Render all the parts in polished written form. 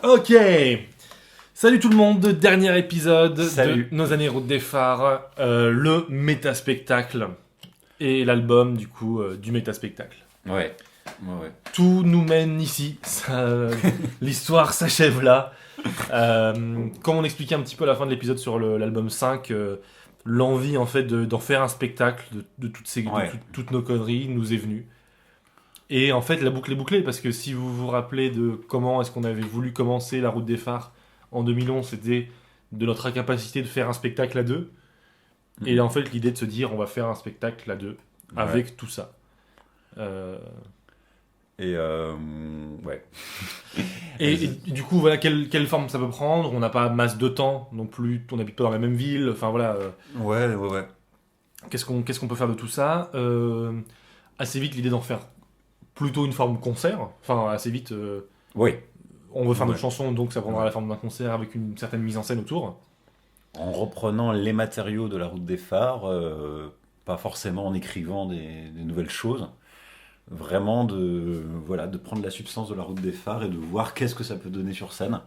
Ok. Salut tout le monde, dernier épisode Salut. de Nos années route des phares, le métaspectacle et l'album du coup du métaspectacle. Ouais. Tout nous mène ici, l'histoire s'achève là. Comme on expliquait un petit peu à la fin de l'épisode sur l'album 5, l'envie en fait d'en faire un spectacle de toutes nos conneries nous est venue. Et en fait la boucle est bouclée parce que si vous vous rappelez de comment est-ce qu'on avait voulu commencer la route des phares en 2011, c'était de notre incapacité de faire un spectacle à deux. Et là, en fait, l'idée de se dire, on va faire un spectacle à deux, avec tout ça. Ouais. Et du coup, voilà, quelle forme ça peut prendre. On n'a pas masse de temps non plus, on n'habite pas dans la même ville. Enfin, voilà. Ouais. Qu'est-ce qu'on peut faire de tout ça Assez vite, l'idée d'en faire plutôt une forme concert. Enfin, assez vite... Oui. On veut faire notre chanson, donc ça prendra la forme d'un concert avec une certaine mise en scène autour. En reprenant les matériaux de la route des phares, pas forcément en écrivant des nouvelles choses, vraiment de prendre la substance de la route des phares et de voir qu'est-ce que ça peut donner sur scène.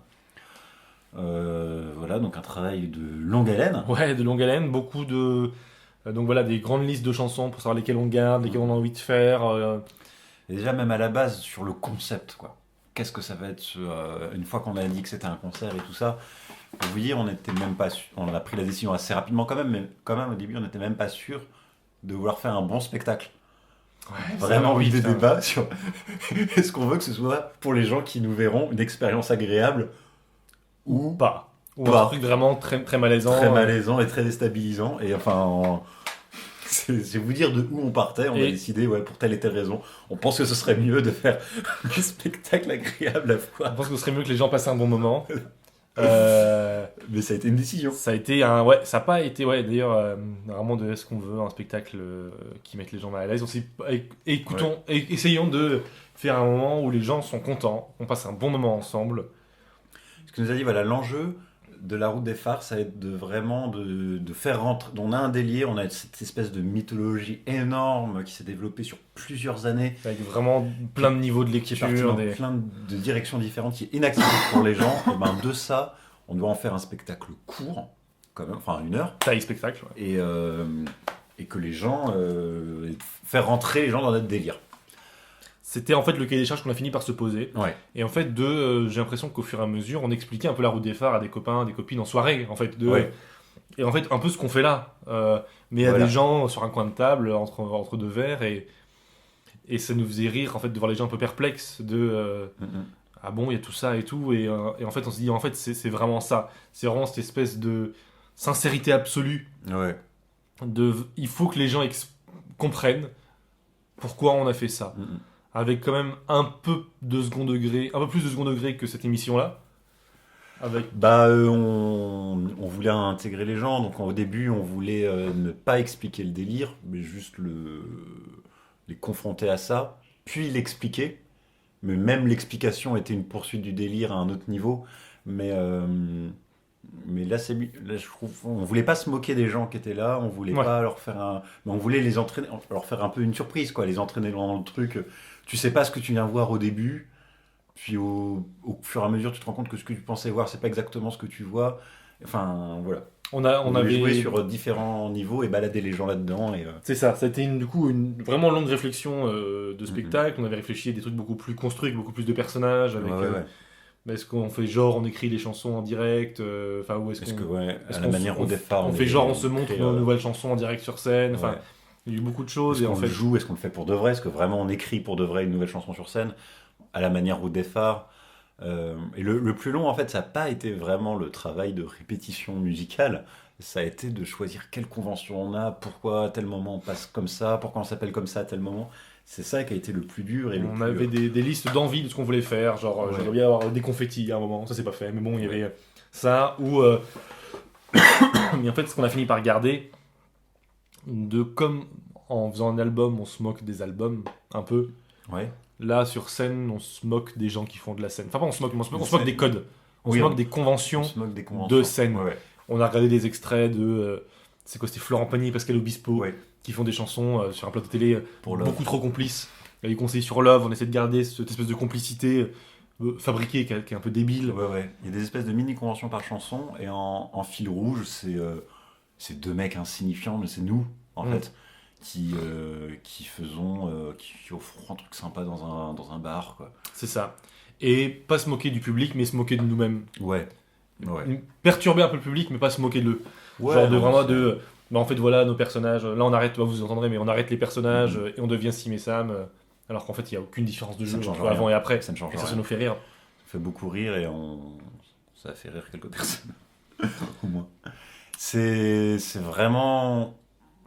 Donc un travail de longue haleine. Ouais, de longue haleine, beaucoup de... donc voilà, des grandes listes de chansons pour savoir lesquelles on garde, lesquelles on a envie de faire. Et déjà même à la base sur le concept, quoi. Qu'est-ce que ça va être une fois qu'on a dit que c'était un concert et tout ça. Pour vous dire, on n'était même pas sûr, on a pris la décision assez rapidement quand même, mais quand même au début on n'était même pas sûr de vouloir faire un bon spectacle. Ouais, Vraiment eu des débats sur est-ce qu'on veut que ce soit pour les gens qui nous verront une expérience agréable ou pas. Ou un truc vraiment très, très malaisant. Très malaisant et très déstabilisant. Et enfin, c'est vous dire de où on partait. On a décidé, pour telle et telle raison, on pense que ce serait mieux de faire un spectacle agréable à voir. On pense que ce serait mieux que les gens passent un bon moment. Mais ça a été une décision. Ça a été ça n'a pas été, d'ailleurs, vraiment de ce qu'on veut, un spectacle qui mette les gens mal à l'aise. On s'est essayons de faire un moment où les gens sont contents, on passe un bon moment ensemble. Ce que nous a dit, l'enjeu de la route des phares, ça va être de faire rentrer. On a un délire, on a cette espèce de mythologie énorme qui s'est développée sur plusieurs années. Avec vraiment plein de niveaux de lecture. Plein de directions différentes, qui est inaccessible pour les gens. Et de ça, on doit en faire un spectacle court, quand même, enfin 1 heure. Taille spectacle. Ouais. Et que les gens. Faire rentrer les gens dans notre délire. C'était en fait le cahier des charges qu'on a fini par se poser. Ouais. Et en fait, j'ai l'impression qu'au fur et à mesure, on expliquait un peu la route des phares à des copains, des copines en soirée, en fait. Et en fait, un peu ce qu'on fait là. Mais à des gens sur un coin de table, entre deux verres. Et ça nous faisait rire, en fait, de voir les gens un peu perplexes ah bon, il y a tout ça et tout. Et en fait, on se dit, en fait, c'est vraiment ça. C'est vraiment cette espèce de sincérité absolue. Ouais. Il faut que les gens comprennent pourquoi on a fait ça. Avec quand même un peu plus de second degré que cette émission-là. On voulait intégrer les gens, donc au début on voulait ne pas expliquer le délire, mais juste les confronter à ça, puis l'expliquer. Mais même l'explication était une poursuite du délire à un autre niveau. Mais là, je trouve, on voulait pas se moquer des gens qui étaient là, on voulait pas leur faire mais on voulait les entraîner, leur faire un peu une surprise, quoi, les entraîner dans le truc. Tu sais pas ce que tu viens voir au début, puis au fur et à mesure, tu te rends compte que ce que tu pensais voir, c'est pas exactement ce que tu vois. Enfin, voilà. On avait joué sur différents niveaux et baladé les gens là-dedans. C'est ça. Ça a été une vraiment longue réflexion de spectacle. On avait réfléchi à des trucs beaucoup plus construits, beaucoup plus de personnages. Avec, est-ce qu'on fait genre on écrit les chansons en direct ou est-ce la manière au départ on fait genre on se montre nos nouvelles chansons en direct sur scène. Enfin, il y a eu beaucoup de choses. Est-ce qu'on joue, est-ce qu'on le fait pour de vrai, est-ce que vraiment on écrit pour de vrai une nouvelle chanson sur scène à la manière au départ. Et le plus long, en fait, ça n'a pas été vraiment le travail de répétition musicale. Ça a été de choisir quelle convention on a, pourquoi à tel moment on passe comme ça, pourquoi on s'appelle comme ça à tel moment. C'est ça qui a été le plus dur. On avait des listes d'envie de ce qu'on voulait faire. Genre, j'aimerais bien avoir des confettis à un moment. Ça, c'est pas fait. Mais bon, il y avait ça. Ou. Mais en fait, ce qu'on a fini par garder, comme en faisant un album, on se moque des albums, un peu. Ouais. Là, sur scène, on se moque des gens qui font de la scène. Enfin, pas on se moque des codes. On se moque des conventions de scène. Ouais. On a regardé des extraits de... c'était Florent Pagny et Pascal Obispo qui font des chansons sur un plateau télé beaucoup trop complices. Il y a des conseils sur Love, on essaie de garder cette espèce de complicité fabriqué, qui est un peu débile. Ouais. Il y a des espèces de mini-conventions par chanson, et en fil rouge, c'est deux mecs insignifiants, mais c'est nous, en fait, qui offront un truc sympa dans un bar, quoi. C'est ça. Et pas se moquer du public, mais se moquer de nous-mêmes. Ouais. Perturber un peu le public, mais pas se moquer d'eux. Genre en fait, voilà nos personnages. Là, on arrête, vous entendrez, mais on arrête les personnages et on devient Sim et Sam. Alors qu'en fait, il n'y a aucune différence de jeu entre avant et après. Ça ne change et rien. Ça nous fait rire. Ça fait beaucoup rire et ça a fait rire quelques personnes. Au moins. C'est vraiment.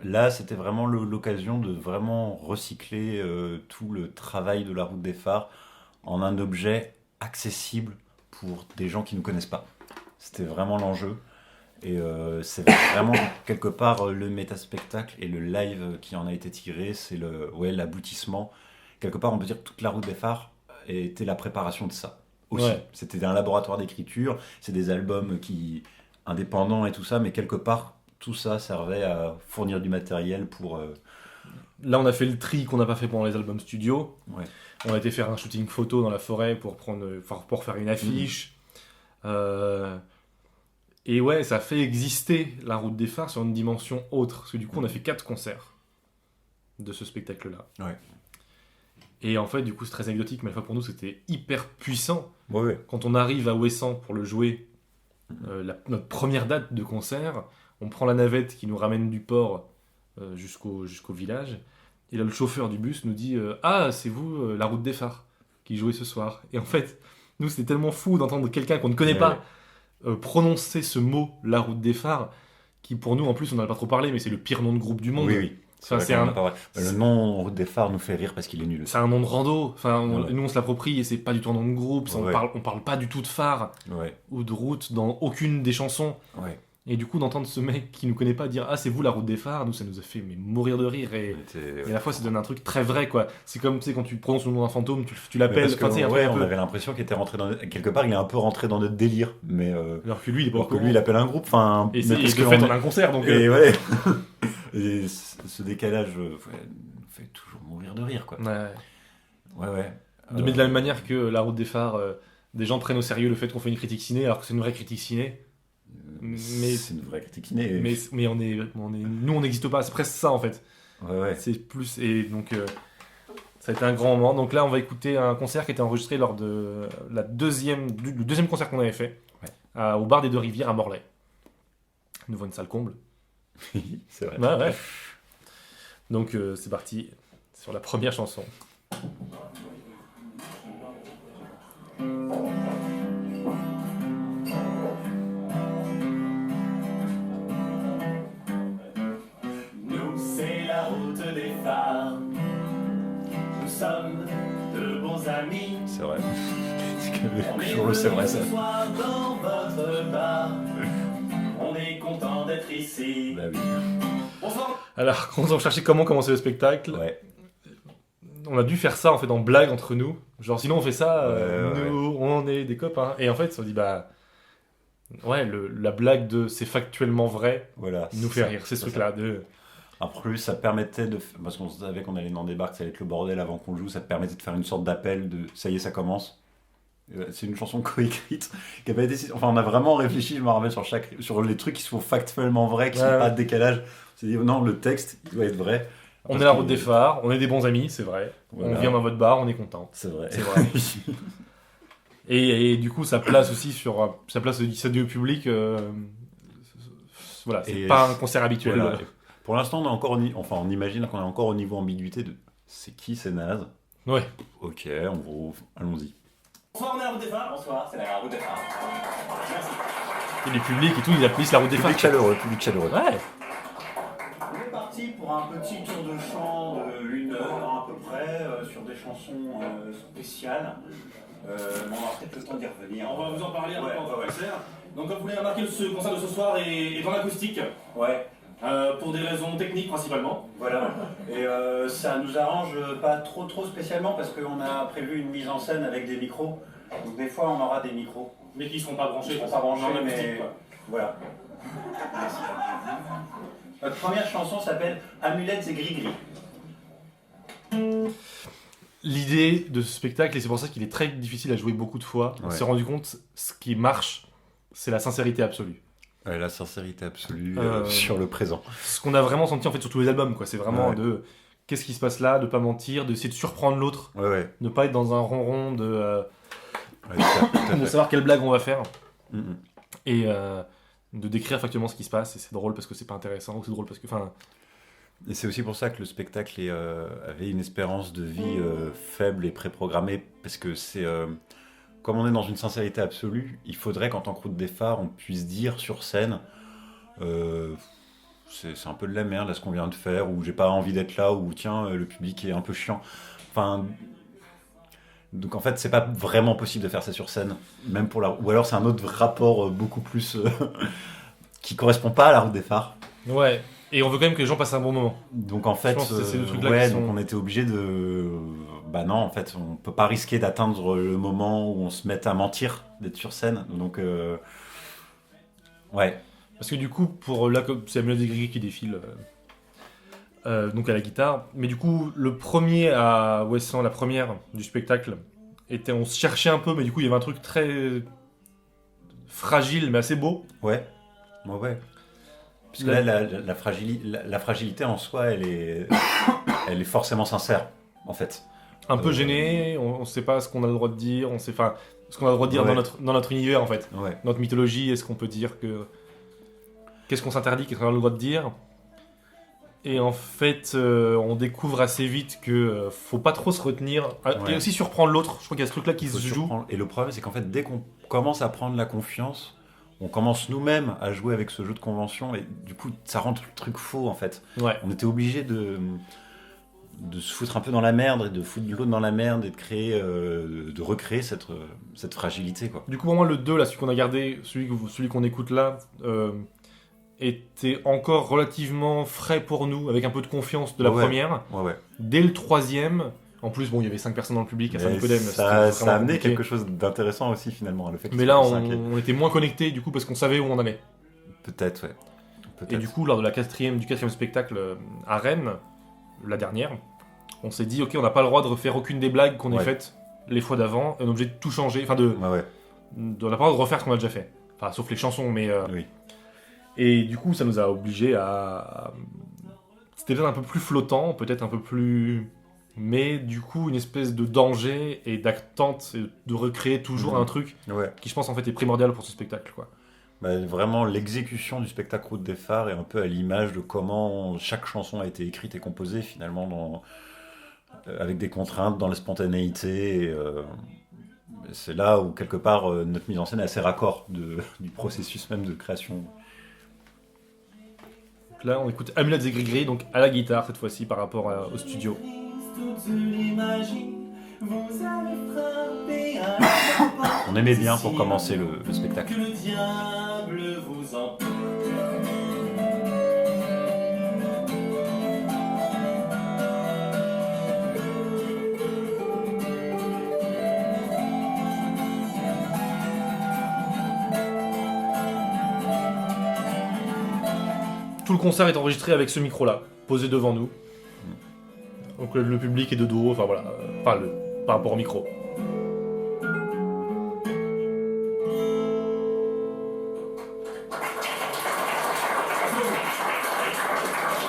Là, c'était vraiment l'occasion de vraiment recycler tout le travail de la route des phares en un objet accessible pour des gens qui ne connaissent pas. C'était vraiment l'enjeu. Et c'est vraiment quelque part le métaspectacle et le live qui en a été tiré, c'est l'aboutissement. Quelque part, on peut dire que toute la route des phares était la préparation de ça aussi. Ouais. C'était un laboratoire d'écriture, c'est des albums indépendants et tout ça, mais quelque part, tout ça servait à fournir du matériel pour... Là, on a fait le tri qu'on n'a pas fait pendant les albums studio. Ouais. On a été faire un shooting photo dans la forêt pour faire une affiche. Et ouais, ça fait exister la route des phares sur une dimension autre. Parce que du coup, on a fait 4 concerts de ce spectacle-là. Ouais. Et en fait, du coup, c'est très anecdotique, mais à la fois pour nous, c'était hyper puissant. Ouais. Quand on arrive à Ouessant pour le jouer, notre première date de concert, on prend la navette qui nous ramène du port jusqu'au village. Et là, le chauffeur du bus nous dit « Ah, c'est vous, la route des phares, qui jouez ce soir. » Et en fait, nous, c'était tellement fou d'entendre quelqu'un qu'on ne connaît pas prononcer ce mot, la route des phares, qui pour nous, en plus, on n'en a pas trop parlé, mais c'est le pire nom de groupe du monde. Oui. Le nom Route des phares nous fait rire parce qu'il est nul. C'est un nom de rando. Nous, on se l'approprie et c'est pas du tout un nom de groupe. On parle pas du tout de phare ou de route dans aucune des chansons. Ouais. Et du coup, d'entendre ce mec qui nous connaît pas dire « Ah, c'est vous la route des phares », nous, ça nous a fait mourir de rire. Et à la fois, ça donne un truc très vrai, quoi. C'est comme, tu sais, quand tu prononces le nom d'un fantôme, tu l'appelles. On avait l'impression qu'il était rentré quelque part, il est un peu rentré dans notre délire. Mais alors que lui, il appelle un groupe. Et de fait, on a un concert. Donc, et ouais. Et ce décalage fait toujours mourir de rire, quoi. Ouais. Mais de la même manière que la route des phares, des gens prennent au sérieux le fait qu'on fait une critique ciné, alors que c'est une vraie critique ciné. C'est une vraie critique ciné. Mais nous, on n'existe pas. C'est presque ça, en fait. Ouais. C'est plus... Et donc, ça a été un grand moment. Donc là, on va écouter un concert qui a été enregistré lors de le deuxième concert qu'on avait fait, au bar des Deux Rivières à Morlaix. Nous une salle comble. C'est vrai. Ouais. Donc, c'est parti sur la première chanson. Nous sommes de bons amis. C'est vrai. C'est vrai ça. Ce soir dans votre bar. On est content d'être ici. Bah oui. Bonsoir. Alors, quand on cherchait comment commencer le spectacle, on a dû faire ça en fait en blague entre nous. Genre, sinon on fait ça, nous, on est des copains. Et en fait, on dit la blague de c'est factuellement vrai, nous fait rire. C'est ce truc-là. En plus, ça permettait parce qu'on savait qu'on allait dans des bars, que ça allait être le bordel avant qu'on joue, ça permettait de faire une sorte d'appel de ça y est, ça commence. C'est une chanson coécrite qui a pas été. Enfin, on a vraiment réfléchi, je me rappelle, sur les trucs qui sont factuellement vrais, qui sont pas de décalage. On s'est dit non, le texte, il doit être vrai. On est la route des phares, on est des bons amis, c'est vrai. Voilà. On vient dans votre bar, on est content. C'est vrai. et du coup, ça place ça dit au public. C'est pas un concert habituel. Voilà. Pour l'instant, on imagine qu'on est encore au niveau ambiguïté de c'est qui, c'est naze. Ouais. Ok, allons-y. Bonsoir, on est la route des phares. Bonsoir, c'est la route des phares. Merci. Et les publics et tout, ils applaudissent la route des phares. Public chaleureux. Ouais. On est parti pour un petit tour de chant de 1 heure à peu près sur des chansons spéciales. On aura peut-être le temps d'y revenir. On va vous en parler un peu en ouais. concert. Donc comme vous l'avez remarqué, ce concert de ce soir est en acoustique. Ouais. Pour des raisons techniques principalement. Voilà. Et ça nous arrange pas trop spécialement parce qu'on a prévu une mise en scène avec des micros. Donc des fois on aura des micros. Mais qui ne seront pas branchés. Ils seront pas branchés, en acoustique, mais quoi. Voilà. Merci. Notre première chanson s'appelle Amulettes et Gris-Gris. l'idée de ce spectacle, et c'est pour ça qu'il est très difficile à jouer beaucoup de fois, on Ouais. s'est rendu compte, ce qui marche, c'est la sincérité absolue. Ouais, la sincérité absolue Euh, sur le présent. Ce qu'on a vraiment senti en fait sur tous les albums, quoi. C'est vraiment Ouais. de qu'est-ce qui se passe là, de pas mentir, d'essayer de surprendre l'autre, Ouais. ne pas être dans un ronron Ouais, tout à de fait. savoir quelle blague on va faire Mm. et de décrire factuellement ce qui se passe. Et c'est drôle parce que c'est pas intéressant ou c'est drôle parce que, enfin, Et c'est aussi pour ça que le spectacle avait une espérance de vie faible et préprogrammée, parce que c'est comme on est dans une sincérité absolue, il faudrait qu'en tant que Route des Phares, on puisse dire sur scène c'est un peu de la merde là ce qu'on vient de faire, ou j'ai pas envie d'être là, ou tiens le public est un peu chiant. Enfin, donc en fait c'est pas vraiment possible de faire ça sur scène, même pour la, ou alors c'est un autre rapport beaucoup plus qui correspond pas à la Route des Phares. ouais. Et on veut quand même que les gens passent un bon moment. Donc en fait, Je pense que c'est ces deux trucs-là ouais, qui sont- donc on était obligé de, bah non, en fait, on peut pas risquer d'atteindre le moment où on se met à mentir, d'être sur scène. Donc ouais, Parce que du coup, pour là, c'est Samuel Desgrégué qui défile donc à la guitare. Mais du coup, le premier à Ouessant, la première du spectacle, on se cherchait un peu, mais du coup, il y avait un truc très fragile, mais assez beau. ouais. Parce que là, la fragilité en soi, elle est forcément sincère, en fait. Un peu gêné, on sait pas ce qu'on a le droit de dire, on sait, enfin, ce qu'on a le droit de dire Ouais. dans notre univers, en fait. Ouais. Notre mythologie, est-ce qu'on peut dire que... Qu'est-ce qu'on s'interdit, qu'est-ce qu'on a le droit de dire? Et en fait, on découvre assez vite que faut pas trop se retenir. Ouais. Et aussi surprendre l'autre. Je crois qu'il y a ce truc-là qui Faut se joue. surprendre. Et le problème, c'est qu'en fait, dès qu'on commence à prendre la confiance, on commence nous-mêmes à jouer avec ce jeu de convention, et du coup, ça rend le truc faux, en fait. Ouais. On était obligé de se foutre un peu dans la merde, et de foutre de l'autre dans la merde, et de créer, de recréer cette fragilité, quoi. Du coup, pour moi, le 2, là, celui qu'on a gardé, celui qu'on écoute là, était encore relativement frais pour nous, avec un peu de confiance de la Ouais. première. Ouais. Dès le troisième, en plus, bon, il y avait 5 personnes dans le public à Mais Saint-Nicodème. ça a amené quelque chose d'intéressant aussi, finalement, le fait que Mais ce là, soit cinq, on était moins connectés, du coup, parce qu'on savait où on allait. peut-être, ouais. Et du coup, lors de du quatrième spectacle à Rennes, la dernière, on s'est dit, ok, on n'a pas le droit de refaire aucune des blagues qu'on ait Ouais. faites les fois d'avant, et on est obligé de tout changer, enfin Ouais. on n'a pas le droit de refaire ce qu'on a déjà fait. Enfin, sauf les chansons, mais... Oui. Et du coup, ça nous a obligés à... C'était peut-être un peu plus flottant, peut-être un peu plus... Mais du coup, une espèce de danger et d'attente, et de recréer toujours Mhm. un truc Ouais. qui, je pense, en fait, est primordial pour ce spectacle, quoi. Bah, vraiment, l'exécution du spectacle Route des Phares est un peu à l'image de comment chaque chanson a été écrite et composée, finalement, avec des contraintes, dans la spontanéité. C'est là où, quelque part, notre mise en scène est assez raccord du processus même de création. Donc là, on écoute Amulettes et Gris-Gris, donc à la guitare, cette fois-ci, par rapport au studio. On aimait bien pour commencer le spectacle. Que le diable vous empêche. Tout le concert est enregistré avec ce micro-là, posé devant nous. Donc le public est de dos, enfin voilà, par rapport au micro.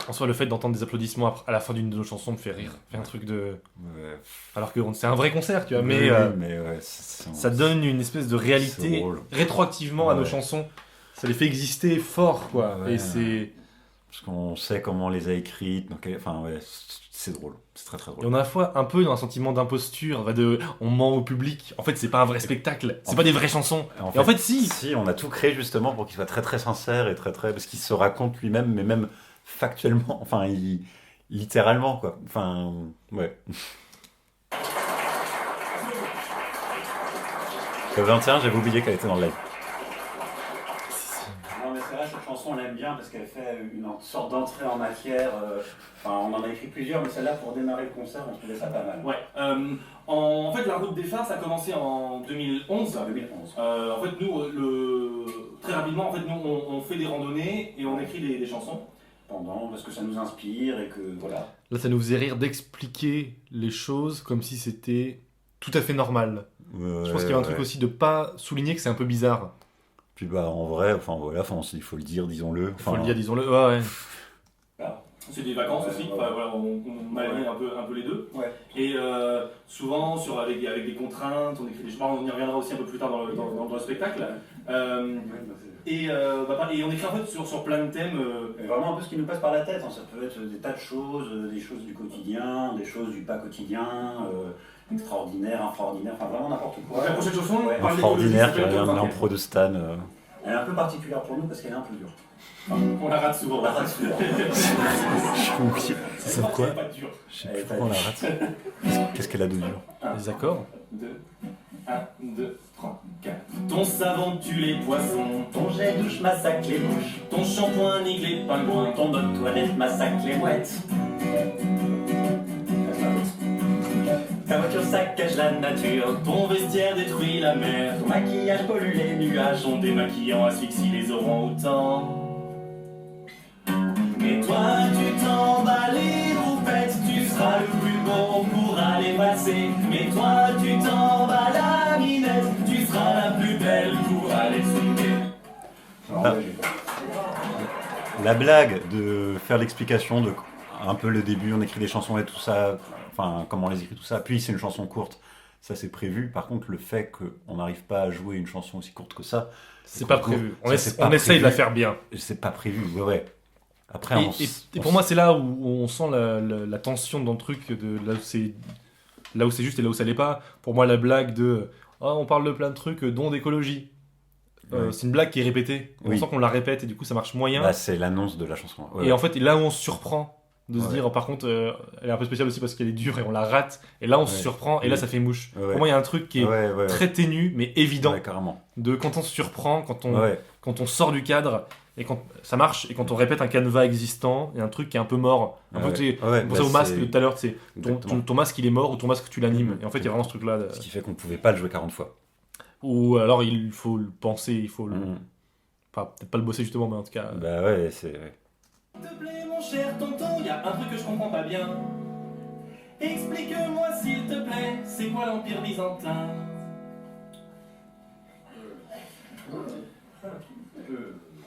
En soi, le fait d'entendre des applaudissements à la fin d'une de nos chansons me fait rire. Fait un truc de... Ouais. Alors que c'est un vrai concert, tu vois, Oui, mais ouais, ça donne une espèce de c'est réalité drôle. rétroactivement à nos Ouais. chansons. Ça les fait exister fort, quoi. Ouais. Et c'est... Parce qu'on sait comment on les a écrites, donc, enfin, ouais, c'est drôle. C'est très très Et drôle. on a à la fois un peu dans un sentiment d'imposture, on ment au public. En fait, c'est pas un vrai spectacle, c'est pas des vraies chansons. Et en fait, si. Si, on a tout créé justement pour qu'il soit très très sincère et très très. Parce qu'il se raconte lui-même, mais même factuellement, enfin, littéralement, quoi. Enfin, ouais. Le 21, j'avais oublié qu'elle était dans le live. Non, mais c'est vrai, cette chanson, on l'aime bien parce qu'elle fait une sorte d'entrée en matière. Enfin, on en a écrit plusieurs, mais celle-là, pour démarrer le concert, on trouvait ça pas mal. Ouais. En fait, la Route des Phares, ça a commencé en 2011. En 2011. En fait, nous, très rapidement, en fait, nous, on fait des randonnées et on écrit des chansons. Parce que ça nous inspire et que voilà. là, ça nous faisait rire d'expliquer les choses comme si c'était tout à fait normal. Je pense qu'il y avait un truc aussi de pas souligner que c'est un peu bizarre. Puis bah en vrai, enfin voilà, il faut le dire, disons-le. Il faut le dire, disons-le. Ouais. C'est des vacances aussi, enfin, voilà, on marie un peu les deux. Ouais. Et souvent, avec des contraintes, on écrit des choses, on y reviendra aussi un peu plus tard dans le spectacle. Et on écrit en fait sur plein de thèmes. Et vraiment un peu ce qui nous passe par la tête, hein. Ça peut être des tas de choses, des choses du quotidien, des choses du pas quotidien, extraordinaire, infraordinaire, enfin vraiment n'importe quoi. La prochaine chanson, Ouais. parle Extraordinaire, d'écologie, ça s'appelle l'impro de Stan. Elle est un peu particulière pour nous parce qu'elle est un peu dure. On la rate souvent. On la rate souvent. C'est quoi? Pas dur. Je sais plus pourquoi on la rate. Qu'est-ce qu'elle a de dur? Les accords. 1, 2, 3, 4. Ton savon tue les poissons, Ton jet douche massacre les mouches, ton shampoing nique les pingouins, ton eau de toilette massacre les mouettes. Ta voiture saccage la nature, ton vestiaire détruit la mer, ton maquillage pollue les nuages. ton démaquillant asphyxie les orang-outans. Mais toi tu t'en bats les roupettes, tu seras le plus bon pour aller passer. Mais toi tu t'en bats la minette, tu seras la plus belle pour aller swinguer. Ah. La blague de faire l'explication de un peu le début, on écrit des chansons et tout ça, enfin comment on les écrit tout ça, puis c'est une chanson courte, ça c'est prévu. Par contre le fait qu'on n'arrive pas à jouer une chanson aussi courte que ça, C'est pas prévu. On c'est pas essaye de la prévu. faire bien. C'est pas prévu, ouais. Après, Et pour moi, c'est là où on sent la tension dans le truc, de là où c'est juste et là où ça l'est pas. Pour moi, la blague de on parle de plein de trucs, dont d'écologie. Ouais. C'est une blague qui est répétée. Oui. On sent qu'on la répète et du coup, ça marche moyen. bah, c'est l'annonce de la chanson. Ouais. Et en fait, là où on se surprend de se Ouais. dire, par contre, elle est un peu spéciale aussi parce qu'elle est dure et on la rate. Et là, on se Ouais. surprend et là, ça fait mouche. Ouais. Pour moi, il y a un truc qui est Ouais. très ténu mais évident. Ouais, carrément. De quand on se surprend, quand Ouais. on sort du cadre et quand ça marche et quand on répète un canevas existant, il y a un truc qui est un peu mort. Un peu, tu sais, Ouais, on pensait bah, au masque c'est- de tout à l'heure, c'est Exactement. ton masque il est mort ou ton masque tu l'animes. Mhm. Et en fait, il y a vraiment ce truc-là. Ce qui fait qu'on pouvait pas le jouer 40 fois. Ou alors il faut le penser, il faut le. Mhm. Enfin, peut-être pas le bosser justement, mais en tout cas. Bah ouais, c'est. S'il te plaît mon cher tonton, y a un truc que je comprends pas bien. Explique-moi s'il te plaît, c'est quoi l'Empire byzantin?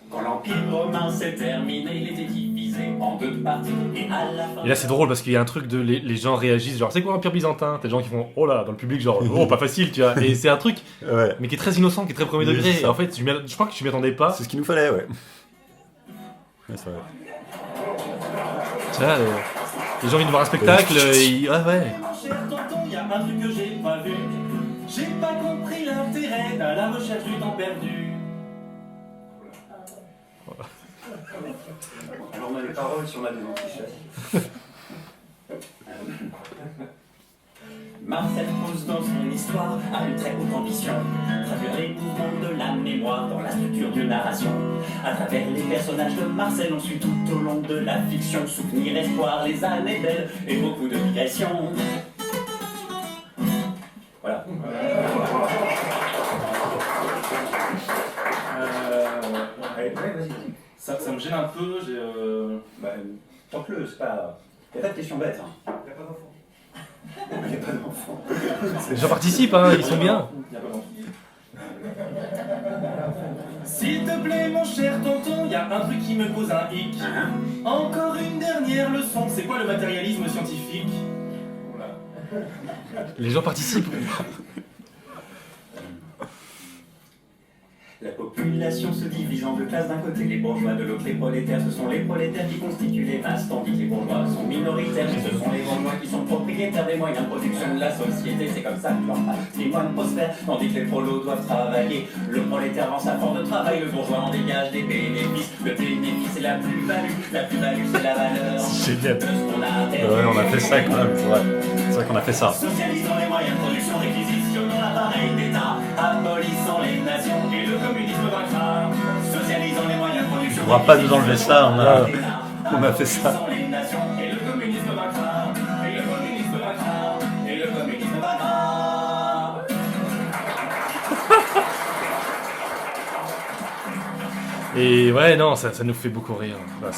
Quand l'Empire romain s'est terminé, il était divisé en deux parties. Et à la fin. Et là, c'est drôle parce qu'il y a un truc de. Les gens réagissent, genre, c'est quoi l'Empire byzantin? T'as des gens qui font, oh là, dans le public, genre, oh, pas facile, tu vois. Et c'est un truc, Ouais. mais qui est très innocent, qui est très premier Oui, degré. c'est Et ça. en fait, je crois que je m'y attendais pas. C'est ce qu'il nous fallait, ouais. Ouais, c'est vrai. Tu vois, les gens viennent voir un spectacle, ouais. Mon cher tonton, y a un truc que j'ai pas vu. J'ai pas compris l'intérêt à la recherche du temps perdu. Alors on a les paroles si on a des antichasses. Marcel Proust dans son histoire a une très haute ambition. Traduire les mouvements de la mémoire dans la structure de narration. À travers les personnages de Marcel, on suit tout au long de la fiction. Souvenir, espoir, les années belles et beaucoup de digressions. Voilà. Ouais, vas-y. Ça me gêne un peu, j'ai. Bah, tente-le, c'est pas. Y'a pas de questions bêtes. Hein. Y'a pas d'enfants. Y'a pas d'enfants. Les gens participent, hein, ils sont bien. Y a pas d'enfant. S'il te plaît, mon cher tonton, y a un truc qui me pose un hic. Encore une dernière leçon, c'est quoi le matérialisme scientifique? Les gens participent. La population se divise en deux classes, d'un côté les bourgeois, de l'autre les prolétaires. Ce sont les prolétaires qui constituent les masses, tandis que les bourgeois sont minoritaires. Mais ce sont les bourgeois qui sont propriétaires des moyens de production de la société. C'est comme ça que leur patrimoine prospère, tandis que les prolos doivent travailler. Le prolétaire vend sa force de travail, le bourgeois en dégage des bénéfices. Le bénéfice c'est la plus-value c'est la valeur C'est bien. de ce qu'on a perdu. Ouais, on a fait ça quand même, c'est vrai. C'est vrai qu'on a fait ça. Socialisant les moyens de production, réquisitionnant l'appareil d'État, abolissant les nations et le communisme vaincra. Socialisant les moyens de production. On pourra pas nous enlever ça, on a fait ça. Abolissant les nations et le communisme vaincra. Et le communisme vaincra. Et le communisme vaincra. Et ouais, non, ça nous fait beaucoup rire. Bah,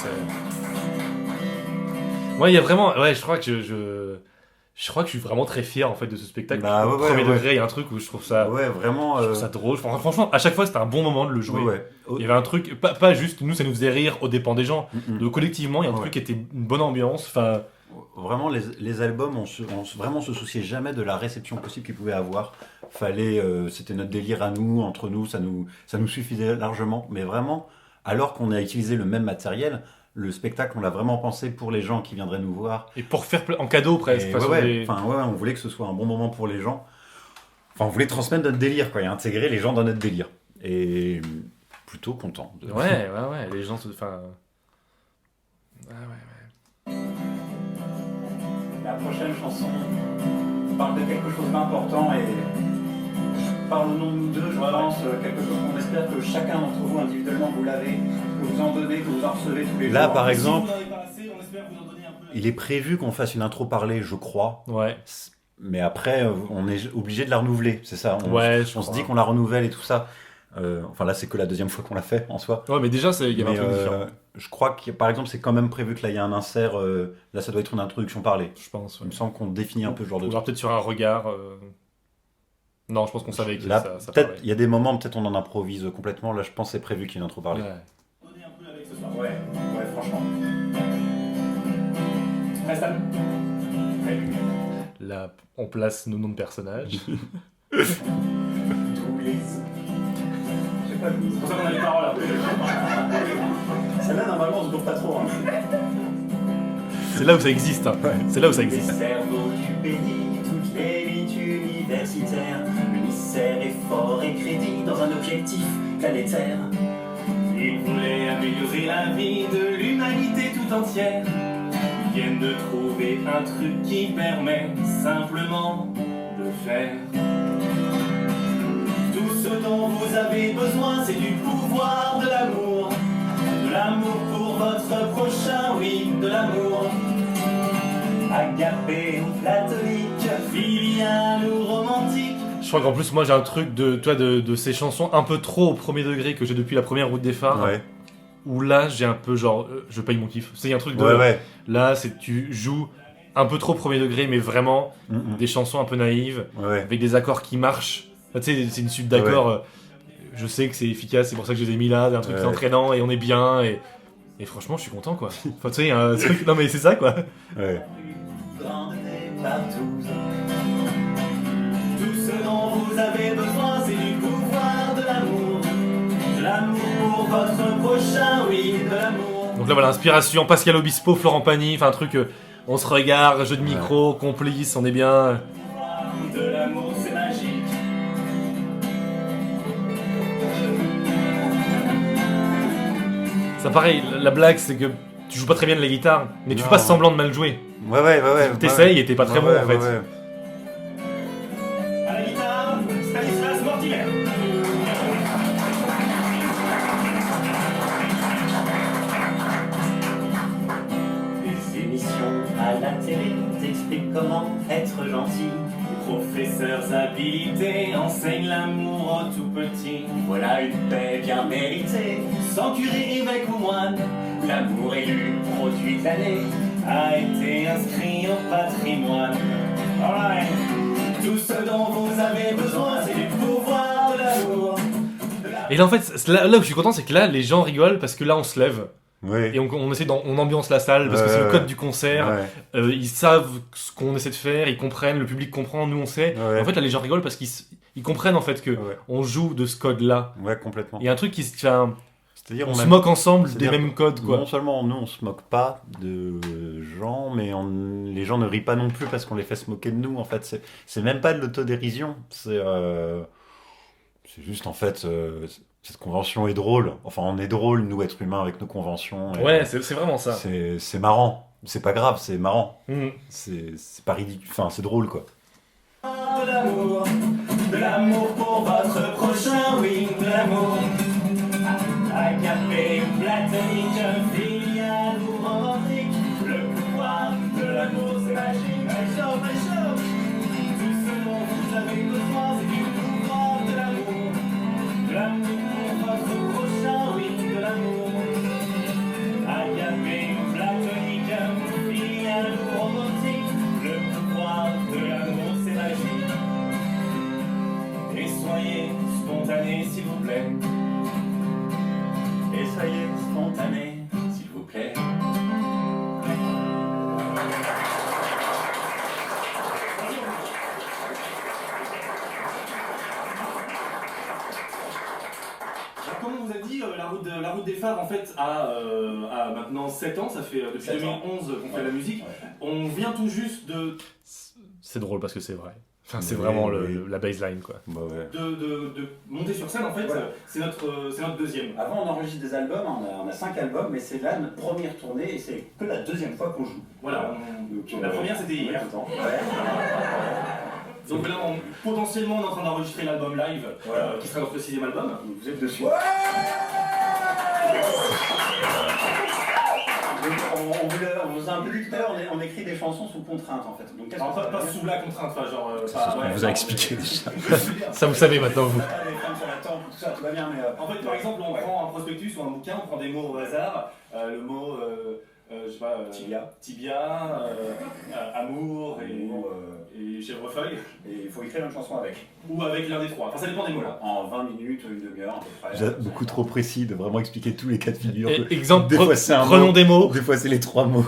Ouais, il y a vraiment. Ouais, je crois que je crois que je suis vraiment très fier en fait de ce spectacle. Bah, Au ouais, premier ouais. degré, il y a un truc où je trouve ça, Ouais, vraiment. je trouve ça drôle. Enfin, franchement, à chaque fois, c'était un bon moment de le jouer. Ouais. Il y avait un truc, pas juste nous, ça nous faisait rire aux dépens des gens. Mm-mm. Donc collectivement, il y a un Ouais. truc qui était une bonne ambiance. Enfin, Vraiment, les albums, vraiment se souciait jamais de la réception possible qu'ils pouvaient avoir. C'était notre délire à nous, entre nous, ça nous suffisait largement. Mais vraiment, alors qu'on a utilisé le même matériel, le spectacle, on l'a vraiment pensé pour les gens qui viendraient nous voir. et pour faire en cadeau presque. Et façon des- on voulait que ce soit un bon moment pour les gens. Enfin, on voulait transmettre notre délire, quoi, et intégrer les gens dans notre délire. Et plutôt content. Ouais, les gens enfin. Ouais. La prochaine chanson parle de quelque chose d'important et parle au nom de nous deux, je pense, quelque chose qu'on espère que chacun d'entre vous individuellement vous l'avez, que vous en donnez, que vous en recevez tous les Là, jours. par exemple, Si vous n'en avez pas assez, on espère vous en donner un peu. il est prévu qu'on fasse une intro parlée, je crois. Ouais. Mais après, on est obligé de la renouveler, c'est ça. Ouais, On se dit qu'on la renouvelle et tout ça. Enfin, là, c'est que la deuxième fois qu'on l'a fait en soi. Ouais, mais déjà, il y avait Mais, un truc différent. je crois que, par exemple, c'est quand même prévu que là, il y a un insert. Là, ça doit être une introduction parlée. Je pense. Il me semble qu'on définit un peu ce genre de Ou truc. alors peut-être sur un regard. Non, je pense qu'on savait que Là, ça peut-être, parlait. il y a des moments, peut-être on en improvise complètement. Là, je pense que c'est prévu qu'il y ait une intro parlée. Ouais. Donnez un peu avec ce soir. Ouais, franchement. Reste à nous. Là, on place nos noms de personnages. Tous les... Je sais pas, c'est pour ça qu'on a les paroles après. Celle-là, normalement, on se bouffe pas trop. Hein. C'est là où ça existe. Hein. C'est là où ça Les existe. cerveaux du pays, toute l'élite universitaire, l'univers est fort et crédit dans un objectif planétaire. Ils voulaient améliorer la vie de l'humanité tout entière. Ils viennent de trouver un truc qui permet simplement de faire. Tout ce dont vous avez besoin, c'est du pouvoir de l'amour. De l'amour pour votre prochain, oui, de l'amour. Agapé ou platonique, filial ou romantique. Je crois qu'en plus, moi, j'ai un truc de ces chansons un peu trop au premier degré que j'ai depuis la première route des phares. Ouais, Où là, j'ai un peu genre, je paye mon kiff. C'est un truc de. ouais. Là, c'est que tu joues un peu trop premier degré, mais vraiment Mm-mm. des chansons un peu naïves, Ouais. avec des accords qui marchent. Enfin, tu sais, c'est une suite d'accords. Je sais que c'est efficace, c'est pour ça que je les ai mis là. Un truc qui est Ouais. entraînant et on est bien. Et franchement, je suis content quoi. Enfin, tu sais, il y a un truc. Non, mais c'est ça quoi. Ouais. Grande et partout. Tout ce dont vous avez besoin, c'est du pouvoir de l'amour. De l'amour pour votre prochain, oui, de l'amour. Donc là, voilà, inspiration Pascal Obispo, Florent Pagny. Enfin, un truc. On se regarde, jeu de micro, complice, on est bien. De l'amour, c'est magique. Ça, pareil, la blague, c'est que tu joues pas très bien de la guitare, mais tu fais Non. pas semblant de mal jouer. Ouais. T'essayes et t'es pas très bon, en fait. Ouais. À la guitare, Stanislas Mortimer. Des émissions à la télé t'expliquent comment être gentil. Professeurs habilités enseignent l'amour aux tout petits. Voilà une paix bien méritée. Sans curé, évêque ou moine, L'amour élu, produit de l'année. a été inscrit au patrimoine. Alright. Tout ce dont vous avez besoin, c'est du pouvoir de l'amour. Et là, en fait, là où je suis content, c'est que là, les gens rigolent parce que là, on se lève Ouais. et on essaie on ambiance la salle parce que c'est le code du concert. Ouais. Ils savent ce qu'on essaie de faire, ils comprennent, le public comprend, nous on sait. Ouais. En fait, là, les gens rigolent parce qu'ils comprennent en fait que Ouais. on joue de ce code-là. Ouais, complètement. Il y a un truc qui se enfin, C'est-à-dire, on on se a- moque ensemble des c'est-à-dire mêmes codes, quoi. Non seulement nous on se moque pas de gens, mais les gens ne rient pas non plus parce qu'on les fait se moquer de nous. En fait, c'est même pas de l'autodérision. C'est juste en fait cette convention est drôle. Enfin, on est drôle nous êtres humains avec nos conventions. Et, Ouais, c'est vraiment ça. c'est marrant. C'est pas grave, c'est marrant. Mhm. C'est pas ridicule. Enfin, c'est drôle quoi. De l'amour pour votre prochain, oui, de l'amour. Agapé ou platonique, filial ou romantique, le pouvoir de l'amour, c'est magique. Chaud. Tout ce dont vous avez besoin, c'est du pouvoir de l'amour. De l'amour pour votre prochain, oui, de l'amour. Agapé ou platonique, filial s'il vous plaît. Et soyez spontané, s'il vous plaît. Comme on vous a dit, la route des phares en fait a maintenant 7 ans, ça fait depuis 7 ans. 2011 qu'on fait la musique. Ouais. On vient tout juste de... C'est drôle parce que c'est vrai. Enfin, c'est Oui, vraiment oui. la baseline quoi. Bah ouais. De monter sur scène en fait, Voilà. c'est notre deuxième. Avant, on enregistre des albums, on a 5 albums, mais c'est là notre première tournée et c'est que la deuxième fois qu'on joue. Voilà, Donc, la première c'était hier. tout le temps. Ouais. Donc là, potentiellement, on est en train d'enregistrer l'album live, Voilà. qui sera notre 6e album. Vous êtes dessus. On vous a un peu dit tout à l'heure, on écrit des chansons sous contrainte en fait. Donc, qu'est-ce Alors, que ça pas veut dire sous la contrainte, enfin, genre... C'est ce qu'on vous a expliqué déjà. Ça, vous savez maintenant, vous. On a pas des femmes sur la tempe, tout ça, tout va bien, mais... En fait, par exemple, on prend un prospectus ou un bouquin, on prend des mots au hasard, le mot, je sais pas... Tibia, amour et chèvrefeuille, Et il faut écrire une chanson avec. ou avec l'un des trois. Enfin, ça dépend des mots. Voilà. En 20 minutes, une demi-heure à peu près. Déjà beaucoup trop précis de vraiment expliquer tous les cas de figure. Exemple, Des fois, c'est un prenons mot. des mots. Des fois c'est les 3 mots.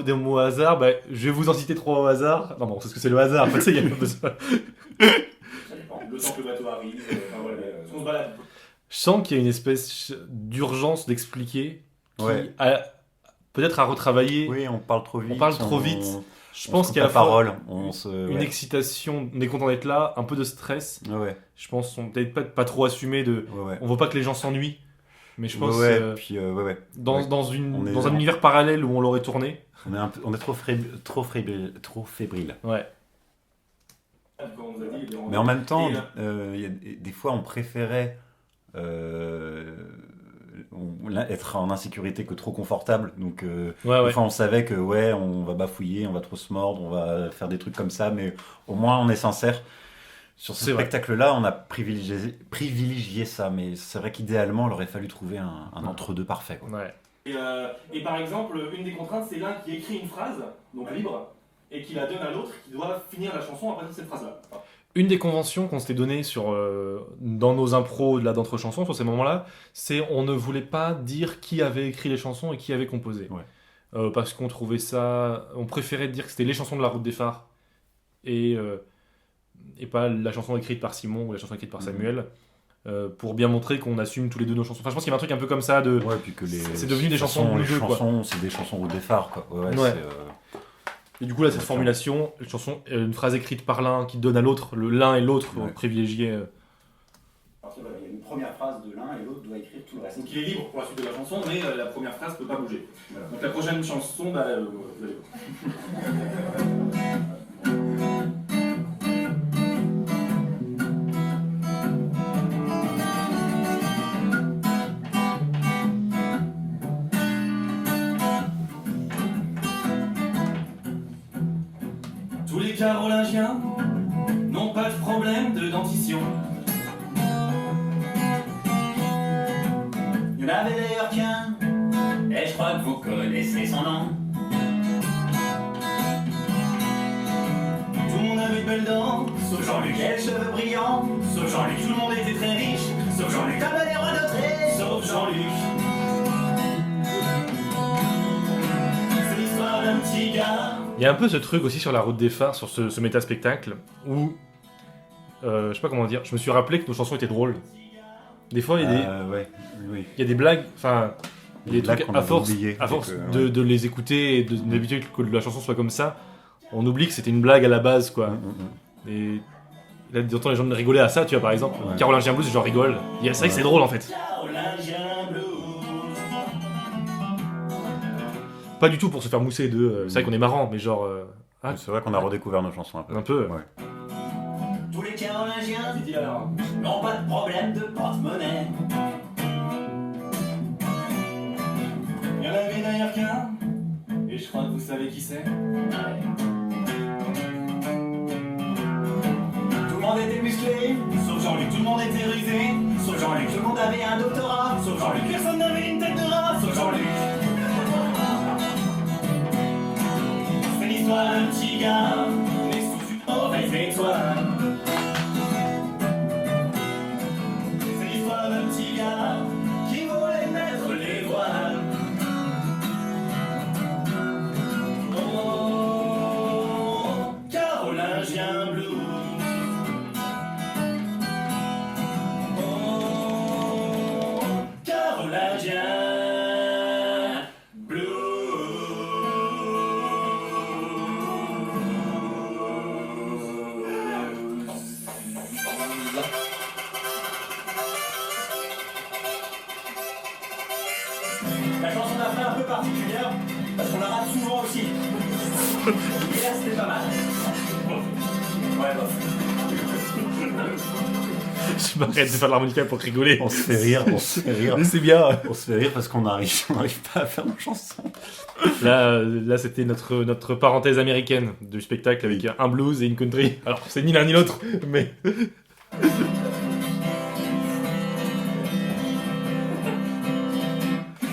Des mots au hasard, bah, je vais vous en citer 3 au hasard. Non, bon, c'est ce que c'est le hasard, en fait, ça, il y a pas besoin. Ça dépend. Le temps que le bateau arrive, enfin, voilà, on se balade. Je Je sens qu'il y a une espèce d'urgence d'expliquer, qui Ouais. a peut-être à retravailler. Oui, on parle trop vite. On parle trop vite. Je pense qu'il y a la à la fois parole. On se. une Ouais. excitation, on est content d'être là, un peu de stress. Ouais, Je pense qu'on peut-être pas trop assumé de. ouais. On veut pas que les gens s'ennuient, mais je pense Ouais, puis ouais. dans Ouais. dans On est dans un dans- univers parallèle où on l'aurait tourné. On est trop fébrile. Ouais. Mais en même temps, Et, il y a des fois, on préférait être en insécurité que trop confortable. Donc, Ouais, des ouais. fois, on savait que ouais, on va bafouiller, on va trop se mordre, on va faire des trucs comme ça, mais au moins, on est sincère. Sur ce C'est vrai. spectacle-là, on a privilégié ça, mais c'est vrai qu'idéalement, il aurait fallu trouver un entre-deux parfait. Quoi. Ouais. Et par exemple, une des contraintes, c'est l'un qui écrit une phrase, donc libre, et qui la donne à l'autre, qui doit finir la chanson à partir de cette phrase-là. Une des conventions qu'on s'était données dans nos impros là, d'entre chansons, sur ces moments-là, c'est on ne voulait pas dire qui avait écrit les chansons et qui avait composé. Ouais. Parce qu'on trouvait ça... On préférait dire que c'était les chansons de la Route des Phares et pas la chanson écrite par Simon ou la chanson écrite par Samuel, pour bien montrer qu'on assume tous les deux nos chansons. Enfin, je pense qu'il y avait un truc un peu comme ça de... Ouais, puis que C'est devenu des de toute chansons façon, de les nous deux, quoi. chansons, c'est des chansons route des phares, quoi. Ouais, Ouais. c'est, Et du coup, là, cette formulation, une chanson, une phrase écrite par l'un qui donne à l'autre, l'un et l'autre Ouais. privilégiés. Parce que, voilà, il y a une première phrase de l'un et l'autre doit écrire tout le reste. Donc il est libre pour la suite de la chanson, mais la première phrase peut pas bouger. Voilà. Donc la prochaine chanson, bah, vous allez voir. Tous les Carolingiens n'ont pas de problème de dentition. Il y en avait d'ailleurs qu'un, et je crois que vous connaissez son nom. Tout le monde avait de belles dents, Sauf Jean-Luc, et les cheveux brillants. sauf Jean-Luc. Tout le monde était très riche, sauf Jean-Luc. Comme les rois d'autré. Sauf Jean-Luc. C'est l'histoire d'un petit gars. Il y a un peu ce truc aussi sur la route des phares, sur ce méta-spectacle, où, je sais pas comment dire, je me suis rappelé que nos chansons étaient drôles. Des fois, il y a des, ouais, oui. il y a des blagues, enfin, il y a des Blagues trucs, qu'on à avait force, oubliées, à force donc, de les écouter et d'habitude que la chanson soit comme ça, on oublie que c'était une blague à la base, quoi. Et là, de temps en temps, les gens rigolaient à ça, tu vois, par exemple. Ouais. Carolingien Blues, j'en rigole. C'est vrai que c'est drôle, en fait. Carolingien Blues. Pas du tout pour se faire mousser de... c'est vrai qu'on est marrant, mais genre... ah, C'est vrai qu'on a redécouvert nos chansons un peu. un peu. Ouais. Tous les Carolingiens Dis alors. n'ont pas de problème de porte-monnaie. Il y en avait d'ailleurs qu'un, et je crois que vous savez qui c'est. Tout le monde était musclé, Sauf Jean-Luc, tout le monde était rusé. sauf Jean-Luc. Tout le monde avait un doctorat, Sauf Jean-Luc, personne n'avait une tête de rat. Sauf Jean-Luc. C'est l'histoire d'un petit gars, né sous une mauvaise étoile. particulière, parce qu'on la rate souvent aussi. Hier, c'était pas mal. Ouais, bof. Je m'arrête de faire l'harmonica pour rigoler. On se fait rire. Mais c'est bien. On se fait rire parce qu'on n'arrive pas à faire nos chansons. Là c'était notre parenthèse américaine du spectacle avec un blues et une country. Alors, c'est ni l'un ni l'autre, mais...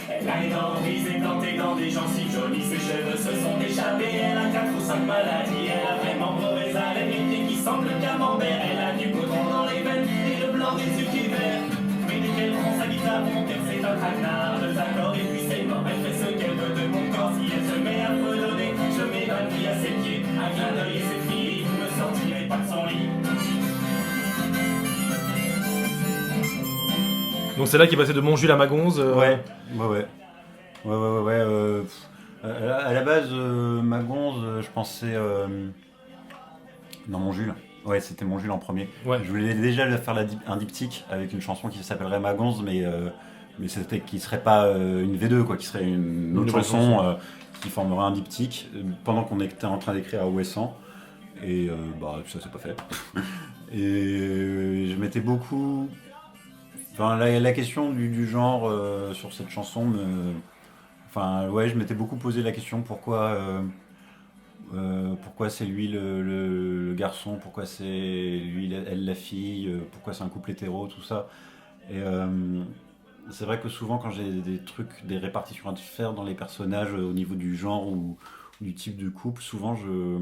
Elle a les dents brisées, plantées dans des gencives jolies. Ses cheveux se sont décharpés. Elle a 4 ou 5 maladies. Elle a vraiment mauvaise haleine, les pieds qui sentent le camembert. Elle a du coton dans les veines et le blanc des yeux qui verts. Mais dès qu'elle prend sa guitare, mon cœur c'est un traquenard. 2 accords et puis c'est mort. Elle fait ce qu'elle veut de mon corps. Si elle se met à fredonner, je m'évanouis à ses pieds. Un clin d'œil et c'est fini. Vous me sortirez pas de son lit. Donc c'est là qu'il est passé de Montjuïc à Magonze. Ouais. À la base, Magonze, je pensais... Non, Montjuïc. Ouais, c'était Montjuïc en premier. Ouais. Je voulais déjà faire un diptyque avec une chanson qui s'appellerait Magonze, mais c'était qui serait pas une V2, quoi, qui serait une autre chanson qui formerait un diptyque pendant qu'on était en train d'écrire à Ouessant. Et ça s'est pas fait. Et je mettais beaucoup... Enfin, la question du genre sur cette chanson je m'étais beaucoup posé la question pourquoi c'est lui le garçon, pourquoi c'est lui elle la fille, pourquoi c'est un couple hétéro, tout ça. Et c'est vrai que souvent quand j'ai des répartitions à faire dans les personnages au niveau du genre ou du type de couple, souvent je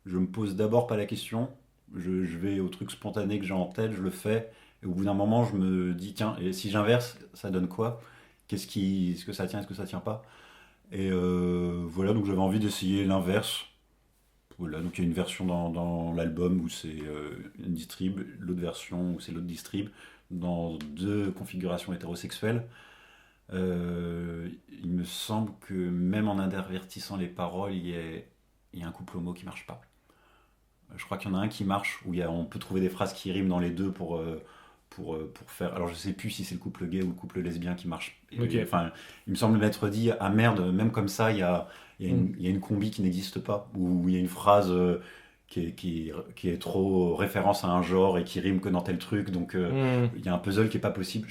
me pose d'abord pas la question, je vais au truc spontané que j'ai en tête, je le fais. Et au bout d'un moment, je me dis, tiens, et si j'inverse, ça donne quoi ? Est-ce que ça tient, est-ce que ça tient pas ? Et voilà, donc j'avais envie d'essayer l'inverse. Voilà, donc il y a une version dans l'album où c'est une distrib, l'autre version où c'est l'autre distrib, dans 2 configurations hétérosexuelles. Il me semble que même en intervertissant les paroles, il y a un couple homo qui marche pas. Je crois qu'il y en a un qui marche, où on peut trouver des phrases qui riment dans les deux pour faire... Alors je sais plus si c'est le couple gay ou le couple lesbien qui marche. Okay. Enfin, il me semble m'être dit, ah merde, même comme ça, il y a une combi qui n'existe pas, où il y a une phrase qui est trop référence à un genre et qui rime que dans tel truc, donc il y a un puzzle qui est pas possible.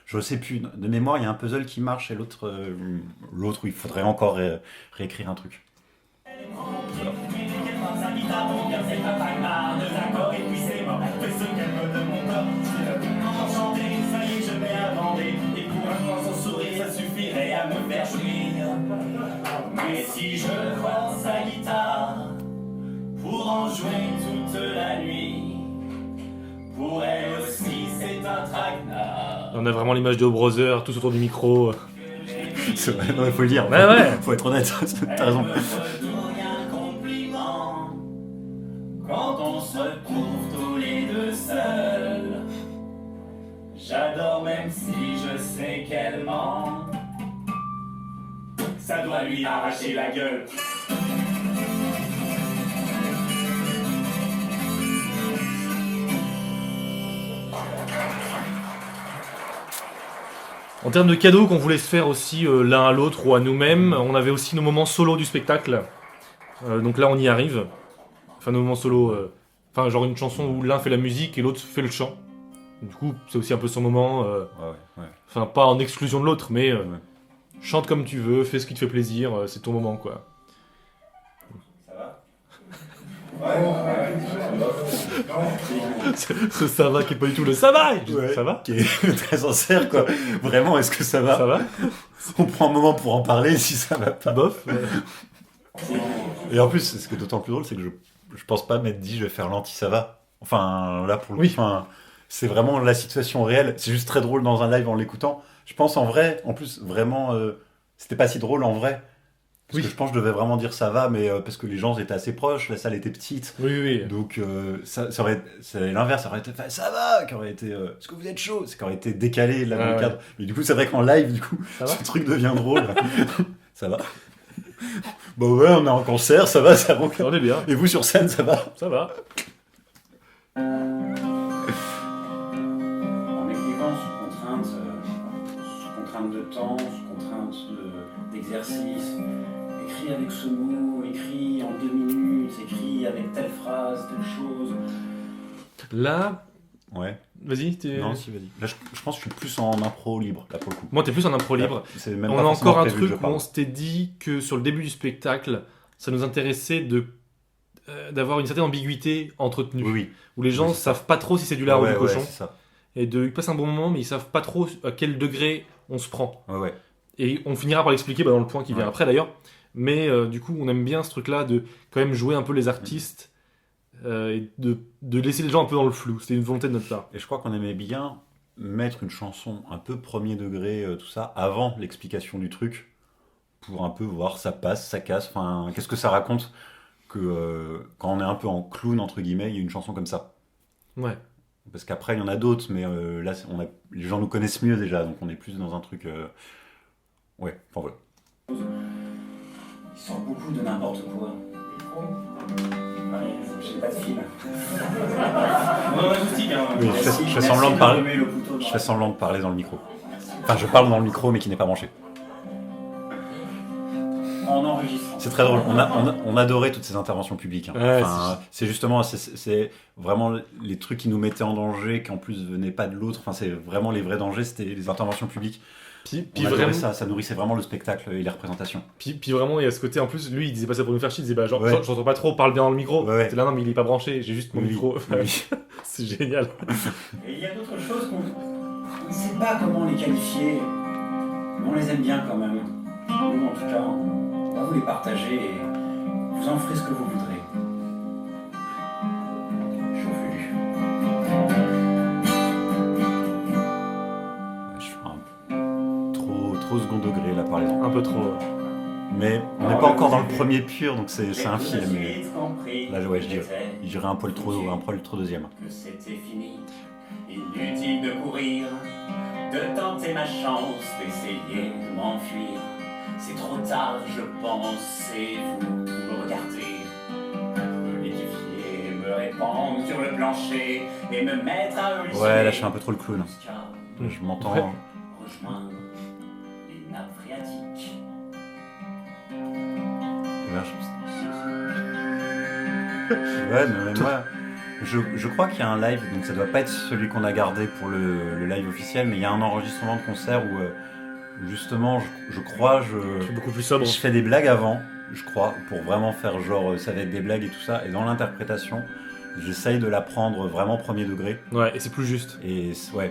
Je sais plus, de mémoire, il y a un puzzle qui marche et l'autre où il faudrait encore réécrire un truc. Voilà. Mais si je prends sa guitare pour en jouer toute la nuit, pour elle aussi c'est un traquenard. On a vraiment l'image de O Brother, tous autour du micro. C'est vrai, non, il faut le dire. Ouais. Faut être honnête, t'as raison. Un compliment quand on se retrouve tous les deux seuls. J'adore même si je sais qu'elle ment. Ça doit lui arracher la gueule. En termes de cadeaux qu'on voulait se faire aussi l'un à l'autre ou à nous-mêmes, on avait aussi nos moments solo du spectacle. Donc là, on y arrive. Enfin, nos moments solo... genre une chanson où l'un fait la musique et l'autre fait le chant. Du coup, c'est aussi un peu son moment. Ouais. Enfin, pas en exclusion de l'autre, mais chante comme tu veux, fais ce qui te fait plaisir, c'est ton moment, quoi. Ça va ? Ce ça va qui est pas du tout le ça va. Ça va ? Qui est très sincère, quoi. Vraiment, est-ce que ça va ? Ça va ? On prend un moment pour en parler si ça va pas. Bof. Et en plus, ce qui est d'autant plus drôle, c'est que je pense pas m'être dit je vais faire l'anti ça va. Enfin, là pour le coup, c'est vraiment la situation réelle. C'est juste très drôle dans un live en l'écoutant. Je pense en vrai, en plus, vraiment, c'était pas si drôle en vrai. Parce que je pense que je devais vraiment dire ça va, mais parce que les gens étaient assez proches, la salle était petite. Oui. Donc, c'est l'inverse, ça aurait été ça va, qui aurait été est-ce que vous êtes chaud ? C'est qui aurait été décalé là dans le cadre. Mais du coup, c'est vrai qu'en live, du coup, ce truc devient drôle. Ça va ? Bon, ouais, on est en concert, ça va, ça va. On est bien. Et vous sur scène, ça va ? Ça va. En écrivant sous contrainte de temps, sous contrainte d'exercice. Écris avec ce mot, écris en 2 minutes, écris avec telle phrase, telle chose. Là, Ouais. vas-y. Non, si, vas-y. Là, je pense que je suis plus en impro libre, là, pour le coup. Moi, t'es plus en impro libre. Là, c'est même On pas a forcément encore un prévu que je truc où parle. on s'était dit que sur le début du spectacle, ça nous intéressait d'avoir une certaine ambiguïté entretenue. Oui. Où les gens Oui, c'est savent pas trop si c'est du lard Ouais, ou du cochon. ouais, c'est ça. Et ils passent un bon moment, mais ils savent pas trop à quel degré on se prend. Ouais. Et on finira par l'expliquer dans le point qui vient Ouais. après d'ailleurs. Mais du coup, on aime bien ce truc-là de quand même jouer un peu les artistes et de laisser les gens un peu dans le flou. C'était une volonté de notre part. Et je crois qu'on aimait bien mettre une chanson un peu premier degré, tout ça, avant l'explication du truc, pour un peu voir ça passe, ça casse, enfin, qu'est-ce que ça raconte que quand on est un peu en clown, entre guillemets, il y a une chanson comme ça. Ouais. Parce qu'après, il y en a d'autres, mais là, les gens nous connaissent mieux déjà, donc on est plus dans un truc... Ouais, enfin voilà. Il sort beaucoup de n'importe quoi. Ouais, j'ai pas de fil. Oui, je fais semblant de parler. Je fais semblant de parler dans le micro. Enfin, je parle dans le micro, mais qui n'est pas branché. En enregistrant. C'est très drôle. On adorait toutes ces interventions publiques. Hein. Ouais, Enfin, c'est justement, c'est vraiment les trucs qui nous mettaient en danger, qui en plus venaient pas de l'autre. Enfin, c'est vraiment les vrais dangers, c'était les interventions publiques. Puis On adorait vraiment, ça nourrissait vraiment le spectacle et les représentations. puis vraiment, il y a ce côté en plus. Lui, il disait pas ça pour nous faire chier. Il disait bah, genre, Ouais. j'entends pas trop, parle bien dans le micro. Ouais. T'es là, non, mais il est pas branché. J'ai juste mon Oui, micro. oui. C'est génial. Et il y a d'autres choses qu'on ne sait pas comment les qualifier. Mais on les aime bien quand même. Nous, en tout cas, on va vous les partager et vous en ferez ce que vous voudrez. Chauffu. Je fais un trop second degré là par exemple. Un peu trop. Mais on n'est pas encore dans le premier pur, donc c'est un film. Mais là, ouais, je dirais un poil trop deuxième. Que c'était fini. Inutile de courir, de tenter ma chance, d'essayer de m'enfuir. C'est trop tard, je pense, et vous me regardez. Me liquéfier, me répandre sur le plancher et me mettre à halluciner. Ouais, là je fais un peu trop le clown. Je m'entends. Ouais. Rejoindre les nappes phréatiques. Là, Ouais, mais moi, je crois qu'il y a un live, donc ça doit pas être celui qu'on a gardé pour le live officiel, mais il y a un enregistrement de concert où justement, je crois, C'est beaucoup plus sobre. je fais des blagues avant, je crois, pour vraiment faire genre ça va être des blagues et tout ça, et dans l'interprétation, j'essaye de la prendre vraiment premier degré, Ouais, et c'est plus juste. et ouais.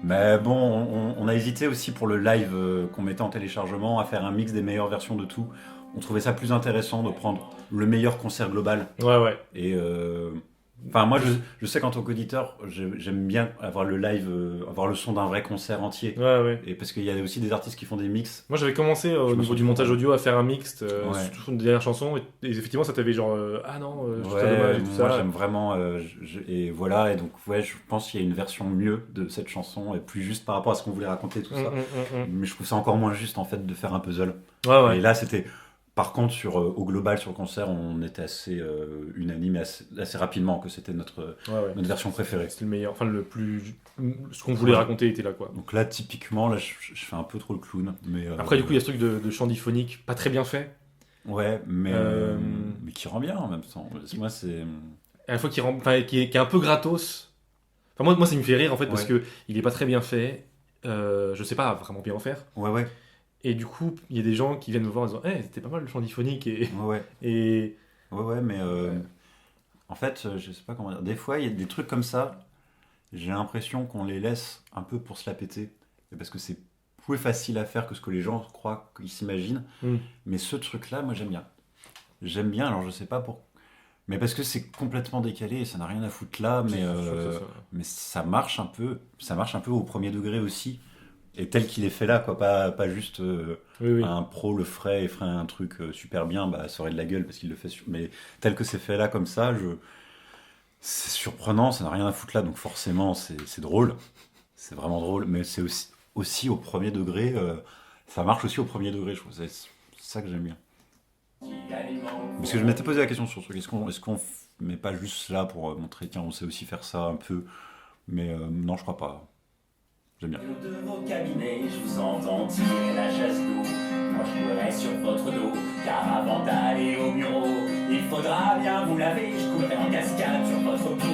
Mais bon, on a hésité aussi pour le live qu'on mettait en téléchargement à faire un mix des meilleures versions de tout. On trouvait ça plus intéressant de prendre le meilleur concert global. Ouais. Et enfin, moi, je sais qu'en tant qu'auditeur, j'aime bien avoir le live, avoir le son d'un vrai concert entier. Ouais. Et parce qu'il y a aussi des artistes qui font des mix. Moi, j'avais commencé au Je me niveau sens du trop montage bien. audio à faire un mixte Ouais. sur une dernière chanson. Et effectivement, ça t'avait genre ah non, je trouve ça Ouais, dommage et tout moi ça. j'aime vraiment. Et voilà, et donc, ouais, je pense qu'il y a une version mieux de cette chanson, et plus juste par rapport à ce qu'on voulait raconter, tout ça. Mais je trouve ça encore moins juste en fait de faire un puzzle. Ouais. Et là, c'était. Par contre, au global, sur le concert, on était assez unanime et assez rapidement que c'était notre version préférée. C'était le meilleur. Enfin, le plus. Ce qu'on voulait raconter était là, quoi. Donc là, typiquement, là, je fais un peu trop le clown. Mais, Après, du coup, il y a ce truc de chant diphonique pas très bien fait. Ouais, mais qui rend bien en même temps. Moi, c'est. À la fois qui est un peu gratos. Enfin, moi, ça me fait rire en fait parce Ouais. que il est pas très bien fait. Je sais pas vraiment bien en faire. Ouais. Et du coup, il y a des gens qui viennent me voir en disant c'était pas mal le chant diphonique. Ouais, mais en fait, je sais pas comment dire. Des fois, il y a des trucs comme ça, j'ai l'impression qu'on les laisse un peu pour se la péter. Et parce que c'est plus facile à faire que ce que les gens croient, qu'ils s'imaginent. Mais ce truc-là, moi, j'aime bien. J'aime bien, alors je sais pas pour. Mais parce que c'est complètement décalé et ça n'a rien à foutre là, mais ça marche un peu. Ça marche un peu au premier degré aussi. Et tel qu'il est fait là, quoi, pas juste Oui. un pro le ferait et ferait un truc super bien, bah ça aurait de la gueule parce qu'il le fait. Mais tel que c'est fait là, comme ça, c'est surprenant, ça n'a rien à foutre là, donc forcément c'est drôle. C'est vraiment drôle, mais c'est aussi au premier degré, ça marche aussi au premier degré, je trouve. C'est ça que j'aime bien. Parce que je m'étais posé la question sur ce truc, est-ce qu'on met pas juste là pour montrer, tiens, on sait aussi faire ça un peu, mais non, je crois pas. J'aime bien. De vos cabinets, je vous entends tirer la chasse d'eau. Moi je courais sur votre dos, car avant d'aller au bureau, il faudra bien vous laver. Je courais en cascade sur votre peau,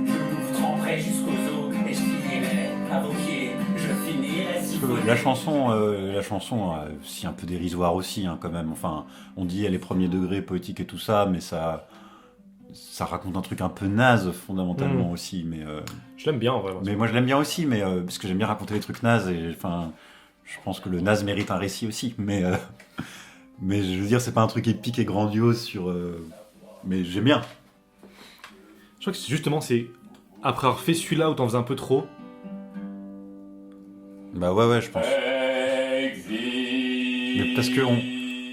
je vous tremperai jusqu'aux os, et je finirai à vos pieds, je finirai siphonné. La chanson si un peu dérisoire aussi, hein, quand même. Enfin, on dit elle est premier degré, poétique et tout ça, mais ça raconte un truc un peu naze fondamentalement aussi. Mais Je l'aime bien en vrai. mais moi je l'aime bien aussi, mais parce que j'aime bien raconter les trucs nazes et enfin, je pense que le naze mérite un récit aussi. Mais je veux dire, c'est pas un truc épique et grandiose sur. Mais j'aime bien. Je crois que justement, c'est après avoir fait celui-là où t'en faisais un peu trop. Bah ouais, je pense. Existe. Mais parce que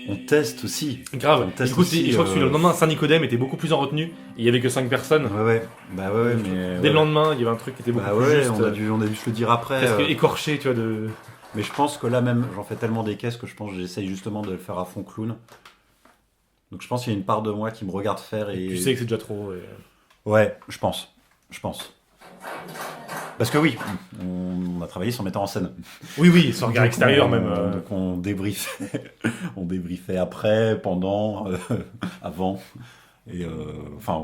on teste aussi. Grave. On teste Du coup, aussi, je crois que celui le lendemain, Saint-Nicodème était beaucoup plus en retenue. Il y avait que 5 personnes. Ouais. Bah ouais, mais. Dès le lendemain, il y avait un truc qui était beaucoup Bah plus ouais, juste. on a dû se le dire après. Presque écorché, tu vois, de... Mais je pense que là même, j'en fais tellement des caisses que je pense que j'essaye justement de le faire à fond clown. Donc je pense qu'il y a une part de moi qui me regarde faire et... Tu sais que c'est déjà trop. Ouais, je pense. Parce que oui, on a travaillé sur metteur en scène. Oui, sur regard extérieur même. Donc on débriefait après, pendant, avant. Et enfin,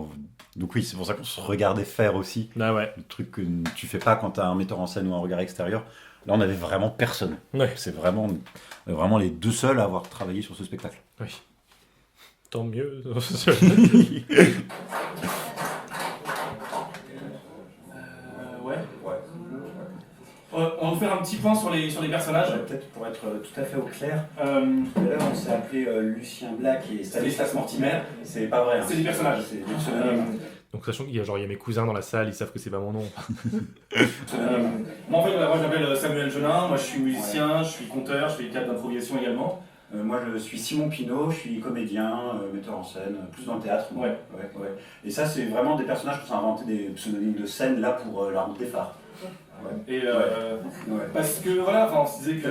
donc oui, c'est pour ça qu'on se regardait faire aussi. Ah ouais. Le truc que tu fais pas quand t'as un metteur en scène ou un regard extérieur. Là, on avait vraiment personne. Ouais. C'est vraiment les deux seuls à avoir travaillé sur ce spectacle. Oui. Tant mieux. On va vous faire un petit point sur les personnages. Peut-être pour être tout à fait au clair, Euh, tout à l'heure on s'est appelé Lucien Black et Stanislas Mortimer. C'est pas vrai. hein. C'est des personnages. C'est des pseudonymes. Donc sachant qu'il y a mes cousins dans la salle, ils savent que c'est pas mon nom. Moi en fait, moi je m'appelle Samuel Genin, moi je suis musicien, je suis conteur, je fais des cadres d'improvisation également. Moi je suis Simon Pinault, je suis comédien, metteur en scène, plus dans le théâtre. Ouais. Et ça c'est vraiment des personnages qui sont inventés des pseudonymes de scène là pour la route des phares. Et Ouais. parce que voilà, enfin, on se disait que.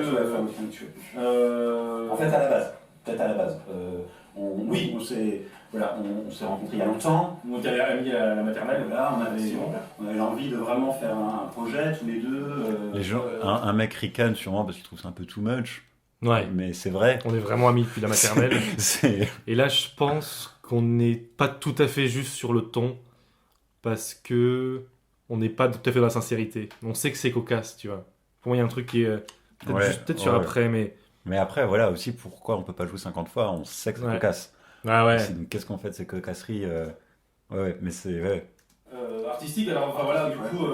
En fait à la base, peut-être à la base. On s'est rencontrés il y a longtemps. on était amis à la maternelle. Voilà, on avait l'envie de vraiment faire un projet tous les deux. Les gens, un mec ricane sûrement parce qu'il trouve ça un peu too much. Ouais. Mais c'est vrai. On est vraiment amis depuis la maternelle. C'est... Et là, je pense qu'on n'est pas tout à fait juste sur le ton. Parce que on n'est pas tout à fait dans la sincérité. On sait que c'est cocasse, tu vois. Pour moi, il y a un truc qui est peut-être sur après, mais... Mais après, voilà aussi pourquoi on peut pas jouer 50 fois. On sait que c'est cocasse. Ah ouais. Donc, qu'est-ce qu'on fait de ces cocasseries Ouais, mais c'est... Ouais. Artistique, alors enfin, voilà, du coup,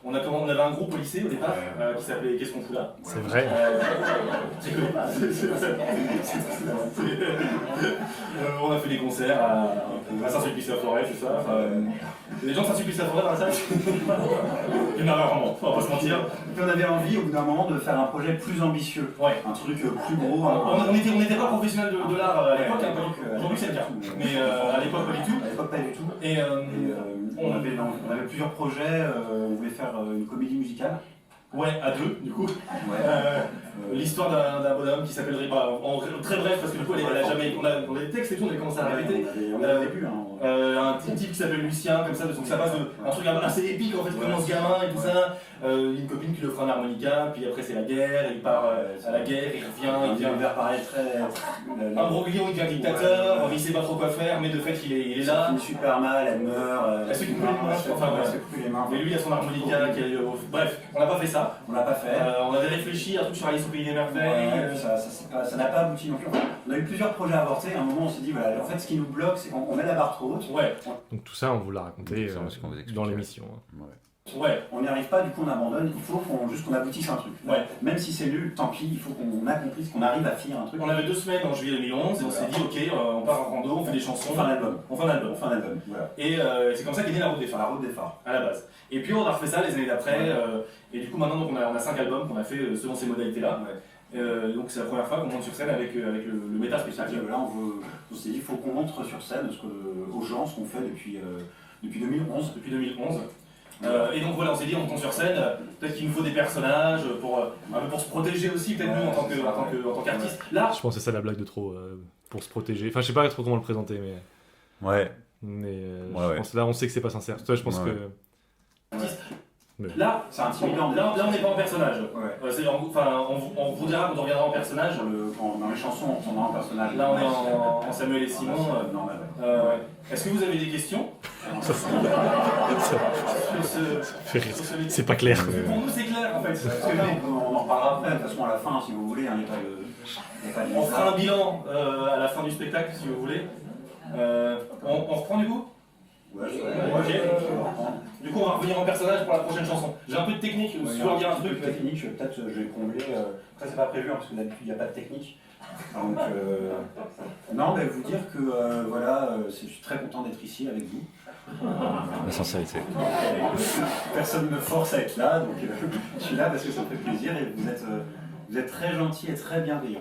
on avait un groupe au lycée au départ qui s'appelait Qu'est-ce qu'on fout là. C'est vrai. Tu connais pas. On a fait des concerts à Saint-Sulpice-la-Forêt, c'est ça. Il y a des gens de Saint-Sulpice-la-Forêt dans la salle. Il y en a vraiment, on va pas se mentir. Et puis on avait envie au bout d'un moment de faire un projet plus ambitieux, Ouais. un truc plus gros. On n'était pas professionnels de l'art à l'époque, hein, pas du tout. Aujourd'hui c'est le cas. Mais à l'époque pas du tout. À l'époque pas du tout. Et On avait plusieurs projets, on voulait faire une comédie musicale. ouais, à deux, du coup. Ouais. L'histoire d'un bonhomme qui s'appelle Riba, en très bref, parce que du coup, elle a jamais. On a des textes et tout, on avait commencé à répéter. On avait au début. Un petit type qui s'appelle Lucien, comme ça, donc ça passe d'un truc assez épique en fait, qui commence gamin et tout ça. Une copine qui lui offre un harmonica, puis après c'est la guerre, il part à la guerre, il revient, univers pareil très. un broglio, il devient dictateur, il sait pas trop quoi faire, mais de fait il est Ça là. finit super mal, elle meurt. Elle se coupe les mains, enfin elle bref. se coupe les mains. Et lui il a son harmonica, bref, on n'a pas fait ça. On l'a pas fait. On avait réfléchi à un truc sur Alice au Pays des Merveilles. Ouais, ça n'a pas abouti non plus. On a eu plusieurs projets avortés. À un moment, on s'est dit, voilà, en fait, ce qui nous bloque, c'est qu'on met la barre trop haute. Ouais, Donc tout ça, on vous l'a raconté C'est ce qu'on vous explique. dans l'émission. ouais. On n'y arrive pas, du coup, on abandonne. Il faut qu'on aboutisse à un truc. Ouais. Même si c'est nul, tant pis, il faut qu'on accomplisse, qu'on arrive à finir un truc. On avait 2 semaines en juillet 2011 et on s'est dit ok, on part en rando, on fait des chansons, On fait un album. on fait un album. On fait un album. Voilà. Et c'est comme ça qu'est née la route des Enfin, phares, la route des phares. à la base. Et puis on a refait ça les années d'après, Ouais. et du coup maintenant donc, on a 5 albums qu'on a fait selon ces modalités-là. Ouais. Donc c'est la première fois qu'on monte sur scène avec le méta spécial. Là, on s'est dit, il faut qu'on montre sur scène aux gens ce qu'on fait depuis 2011. Depuis 2011. Et donc voilà, on s'est dit, on monte sur scène, peut-être qu'il nous faut des personnages un peu pour se protéger aussi, peut-être nous en tant qu'artistes. Là, Je pense que c'est ça la blague de trop, pour se protéger. Enfin, je sais pas trop comment le présenter, mais Ouais. je Ouais. pense que là, on sait que c'est pas sincère. Toi, je pense Ouais. que... Mais... Là, C'est intimidant. là, on n'est pas en personnage. Ouais. On vous dira quand on reviendra en personnage. Dans les chansons, on tombe en personnage. Là, on est en Samuel et Simon. Normal. Est-ce que vous avez des questions Ça sur fait rire. ce- C'est pas clair. Pour nous, c'est clair en fait. Parce Parce que que là, là, on en reparlera après, de toute façon à la fin, si vous voulez, il n'y a pas de... on fera un bilan à la fin du spectacle si vous voulez. On reprend du coup. Ouais, Ok. Du coup, on va revenir en personnage pour la prochaine chanson. J'ai un peu de technique, si tu veux dire un truc. technique, peut-être je vais combler. Après, c'est pas prévu, hein, parce que d'habitude, il n'y a pas de technique. Donc, non, mais vous dire que voilà, je suis très content d'être ici avec vous. La sincérité. Personne ne me force à être là, donc je suis là parce que ça me fait plaisir et vous êtes très gentil et très bienveillant.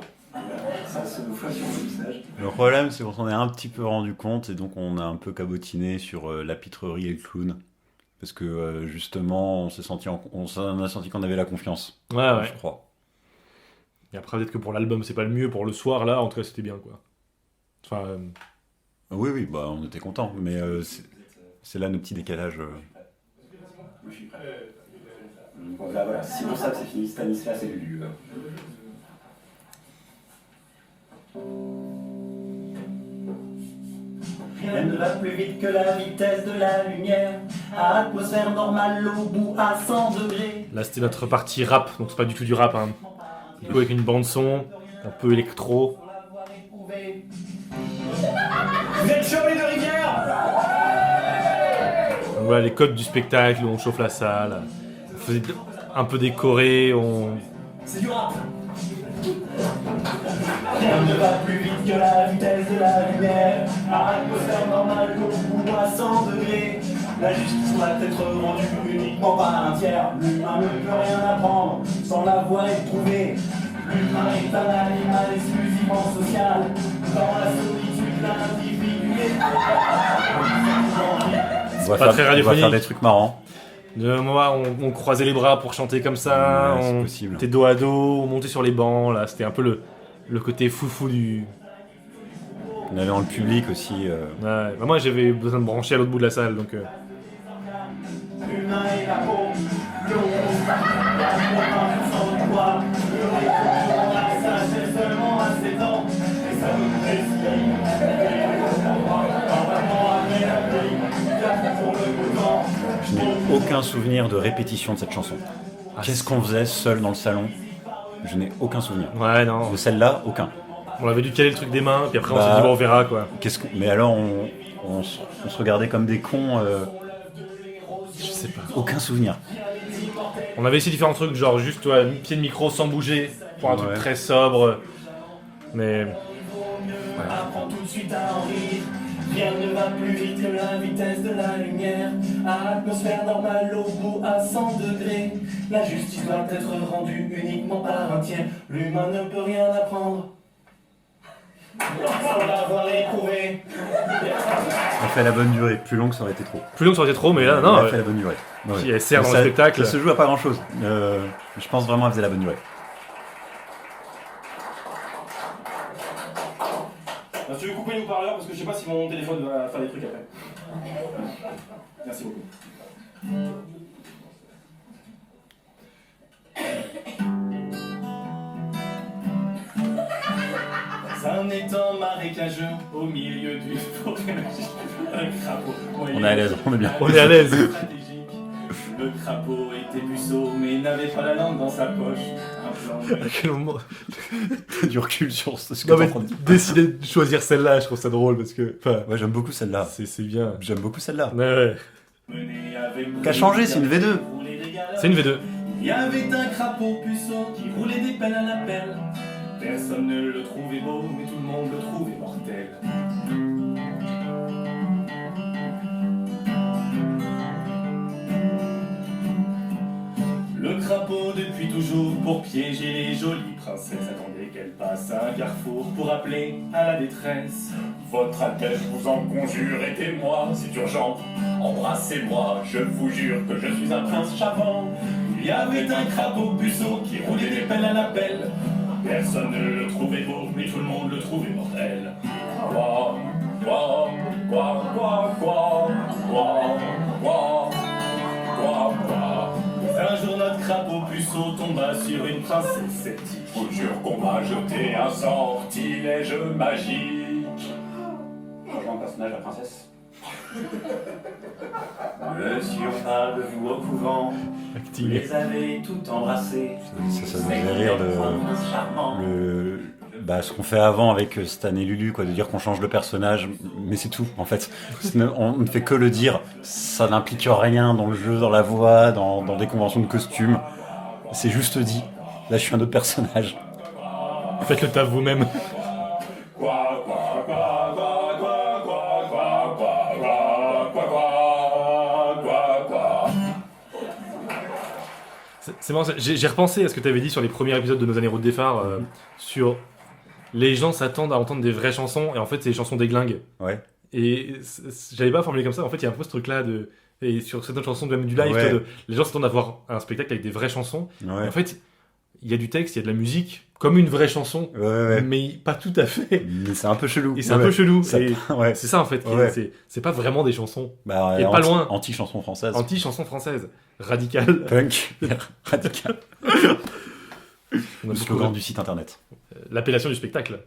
Ça se voit sur vos visages. Le problème, c'est qu'on s'en est un petit peu rendu compte et donc on a un peu cabotiné sur la pitrerie et le clown. Parce que justement, on a senti qu'on avait la confiance, Ouais. je crois. Et après, peut-être que pour l'album, c'est pas le mieux. Pour le soir, là, en tout cas, c'était bien, quoi. Enfin, Oui, bah on était contents, mais c'est là nos petits décalages. Moi, je suis prêt. Donc là, voilà, si on sait que c'est fini, Stanislas et Lulu. Rien ne va plus vite que la vitesse de la lumière. À atmosphère normale, au bout à 100 degrés. là, c'était notre partie rap, donc c'est pas du tout du rap, hein. Du coup, avec une bande-son, un peu électro. Pour l'avoir éprouvé. Vous êtes chauffé de rivière. Donc voilà, les codes du spectacle, on chauffe la salle. On faisait un peu décoré, C'est du rap. Rien ne va plus vite que la vitesse de la lumière. À atmosphère normale, au bout à 100 degrés. La justice doit être rendue uniquement par un tiers. L'humain ne peut rien apprendre sans l'avoir éprouvé. L'humain est un animal exclusivement social. Dans la solitude, l'individu est pas très On va radiophonique. faire des trucs marrants. Moi, on croisait les bras pour chanter comme ça, Ouais, c'est on possible. était dos à dos, on montait sur les bancs, là, c'était un peu le côté foufou du... On avait dans le public aussi. Ouais. Bah, moi, j'avais besoin de brancher à l'autre bout de la salle, donc... l'humain et la peau. L'eau, la peau, 1% du poids. Le récompte, ça fait seulement à 7 ans. Et ça me plaisir. Normalement, après la pluie, quatre pour le beau temps. Je n'ai aucun souvenir de répétition de cette chanson. Qu'est-ce qu'on faisait seul dans le salon? Je n'ai aucun souvenir. Ouais, non, De celle-là, aucun. on avait dû caler le truc des mains, puis après on Bah, s'est dit, bon, on verra, quoi. Mais alors, on se regardait comme des cons. Je sais pas. Aucun souvenir. On avait essayé différents trucs, genre juste, ouais, pied de micro sans bouger, pour un truc Ouais. très sobre, mais... Apprends tout de suite à en rire. Rien ne va plus vite que la vitesse de la lumière. À atmosphère normale, au bout à 100 degrés. La justice doit être rendue uniquement par un tiers. L'humain ne peut rien apprendre sans l'avoir éprouvé. On fait la bonne durée. Plus long, ça aurait été trop. Plus long que ça aurait été trop, mais là, On non, a fait la bonne durée. Ouais. Puis elle sert dans Ça- le spectacle. Ça se joue à pas grand chose. Je pense vraiment qu'elle faisait la bonne durée. Tu veux couper les haut-parleurs parce que je sais pas si mon téléphone va faire des trucs après. Merci beaucoup. Un étang marécageux au milieu du forêt magique. Un crapaud. On est à l'aise, on est bien. on est à l'aise. Stratégique. Le crapaud était puceau mais n'avait pas la langue dans sa poche. Un plan. À quel moment... T'as du recul sur ce que Non t'es mais en train de dire. décider de choisir celle-là, je trouve ça drôle, parce que... Enfin, Ouais, j'aime beaucoup celle-là. c'est bien. J'aime beaucoup celle-là. Ouais. Mené avec Qu'a changé, c'est une V2. C'est une V2. Il y avait un crapaud puceau qui roulait des pelles à la pelle. Personne ne le trouvait beau, mais tout le monde le trouvait mortel. Le crapaud depuis toujours pour piéger les jolies princesses attendait qu'elle passe à un carrefour pour appeler à la détresse. Votre Altesse, je vous en conjure, aidez-moi, c'est urgent. Embrassez-moi, je vous jure que je suis un prince charmant. Il y avait un crapaud puceau qui roulait des pelles à la pelle. Personne ne le trouvait beau, mais tout le monde le trouvait mortel. Quoi, quoi, quoi, quoi, quoi, quoi, quoi, quoi, quoi. vaisseau tomba sur une princesse celtique. On jure qu'on va jeter un sortilège magique. Changement de personnage, la princesse. Monsieur, on parle de vous au couvent. Vous Acting. les avez toutes embrassées. Ça nous fait rire Charmant. ce qu'on fait avant avec Stan et Lulu, quoi, de dire qu'on change de personnage, mais c'est tout en fait. On ne fait que le dire, ça n'implique rien dans le jeu, dans la voix, dans des conventions de costumes. C'est juste dit. Là, je suis un autre personnage. Faites le taf vous-même. Quoi, quoi, quoi, quoi, quoi, quoi, quoi, quoi, quoi, quoi, quoi, quoi, quoi. C'est marrant, j'ai repensé à ce que tu avais dit sur les premiers épisodes de Nos années route des phares, sur les gens s'attendent à entendre des vraies chansons et en fait c'est des chansons déglingues. Ouais. Et j'avais pas formulé comme ça, en fait il y a un peu ce truc là de... Et sur certaines chansons même du live, Ouais. les gens s'attendent à voir un spectacle avec des vraies chansons. Ouais. Et en fait il y a du texte, il y a de la musique, comme une vraie chanson, Ouais. mais pas tout à fait. Mais c'est un peu chelou. Et c'est un peu chelou. Ça- Et ouais. c'est ça en fait, Ouais. c'est pas vraiment des chansons. Bah, Et pas loin. Anti-chanson française. Anti-chanson française, radicale. Punk. Radical. On a Le beaucoup slogan du site internet. l'appellation du spectacle.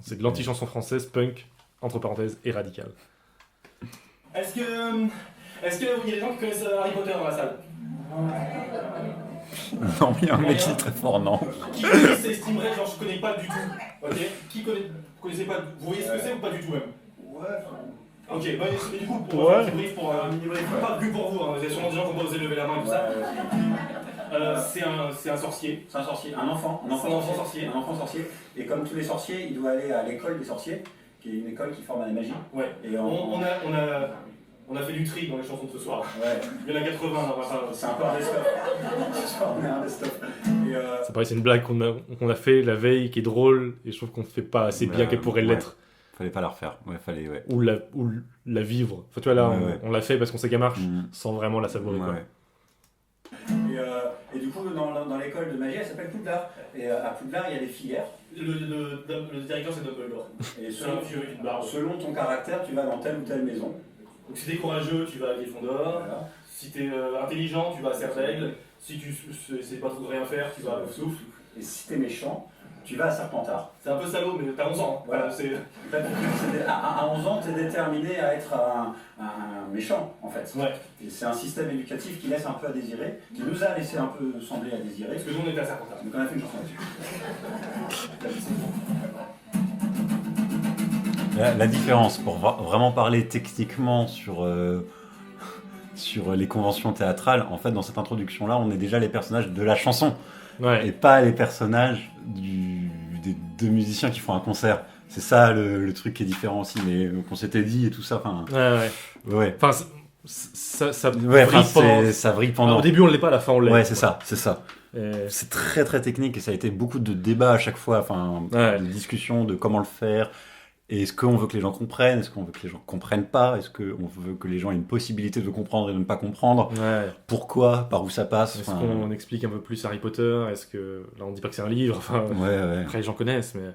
C'est de l'anti-chanson française, punk, entre parenthèses, et radicale. Est-ce que il y a des gens qui connaissent Harry Potter dans la salle? Non, il y a un mec qui est très fort, non. Qui s'estimerait genre je connais pas du tout? Ok. Qui connaît? Vous connaissez pas? Vous voyez ce que c'est ou pas du tout même? Ouais. Ok, bah, et du coup, pour un petit brief, pas plus pour vous, hein, il y a sûrement des gens qui ont pas osé lever la main et tout ça. C'est un sorcier. C'est un sorcier, un enfant sorcier. Un enfant sorcier. Et comme tous les sorciers, il doit aller à l'école des sorciers, qui est une école qui forme à la magie. Ouais. Et On a fait du tri dans les chansons de ce soir. Ouais. Il y en a 80, on va pas. C'est un peu un best-of. Ce soir, on est un best-of. Et Ça paraît c'est une blague qu'on a fait la veille, qui est drôle, et je trouve qu'on ne fait pas assez bien qu'elle pourrait ouais. l'être. Fallait pas la refaire. Ouais, fallait, ouais. Ou la vivre. Enfin, tu vois, là, Ouais. on l'a fait parce qu'on sait qu'elle marche, Mhm. sans vraiment la savourer. quoi. Ouais. et du coup, dans l'école de magie, elle s'appelle Poudlard. Et à Poudlard, il y a des filières. Le directeur, c'est Dumbledore. Et C'est un vieux avec une barbe. selon ton caractère, tu vas dans telle ou telle maison. Donc si t'es courageux, tu vas à Gryffondor. Voilà. Si t'es intelligent, tu vas à Cervègle. Si tu sais pas trop de rien faire, tu vas à Poufsouffle. Et si t'es méchant, tu vas à Serpentard. C'est un peu salaud, mais t'as 11 ans. Hein. Voilà. C'est... À 11 ans, tu es déterminé à être un méchant, en fait. Ouais. Et c'est un système éducatif qui laisse un peu à désirer, qui nous a laissé un peu sembler à désirer. Parce que nous, on était à Serpentard. Donc on a fait une chanson là-dessus. La différence, pour vraiment parler techniquement sur les conventions théâtrales, en fait, dans cette introduction-là, on est déjà les personnages de la chanson Ouais. et pas les personnages des deux musiciens qui font un concert. C'est ça le truc qui est différent aussi, mais qu'on s'était dit et tout ça. Enfin, ouais. Enfin, ça Ouais, vrille pendant... ça vrille Alors, pendant. au début, on l'est pas, à la fin, on l'est. Ouais, c'est ça. Et- C'est très très technique et ça a été beaucoup de débats à chaque fois, enfin, Ouais. de discussions de comment le faire. Et est-ce qu'on veut que les gens comprennent? Est-ce qu'on veut que les gens comprennent pas? Est-ce qu'on veut que les gens aient une possibilité de comprendre et de ne pas comprendre? Ouais. Pourquoi? Par où ça passe? Est-ce Enfin, qu'on explique un peu plus Harry Potter? Est-ce que... Là, on dit pas que c'est un livre, enfin... ouais. Après, les gens connaissent, mais...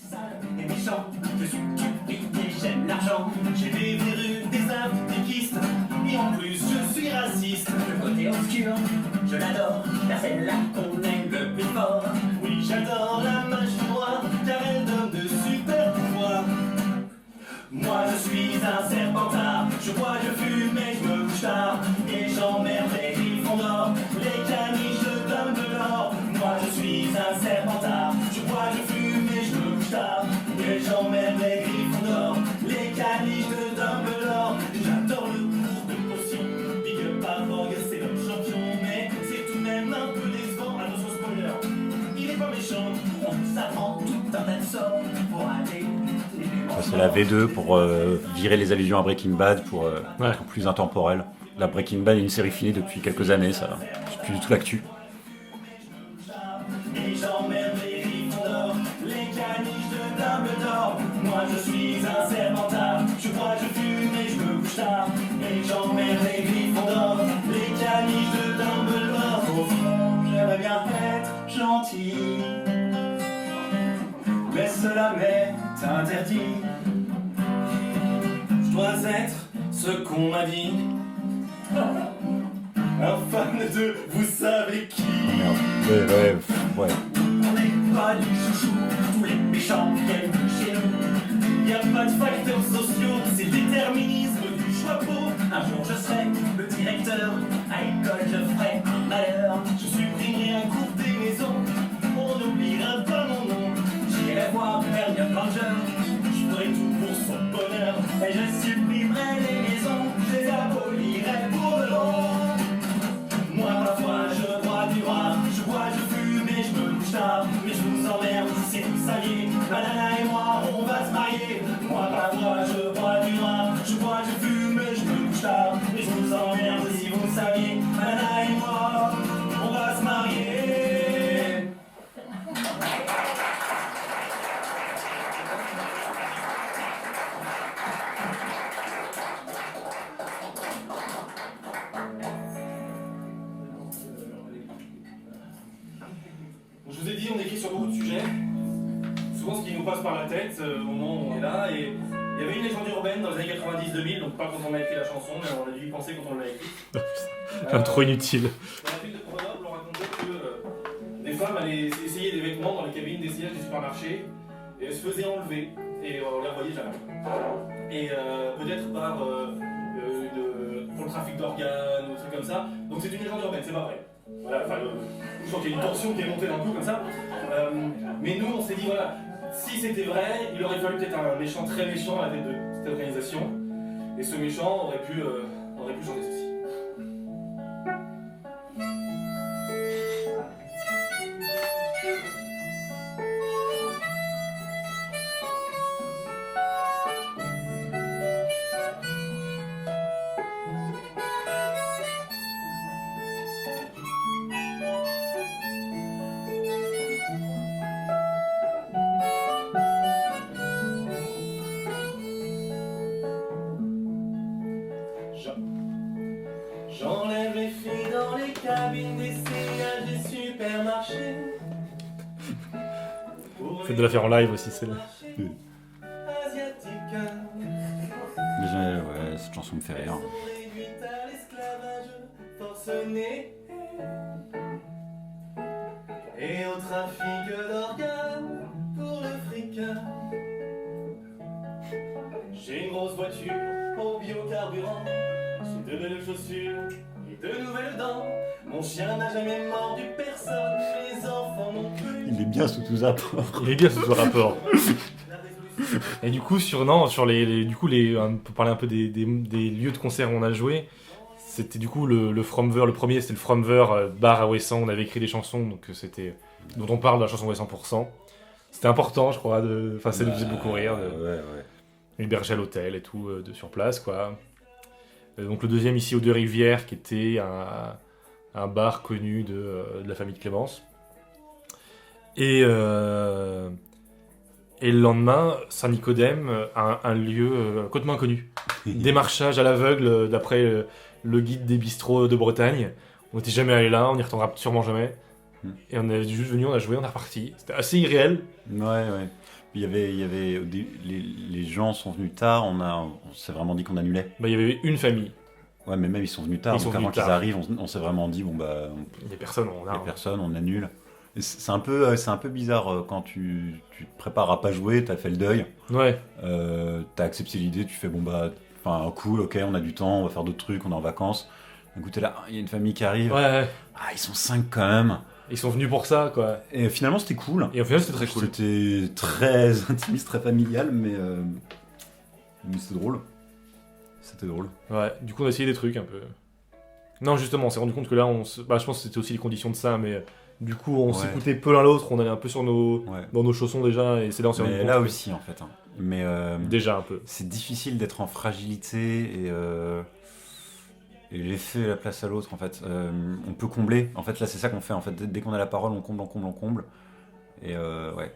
Sale et méchant, je suis cupide et j'aime l'argent. J'ai des verrues, des affres, des kystes, et en plus je suis raciste. Le côté obscur, je l'adore, car c'est là qu'on aime le plus fort. Oui, j'adore la magie noire, car elle donne de super pouvoirs. Moi je suis un serpentard, je bois, je fume et je me couche tard. Et j'emmerde les Gryffondor, les caniches de Dumbledore. Moi je suis un serpentard, je bois, je fume et je me couche tard. Et j'emmerde les Gryffondor, les caniches de Dumbledore. J'adore le cours de potion, Big Up à Vogue, c'est notre champion. Mais c'est tout de même un peu décevant, attention spoiler, il est pas méchant. On s'apprend tout un tas de sorts pour aller. Ça, c'est la V2 pour virer les allusions à Breaking Bad pour Ouais. être plus intemporel. La Breaking Bad est une série finie depuis quelques années, ça. C'est plus du tout l'actu. Et j'emmerde les Gryffondor, les caniches de Dumbledore. Moi je suis un serpentard, je bois, je fume et je me couche tard. Et j'emmerde les Gryffondor, les caniches de Dumbledore. Au fond, j'aimerais bien être gentil, mais cela m'est interdit. Je dois être ce qu'on m'a dit. un fan de vous savez qui. Merde. Ouais. On n'est pas les chouchous, tous les méchants viennent chez nous. Y a pas de facteurs sociaux, c'est le déterminisme du chapeau. Un jour je serai le directeur, à l'école je ferai un malheur. Je supprimerai un cours des maisons, on n'oubliera pas mon nom. J'irai voir Hermione Granger, je ferai tout pour son bonheur. Et je supprimerai les maisons, je les abolirai pour de bon. Moi parfois je bois du roi, je bois, je fume et je me couche tard. Mais je vous emmerde si vous saviez, Banana et moi on va se marier. Moi parfois je bois du roi, je bois, je fume et je me couche tard. Mais je vous emmerde si vous saviez, Banana et moi on va se marier. Je vous ai dit, on écrit sur beaucoup de sujets. Souvent, ce qui nous passe par la tête au moment où on est là. Et il y avait une légende urbaine dans les années 90-2000, donc pas quand on a écrit la chanson, mais on a dû y penser quand on l'a écrite. Trop inutile. Dans la ville de Grenoble, on racontait que des femmes allaient essayer des vêtements dans les cabines d'essayage des supermarchés et elles se faisaient enlever et on les revoyait jamais. Et peut-être par pour le trafic d'organes ou des trucs comme ça. Donc c'est une légende urbaine, c'est pas vrai. Voilà, enfin, je sens qu'il y a une tension qui est montée d'un coup comme ça. Mais nous, on s'est dit, voilà, si c'était vrai, il aurait fallu peut-être un méchant très méchant à la tête de cette organisation. Et ce méchant aurait pu chanter ceci. J'enlève les filles dans les cabines d'essayage des supermarchés. Faites de la faire en live aussi, celle-là. Déjà, ouais, cette chanson me fait rire. Réduite à l'esclavage forcené et au trafic d'organes pour le fric. J'ai une grosse voiture au biocarburant, j'ai de belles chaussures et de nouvelles dents. Mon chien n'a jamais mordu personne, les enfants non plus. Il est bien sous tous apports. Il est bien ce rapport. Et du coup, pour parler un peu des lieux de concert où on a joué, c'était du coup le Fromver, le premier c'était le Fromver bar à Ouessant, on avait écrit des chansons donc c'était dont on parle de la chanson Ouessant %. C'était important, je crois, enfin ça nous faisait beaucoup rire. Ouais. Hébergé à l'hôtel et tout, sur place, quoi. Donc le deuxième ici aux Deux Rivières, qui était un bar connu de la famille de Clémence. Et le lendemain, Saint-Nicodème, un lieu complètement inconnu. Démarchage à l'aveugle, d'après le guide des bistrots de Bretagne. On n'était jamais allé là, on n'y retournera sûrement jamais. Et on est juste venu, on a joué, on est reparti. C'était assez irréel. Ouais. Il y avait les gens sont venus tard, on s'est vraiment dit qu'on annulait. Bah, il y avait une famille. Ouais, mais même ils sont venus tard, Ils sont donc avant venus qu'ils tard. arrivent, on s'est vraiment dit, bon bah, Il y a personne, il y a personne, on annule. Et c'est un peu bizarre quand tu te prépares à pas jouer, t'as fait le deuil, Ouais. t'as accepté l'idée, tu fais bon bah, enfin cool, ok, on a du temps, on va faire d'autres trucs, on est en vacances. Du coup t'es là, il y a une famille qui arrive, Ouais. ah ils sont 5 quand même. Ils sont venus pour ça, quoi. Et finalement c'était cool. Et au final, c'était très cool. C'était très intimiste, très familial, mais c'était drôle. C'était drôle. Ouais, du coup, on a essayé des trucs un peu. Non, justement, on s'est rendu compte que là, je pense que c'était aussi les conditions de ça, mais du coup, on s'écoutait peu l'un l'autre, on allait un peu sur dans nos chaussons déjà, et c'est là on s'est rendu Mais compte. là aussi en fait. Hein. Mais Déjà un peu. c'est difficile d'être en fragilité et laisser la place à l'autre en fait. On peut combler. En fait là c'est ça qu'on fait. En fait dès qu'on a la parole on comble. Et ouais.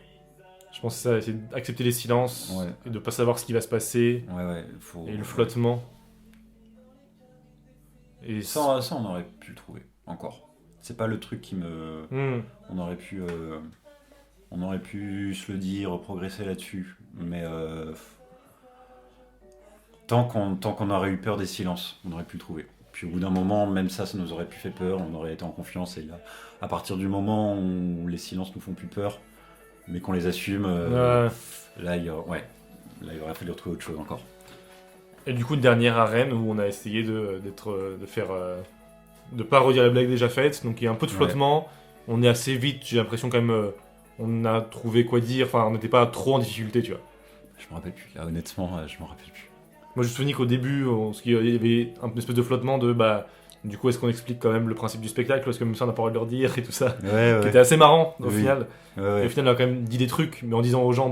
Je pense que c'est ça, essayer d'accepter les silences, et de pas savoir ce qui va se passer, Ouais. et le flottement. Et Ça on aurait pu le trouver encore. C'est pas le truc qui me. On aurait pu se le dire, progresser là-dessus. Mais tant qu'on aurait eu peur des silences, on aurait pu le trouver. Puis au bout d'un moment, même ça nous aurait plus fait peur, on aurait été en confiance. Et là, à partir du moment où les silences nous font plus peur, mais qu'on les assume, là, il aurait fallu retrouver autre chose encore. Et du coup, une dernière arène où on a essayé de pas redire les blagues déjà faites, donc il y a un peu de flottement, on est assez vite, j'ai l'impression quand même, on a trouvé quoi dire, enfin on n'était pas trop en difficulté, tu vois. Je me rappelle plus, là honnêtement, je me rappelle plus. Moi je me souviens qu'au début, il y avait un espèce de flottement de du coup est-ce qu'on explique quand même le principe du spectacle, est-ce que même ça on n'a pas envie de leur dire et tout ça, qui était assez marrant au final. Et au final on a quand même dit des trucs, mais en disant aux gens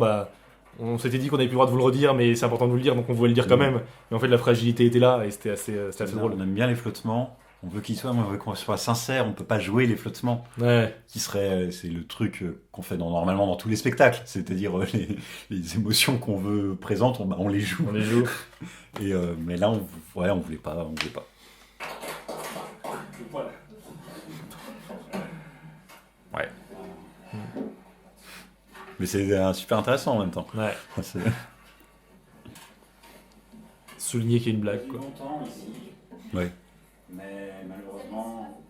on s'était dit qu'on avait plus le droit de vous le redire, mais c'est important de vous le dire, donc on voulait le dire quand même. Mais en fait, la fragilité était là et c'était assez drôle. On aime bien les flottements. On veut on veut qu'on soit sincère. On peut pas jouer les flottements. Ouais. C'est le truc qu'on fait normalement dans tous les spectacles. C'est-à-dire les émotions qu'on veut présenter, on les joue. On les joue. Et mais là, on voulait pas. Ouais. Mais c'est super intéressant en même temps. Ouais. Souligner qu'il y a une blague, quoi. Longtemps ici. Ouais. Mais malheureusement,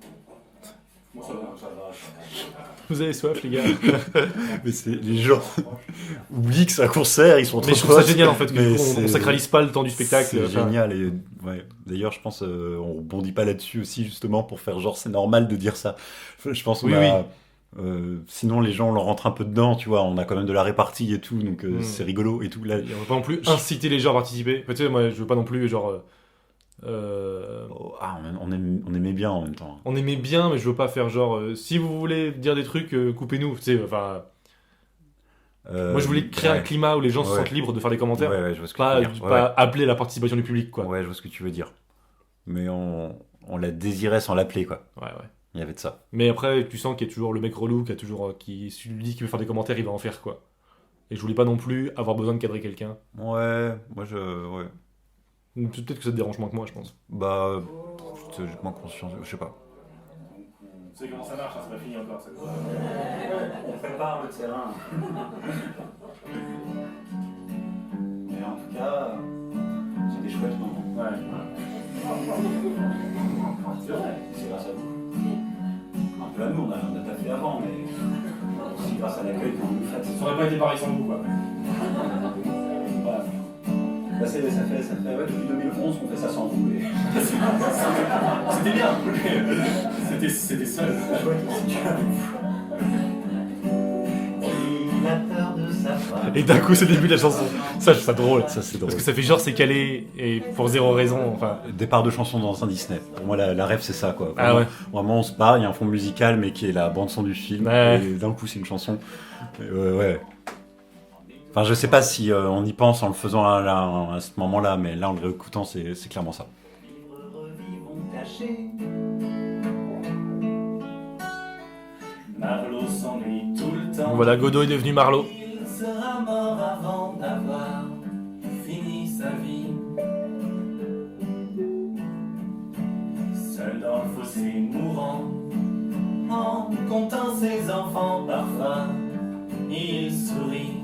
moi ça va. Vous avez soif, les gars. Mais les gens oublient que c'est un concert, ils sont trop. Mais je trouve ça génial en fait, mais on sacralise pas le temps du spectacle. C'est génial et d'ailleurs je pense on rebondit pas là-dessus aussi justement pour faire genre c'est normal de dire ça. Je pense sinon les gens on leur rentre un peu dedans, tu vois, on a quand même de la répartie et tout, donc c'est rigolo et tout. Là, on va pas non plus inciter les gens à participer. Tu sais, moi je veux pas non plus genre. On aimait bien en même temps. On aimait bien, mais je veux pas faire genre. Si vous voulez dire des trucs, coupez-nous. Tu sais, enfin. Moi je voulais créer un climat où les gens se sentent libres de faire des commentaires. Je vois ce que tu veux dire. Pas appeler la participation du public, quoi. Ouais, je vois ce que tu veux dire. Mais on la désirait sans l'appeler, quoi. Ouais. Il y avait de ça. Mais après, tu sens qu'il y a toujours le mec relou qui si lui dit qu'il veut faire des commentaires, il va en faire, quoi. Et je voulais pas non plus avoir besoin de cadrer quelqu'un. Ouais. Peut-être que ça te dérange moins que moi, je pense. J'ai moins conscience, je sais pas. Tu sais comment ça marche, c'est pas fini encore. On prépare le terrain. Mais en tout cas, c'est des chouettes moments. Ouais. C'est vrai, c'est grâce à vous. Un peu à nous, on a taffé avant, mais aussi grâce à l'accueil qu'on nous fait. Ça aurait pas été pareil sans vous, quoi. Voilà. Ça fait depuis 2011 qu'on fait ça sans vous. C'était bien. C'était seul. Il a peur de sa femme. Et d'un coup, c'est le début de la chanson. Ça, je trouve ça drôle. Ça, c'est drôle. Parce que ça fait genre c'est calé et pour zéro raison. Enfin. Départ de chanson dans un Disney. Pour moi, la rêve, c'est ça, quoi. Ah ouais. Vraiment, on se barre, il y a un fond musical, mais qui est la bande-son du film. Ouais. Et d'un coup, c'est une chanson. Ouais. Enfin, je sais pas si on y pense en le faisant à ce moment-là, mais là, en le réécoutant, c'est clairement ça. Revivons cachés. Marlowe s'ennuie tout le temps. Voilà, Godot est devenu Marlowe. Il sera mort avant d'avoir fini sa vie. Seul dans le fossé mourant, en comptant ses enfants parfois, il sourit.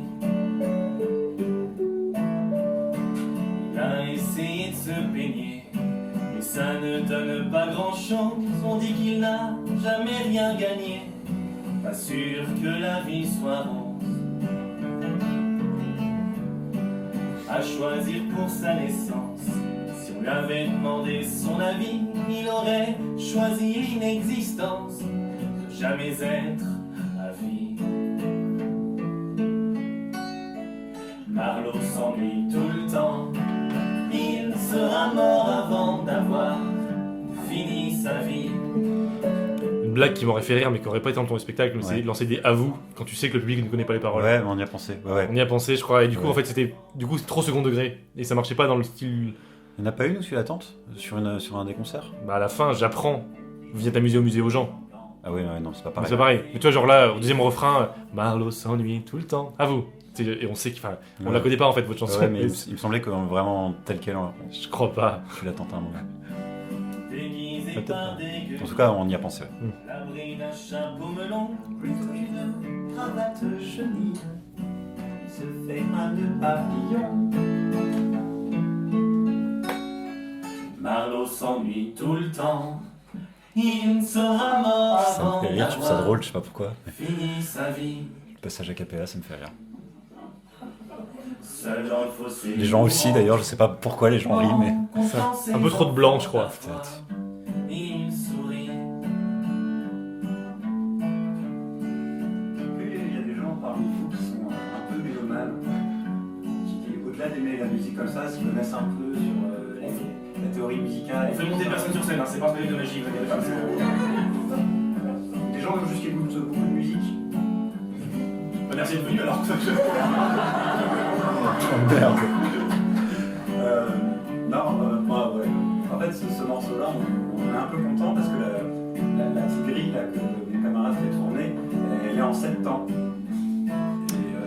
Il a essayé de se baigner, mais ça ne donne pas grand-chose. On dit qu'il n'a jamais rien gagné. Pas sûr que la vie soit rose. À choisir pour sa naissance, si on lui avait demandé son avis, il aurait choisi l'inexistence, de jamais être à vie. Marlowe s'ennuie tout le temps, il sera mort avant d'avoir fini sa vie. Une blague qui m'aurait fait rire mais qui aurait pas été dans ton spectacle, c'est de lancer des à vous quand tu sais que le public ne connaît pas les paroles. Ouais, on y a pensé. Ouais. On y a pensé, je crois, et du coup en fait c'était trop second degré et ça marchait pas dans le style. Il n'y en a pas une sur l'attente sur un des concerts. À la fin j'apprends, viens t'amuser au musée aux gens. Ah ouais, non, c'est pas Mais pareil. c'est pareil. Mais tu vois genre là au deuxième refrain, Marlowe s'ennuie tout le temps. À vous. Et on sait on la connaît pas en fait votre chanson. Ouais, mais il me semblait que vraiment tel quel, je crois pas. tu l'attends un moment. Déguisé Peut-être par pas. des gueux, En tout cas, on y a pensé. l'abri d'un chapeau melon. Plutôt qu'une cravate chenille, il se fait un nœud papillon. Marlowe s'ennuie tout le temps. Il sera mort Ça me avant fait rire, je trouve ça d'avoir drôle, je sais pas pourquoi. fini sa vie. Le passage a cappella, ça me fait rire. Seul dans le fossé. Les gens aussi, d'ailleurs, je sais pas pourquoi les gens rient, mais... Un peu trop de blanc, je crois. Peut-être. Il sourit. Il y a des gens parmi vous qui sont un peu mélomanes, qui, au-delà d'aimer la musique comme ça, se connaissent un peu sur la théorie musicale. On fait monter personne sur scène, hein, c'est pas un de magie, vous inquiétez pas. Des gens juste qui écoutent beaucoup de musique. Bah, merci d'être venu alors. Oh merde. Ouais. En fait, ce morceau-là, on est un peu content parce que la petite grille là, que mon camarade fait tourner, elle est en 7 temps.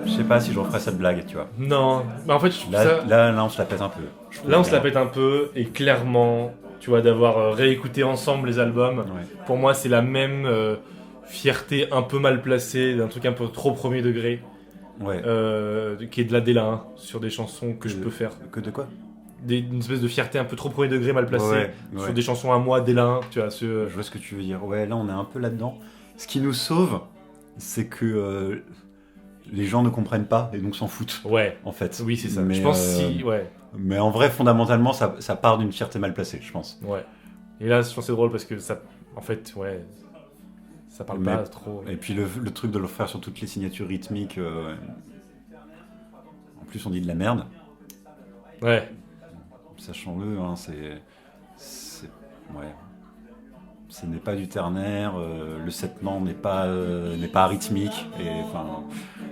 Je sais pas si je referais cette blague, tu vois. Non, mais en fait, je trouve Là, ça... là, on se la pète un peu. Je trouve Là, on se la bien. pète un peu, et clairement, tu vois, d'avoir réécouté ensemble les albums, Ouais. pour moi, c'est la même fierté un peu mal placée, d'un truc un peu trop premier degré, Ouais. qui est de la D1 sur des chansons que je peux faire. Que de quoi? Une espèce de fierté un peu trop premier degré mal placée Ouais, sur ouais. des chansons à moi, D1, tu vois, Je vois ce que tu veux dire. Ouais, là, on est un peu là-dedans. Ce qui nous sauve, c'est que les gens ne comprennent pas et donc s'en foutent, Ouais, en fait. oui, c'est ça. Mais, je pense si, ouais, Mais en vrai, fondamentalement, ça part d'une fierté mal placée, je pense. ouais. Et là, je pense que c'est drôle parce que ça, en fait, ouais, ça parle Mais- pas trop. Et puis le truc de le faire sur toutes les signatures rythmiques. En plus, on dit de la merde. Ouais, Sachons-le, hein, ouais. Ce n'est pas du ternaire, le septement n'est pas arythmique, et enfin,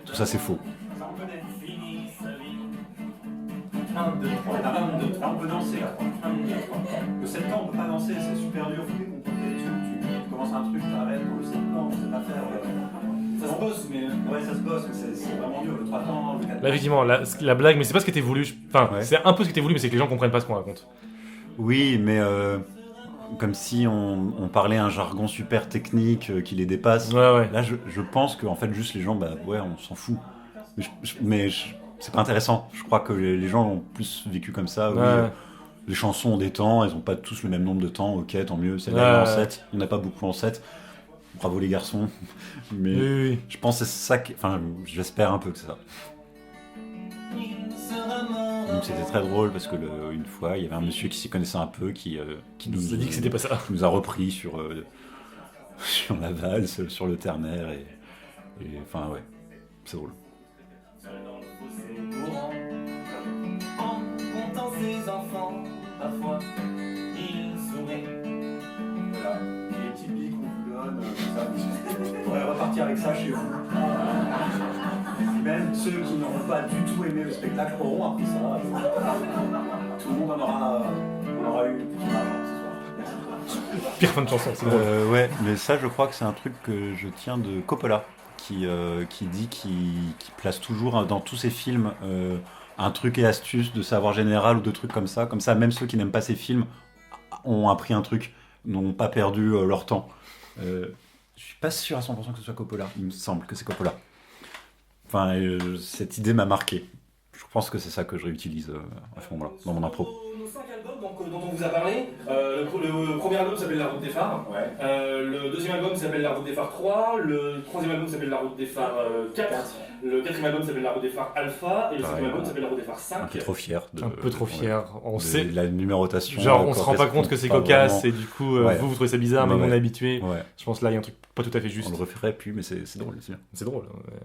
tout ça c'est faux. Fini sa vie. 1, 2, 3, là on peut danser là. 1, 2, 3. Le 7 temps on peut pas danser, c'est super dur, faut décomposer, tu commences un truc, t'arrêtes, le 7 temps, on sait pas faire. Ça se bosse, mais. Ouais, ça se bosse, mais c'est vraiment dur, le 3 temps, le 4 là, effectivement, la blague, mais c'est pas ce qui était voulu. Enfin, Ouais. c'est un peu ce qui était voulu, mais c'est que les gens comprennent pas ce qu'on raconte. Oui, mais comme si on parlait un jargon super technique qui les dépasse. Ouais, ouais. Là, je pense qu'en fait, juste les gens, bah ouais, on s'en fout. Mais c'est pas intéressant. Je crois que les gens ont plus vécu comme ça. Oui, Ouais. les chansons ont des temps, elles ont pas tous le même nombre de temps. Ok, tant mieux. Celle-là, elle est en Ouais. 7. Il n'y en a pas beaucoup en 7. Bravo les garçons. Mais Oui, oui, oui. je pense que c'est ça. Enfin, j'espère un peu que c'est ça. Il sera mort. Donc c'était très drôle parce que une fois, il y avait un monsieur qui s'y connaissait un peu qui Il nous a dit que c'était pas ça. qui nous a repris sur sur la valse, sur le ternaire et enfin ouais, c'est drôle. Seul dans le fossé courant. En comptant ses enfants, parfois il sourit. Voilà, les petites billes qu'on vous donne, tout ça. Vous pourrez repartir avec ça chez vous. Même ceux qui n'auront pas du tout aimé le spectacle auront appris ça. Tout le monde en aura eu pour son argent ce soir. Merci. Pire fin de chanson, c'est drôle. Ouais, mais ça je crois que c'est un truc que je tiens de Coppola qui dit qu'il place toujours dans tous ses films un truc et astuce de savoir général ou de trucs comme ça même ceux qui n'aiment pas ses films ont appris un truc, n'ont pas perdu leur temps. Je suis pas sûr à 100% que ce soit Coppola, il me semble que c'est Coppola. Enfin, cette idée m'a marqué. Je pense que c'est ça que je réutilise à ce moment-là, dans mon impro. Nos 5 albums dont on vous a parlé, le premier album s'appelle La Route des Phares, Ouais. le deuxième album s'appelle La Route des Phares 3, le troisième album s'appelle La Route des Phares 4, le quatrième album s'appelle La Route des Phares Alpha, et le cinquième album s'appelle La Route des Phares 5. Un peu trop fier. Un peu trop fier. On sait. De la numérotation. Genre, on se rend pas compte que c'est cocasse et du coup, Ouais. vous trouvez ça bizarre, Ouais, mais nous on ouais. est habitué. Ouais, Je pense là, il y a un truc pas tout à fait juste. on le referait plus, mais c'est drôle, c'est bien. C'est drôle. Ouais.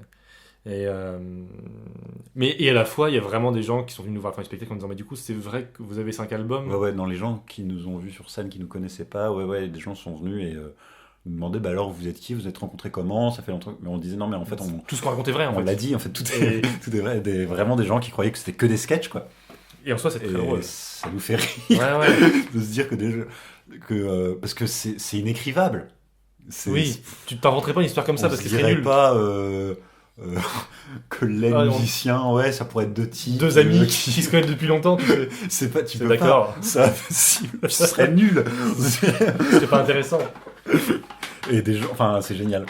Et et à la fois, il y a vraiment des gens qui sont venus nous voir faire le spectacle en disant mais du coup, c'est vrai que vous avez 5 albums. Ouais, dans les gens qui nous ont vus sur scène, qui nous connaissaient pas, des gens sont venus et nous demandaient bah alors vous êtes qui, vous êtes rencontrés comment, ça fait longtemps. Mais on disait non, mais en fait, Tout ce qu'on raconte est vrai en on fait. l'a dit, en fait, tout est, tout est vrai. Vraiment des gens qui croyaient que c'était que des sketchs, quoi. Et en soi, c'est très Et drôle. ça nous fait rire Ouais, ouais. de se dire parce que c'est inécrivable. Oui, tu t'inventerais pas une histoire comme ça on parce se que c'est dirait nul. pas que les Ah, musiciens, ça pourrait être deux types. Deux amis qui se connaissent depuis longtemps, tu sais. C'est pas, tu C'est peux d'accord. pas. Ça, ce serait nul. C'est pas intéressant. Et des gens, enfin, c'est génial.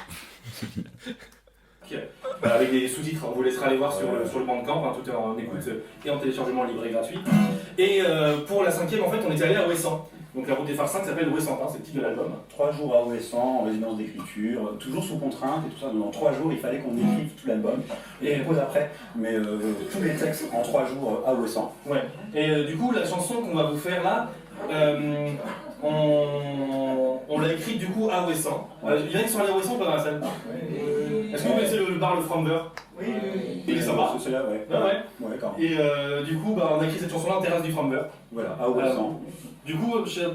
Ok. avec des sous-titres. On vous laissera aller voir sur le Bandcamp, hein, tout est en écoute et en téléchargement libre et gratuit. Et pour la 5e, en fait, on était allé à Ouessant. Donc la route des phares 5 s'appelle Ouessant, c'est le titre de l'album. 3 jours à Ouessant, en résidence d'écriture, toujours sous contrainte et tout ça. Donc, en 3 jours, il fallait qu'on écrive tout l'album. Et on pose après, mais tous les textes en 3 jours à Ouessant. Ouais. Et du coup, la chanson qu'on va vous faire là, on l'a écrite du coup à Ouessant. Il y en a qui sont allés à Ouessant ou pas dans la salle? Est-ce que vous connaissez le bar Le Framber? Oui. Il est sympa. C'est là, ouais. Ah ouais. Ouais, quand même. Et du coup, on a écrit cette chanson-là en terrasse du Framber. Voilà, à Ouessant. Du coup, je sais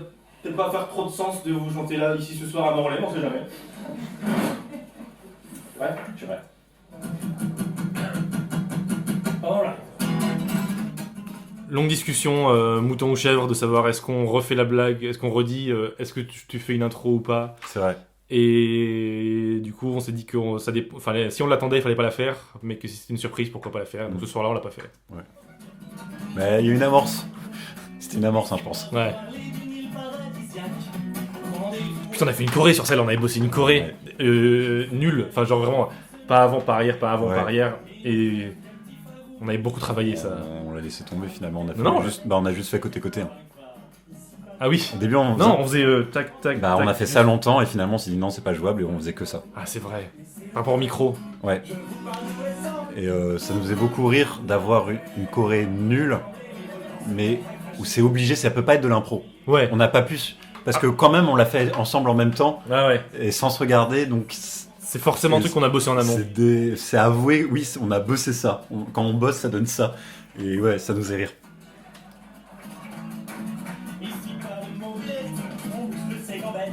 peut-être pas faire trop de sens de vous chanter là, ici ce soir à Morlaix, on sait jamais. Ouais, je suis prêt. Alright. Longue discussion, mouton ou chèvre, de savoir est-ce qu'on refait la blague, est-ce qu'on redit, est-ce que tu fais une intro ou pas. C'est vrai. Et du coup, on s'est dit que si on l'attendait, il fallait pas la faire, mais que si c'était une surprise, pourquoi pas la faire. Donc ce soir-là, on l'a pas fait. Mais il y a une amorce. C'était une amorce, hein, je pense. Ouais. Putain, on a fait une choré sur celle, on avait bossé une choré nulle, enfin genre vraiment pas avant, pas arrière, pas avant, Ouais. pas arrière, et on avait beaucoup travaillé ça. On l'a laissé tomber finalement. On a, fait Non. on a juste fait côté-côté. Hein. Ah oui. Au début, on Non, on faisait tac tac. Bah, tac. on a fait ça longtemps et finalement on s'est dit non, c'est pas jouable et on faisait que ça. Ah c'est vrai. Par rapport au micro. Ouais. Et ça nous faisait beaucoup rire d'avoir une choré nulle, mais où c'est obligé, ça peut pas être de l'impro. Ouais. On n'a pas pu, parce que quand même on l'a fait ensemble en même temps Ah ouais. et sans se regarder, donc C'est forcément un truc qu'on a bossé en amont. c'est avoué, oui, on a bossé ça. Quand on bosse, ça donne ça. Et ouais, ça nous fait rire. Ici pas de mobilette, on bouge le sec en bête.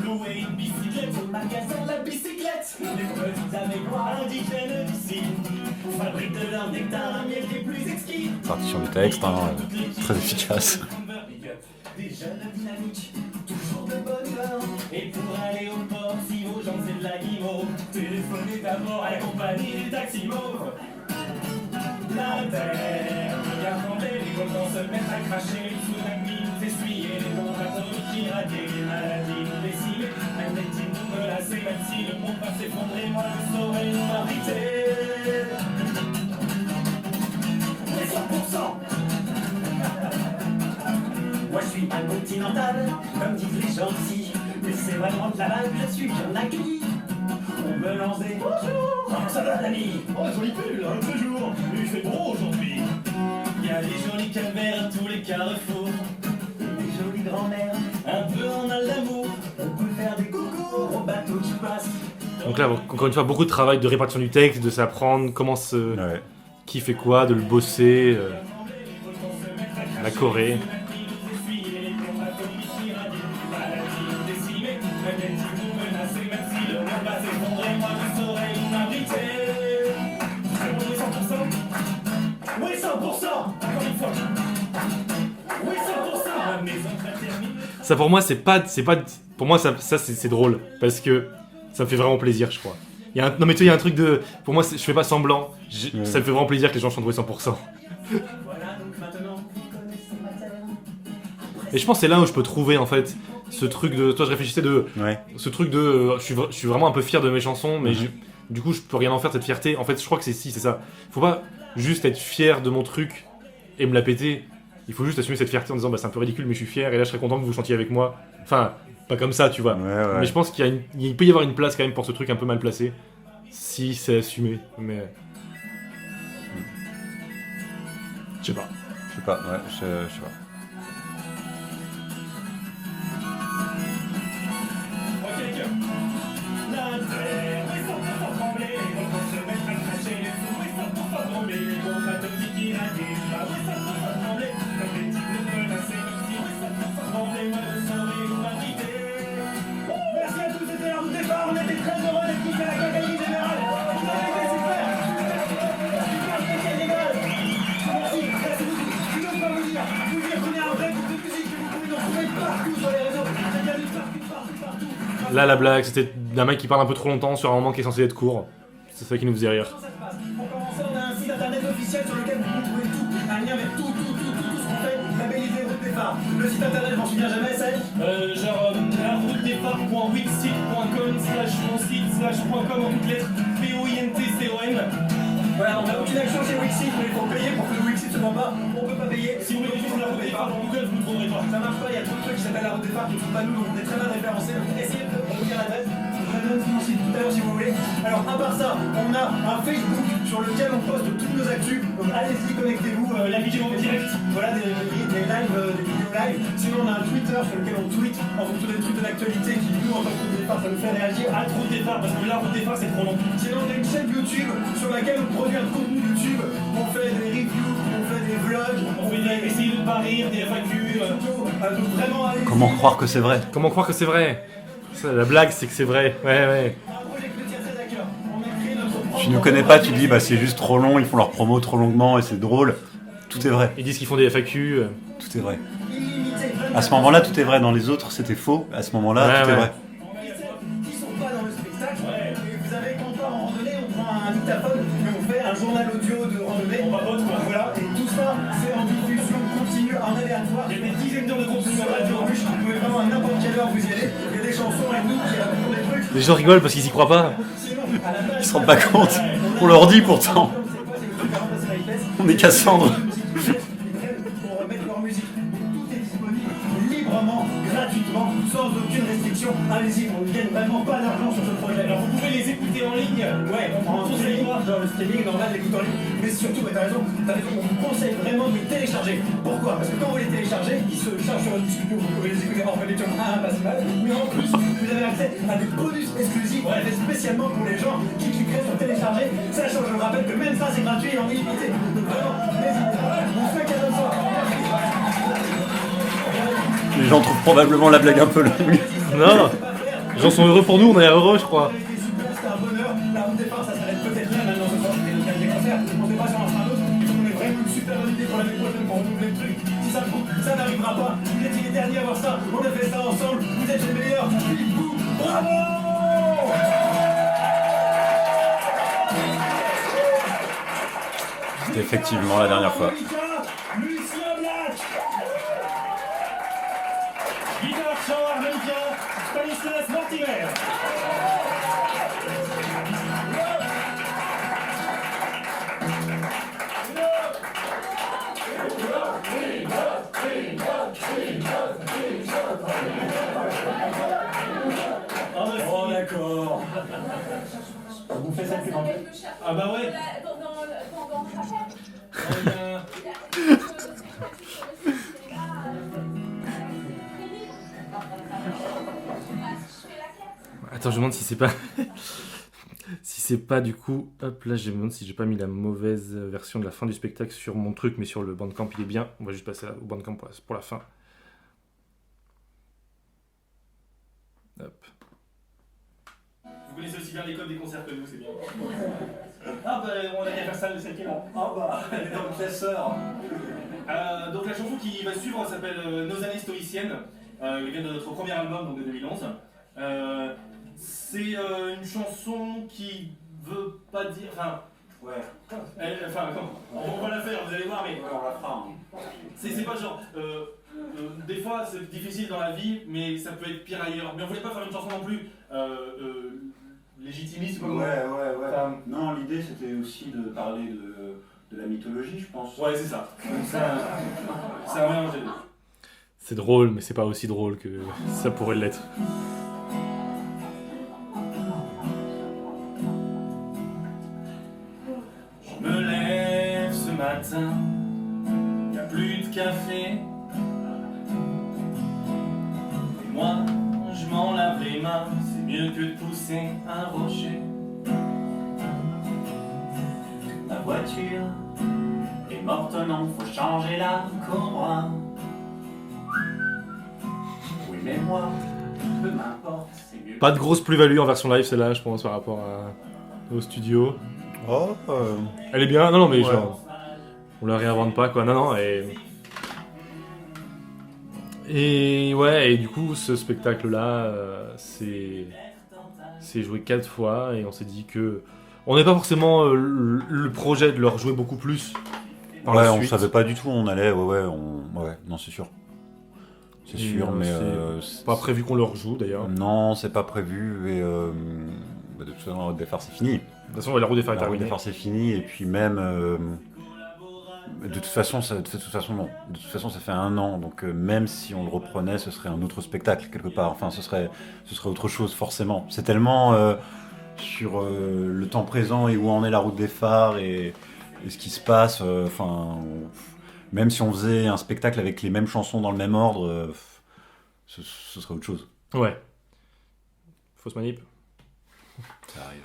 Louer une bicyclette au magasin de la bicyclette. Les petites amégoires indigènes d'ici fabriquent de leur nectar un miel des plus exquis. Partition du texte, hein, très efficace. Des jeunes dynamiques, toujours de bonne humeur. Et pour aller au port, si vos gens c'est de la guimauve, téléphonez d'abord à la compagnie des taxis mauves. La terre, regarde tomber, les volcans se mettent à cracher, les tsunamis nous essuyer, les bombes atomiques irradier, les maladies nous décimer, magnétisme nous menacer, même si le monde va s'effondrer, moi je saurais nous m'abriter. Les 100%. Moi je suis un continental, comme disent les gens ici, mais c'est vraiment de la vague, je suis bien accueilli. On me lance des bonjour, comment ça va l'ami? Oh, joli pull, un peu jour, mais il fait beau aujourd'hui. Il y a des jolis calvaires à tous les carrefours, des jolies grand-mères, un peu en al d'amour. On peut faire des coucous au bateau qui passe. Donc là, encore une fois, beaucoup de travail de répartition du texte, de s'apprendre comment Ouais. qui fait quoi, de le bosser, la choré. Oui, 100%. Encore une fois. Oui, 100%. La maison très terminée. Ça pour moi, c'est pas, pour moi ça c'est drôle parce que ça me fait vraiment plaisir, je crois. Non mais tu sais, il y a un truc de, pour moi, je fais pas semblant. Ça me fait vraiment plaisir que les gens chantent 100%. Voilà, donc maintenant, vous connaissez ma terre. Et je pense que c'est là où je peux trouver en fait ce truc de, toi je réfléchissais de, Ouais. ce truc de, je suis vraiment un peu fier de mes chansons, mais du coup je peux rien en faire de cette fierté. En fait, je crois que c'est ça. Faut pas juste être fier de mon truc et me la péter. Il faut juste assumer cette fierté en disant bah c'est un peu ridicule mais je suis fier et là je serais content que vous chantiez avec moi. Enfin, pas comme ça, tu vois. Ouais. Mais je pense qu'il peut y avoir une place quand même pour ce truc un peu mal placé si c'est assumé. Mais je sais pas. Je sais pas, ouais, je sais pas. Ok, cœur. La terre, oui, 100% trembler, les volcans se mettent à cracher, les fous, oui, 100% tomber, les bombes atomiques irradiées, bah oui, 100% trembler, comme les types nous menacer, même si oui, 100% trembler, moi je saurais où m'inviter. Merci à tous, c'était l'heure du départ, on était très heureux d'être tous à la Académie Générale. Vous avez été super. Super, c'était génial. Merci, merci beaucoup. Je ne peux pas vous dire qu'on est un vrai groupe de musique que vous pouvez nous retrouver partout sur les réseaux. C'est bien du partout. Là la blague c'était d'un mec qui parle un peu trop longtemps sur un moment qui est censé être court. C'est ça qui nous faisait rire. Comment ça se passe? Pour commencer, on a un site internet officiel sur lequel vous pouvez trouver tout, un lien vers tout ce qu'on fait, labellisé Route des Phares. Le site internet, je m'en souviens jamais, c'est Genre, la route des phares.wixsite.com/mon site/.com en toutes lettres. BOINTCON. Voilà, on n'a aucune action chez Wixit, mais il faut payer pour que le Wixit se vend pas. On peut pas payer. Si vous mettez juste la route des phares dans Google, vous ne trouverez pas. Ça marche pas, il y a trop de trucs qui s'appellent la route des phares qui ne sont pas nous, donc on est très mal référencés. Donc essayez de retenir l'adresse. Je vous donne mon site tout à l'heure si vous voulez. Alors, à part ça, on a un Facebook sur lequel on poste toutes nos actus. Donc allez-y, connectez-vous. La vidéo en direct. Voilà, des lives, des vidéos live. Sinon, on a un Twitter sur lequel on tweet en fonction des trucs de l'actualité qui, nous, en tant que route des phares, ça nous fait réagir. À la route des phares, parce que la route des phares, c'est trop long. Sinon, on a une chaîne YouTube sur laquelle on produit un contenu YouTube. On fait des reviews, on fait des vlogs, On fait des essayer de ne pas rire, des FAQ. donc vraiment, allez-y. Comment croire que c'est vrai? Comment croire que c'est vrai? Ça, la blague, c'est que c'est vrai. Ouais. Un projet qui nous tient très à cœur. On a créé notre propre. Tu nous connais pas, tu dis bah c'est juste trop long, ils font leur promo trop longuement et c'est drôle. Tout est vrai, Ils disent qu'ils font des FAQ. tout est vrai. Illimité, vraiment. À ce moment-là, tout est vrai. Dans les autres, c'était faux. À ce moment-là, Ouais, tout est ouais. vrai. Qui sont pas dans le spectacle. Et vous avez, quand on part en randonnée, on prend un dictaphone et on fait un journal audio de randonnée. On papote, quoi. Voilà, et tout ça, c'est en diffusion continue, en aléatoire. Il y a des dizaines d'heures de contenu Sur sur la Radio radio. Ruche, vous pouvez vraiment à n'importe quelle heure vous y allez. Il y a des chansons et nous qui racontons des trucs. Les gens rigolent parce qu'ils y croient pas. Sinon, à la base, Ils se rendent pas compte. On leur dit pourtant. On est Cassandre. Pour remettre leur musique. Tout est disponible librement, gratuitement, sans aucune restriction. Allez-y, on ne gagne vraiment pas d'argent sur ce projet. Alors vous pouvez les écouter en ligne. Ouais, en streaming, genre le streaming normal, l'écoute en ligne. Mais surtout, t'as raison, on vous conseille vraiment de les télécharger. Pourquoi? Parce que quand vous les téléchargez, ils se chargent sur votre disque dur, vous pouvez les écouter en connexion pas si mal. Mais en plus, vous avez accès à des bonus exclusifs, faits spécialement pour les gens qui cliqueraient sur télécharger. Sachant, je vous rappelle que même ça, c'est gratuit et en illimité. Donc vraiment, n'hésitez pas. On se fait un cadeau de soir. Les gens trouvent probablement la blague un peu longue. Non, les gens sont heureux pour nous, on est heureux, je crois. C'était super, c'était un bonheur. La route des phares, ça s'arrête peut-être là maintenant ce soir. Il y a des concerts, on se pas sur un train d'autre. On est vraiment une super bonne idée pour l'année prochaine pour renouveler le truc. Si ça se trouve, ça n'arrivera pas. Vous êtes les derniers à voir ça. On a fait ça ensemble. Vous êtes les meilleurs. Vive vous. Bravo! C'était effectivement la dernière fois. Lucien Black. Guitare, chant, harmonica, Stanislas Mortimer. Oh d'accord. Vous faites ça depuis longtemps? Ah bah ouais. Dans le rappel. Attends, je me demande si c'est pas. Si c'est pas du coup. Hop là, je me demande si j'ai pas mis la mauvaise version de la fin du spectacle sur mon truc, mais sur le Bandcamp il est bien. On va juste passer au Bandcamp pour la fin. Hop. Vous connaissez aussi bien les codes des concerts que nous, c'est bien. Ah bah on a qu'à faire ça de celle qui est là. Ah bah, elle est dans le classeur. Donc la chanson qui va suivre s'appelle Nos années stoïciennes. Elle vient de notre premier album, donc de 2011. C'est une chanson qui veut pas dire... Enfin, Ouais, on va la faire, vous allez voir, mais... ouais, on la fera. Hein. C'est pas genre... des fois, c'est difficile dans la vie, mais ça peut être pire ailleurs. Mais on voulait pas faire une chanson non plus légitimiste, comme Ouais. Enfin, Non, l'idée c'était aussi de parler de la mythologie, je pense. ouais, c'est ça. Donc c'est un mélange des deux. C'est drôle, mais c'est pas aussi drôle que ça pourrait l'être. Je me lève ce matin, y a plus de café. Et moi, je m'en lave les mains, c'est mieux que de pousser un rocher. La voiture est morte, non, faut changer la courroie. Oui, mais moi, peu m'importe, c'est mieux. Pas de grosse plus-value en version live, celle-là, je pense, par rapport au studio. Oh, Elle est bien, non, mais Ouais. genre. On la réinvente pas, quoi. Non, et ouais, et du coup, ce spectacle-là, c'est joué 4 fois, et on s'est dit que. On n'est pas forcément le projet de leur jouer beaucoup plus. Par ouais, la on suite. savait pas du tout, on allait, ouais, non, c'est sûr. C'est Et, sûr, mais. c'est pas prévu qu'on leur joue d'ailleurs. Non, c'est pas prévu, et. De toute façon, le départ, c'est fini. toute façon, la route des phares est La route des terminée. phares c'est fini, et puis même de toute façon, non. De toute façon, ça fait 1 an, donc même si on le reprenait, ce serait un autre spectacle quelque part. Enfin, ce serait autre chose forcément. C'est tellement sur le temps présent et où en est la route des phares et ce qui se passe. Même si on faisait un spectacle avec les mêmes chansons dans le même ordre, ce serait autre chose. Ouais. Fausse manip. Ça arrive.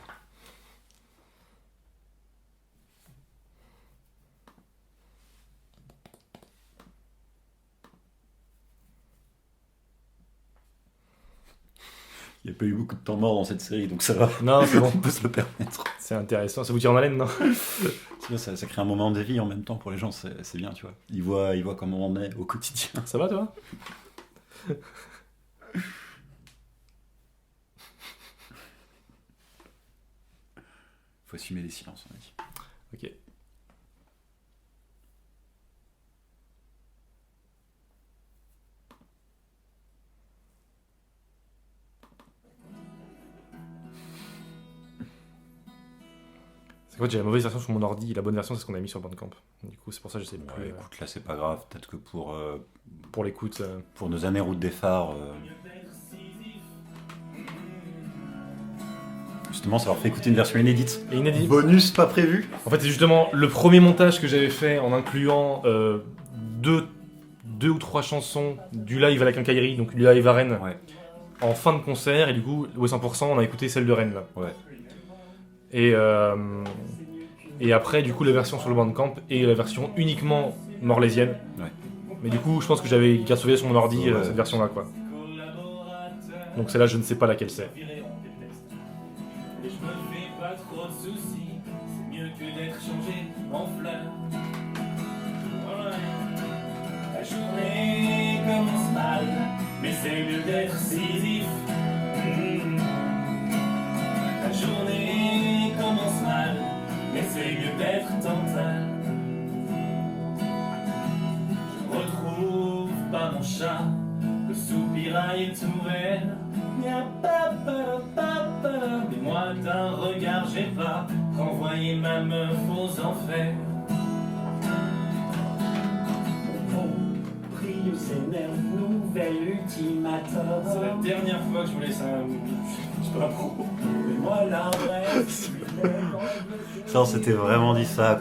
Il n'y a pas eu beaucoup de temps mort dans cette série, donc ça va. Non, c'est bon. On peut se le permettre. C'est intéressant. Ça vous tire en haleine, non? Ça crée un moment de vie en même temps pour les gens, c'est bien, tu vois. Ils voient comment on est au quotidien. Ça va, toi? Faut assumer les silences, on a dit. Ok. C'est qu'en fait, j'ai la mauvaise version sur mon ordi, la bonne version c'est ce qu'on a mis sur Bandcamp. Du coup, c'est pour ça que je sais Ouais, plus. écoute, là c'est pas grave, peut-être que Pour l'écoute. pour nos années route des phares, justement, ça leur fait écouter une version inédite. Et inédit. Bonus pas prévu. En fait, c'est justement le premier montage que j'avais fait en incluant deux ou trois chansons du live à la Quincaillerie, donc du live à Rennes, Ouais. en fin de concert. Et du coup, au 100%, on a écouté celle de Rennes là. Ouais. Et après, du coup, la version sur le Bandcamp et la version uniquement morlaisienne. Ouais. Mais du coup, je pense que j'avais gardé sauvé sur mon ordi Ouais. cette version-là, quoi. Donc celle-là, je ne sais pas laquelle c'est. Et je me fais pas trop de soucis, c'est mieux que d'être changé en fleurs. Ouais. La journée commence mal, mais c'est mieux d'être Sisyphe. La journée commence mal, mais c'est mieux d'être Tantal. Je retrouve pas mon chat, le soupirail est ouvert. Mais moi d'un regard j'ai pas renvoyé ma meuf aux enfers. Priusener, nouvel ultimatum. C'est la dernière fois que je vous laisse un. Je sais pas pro. Mais moi l'adresse. Ça, on s'était vraiment dit ça,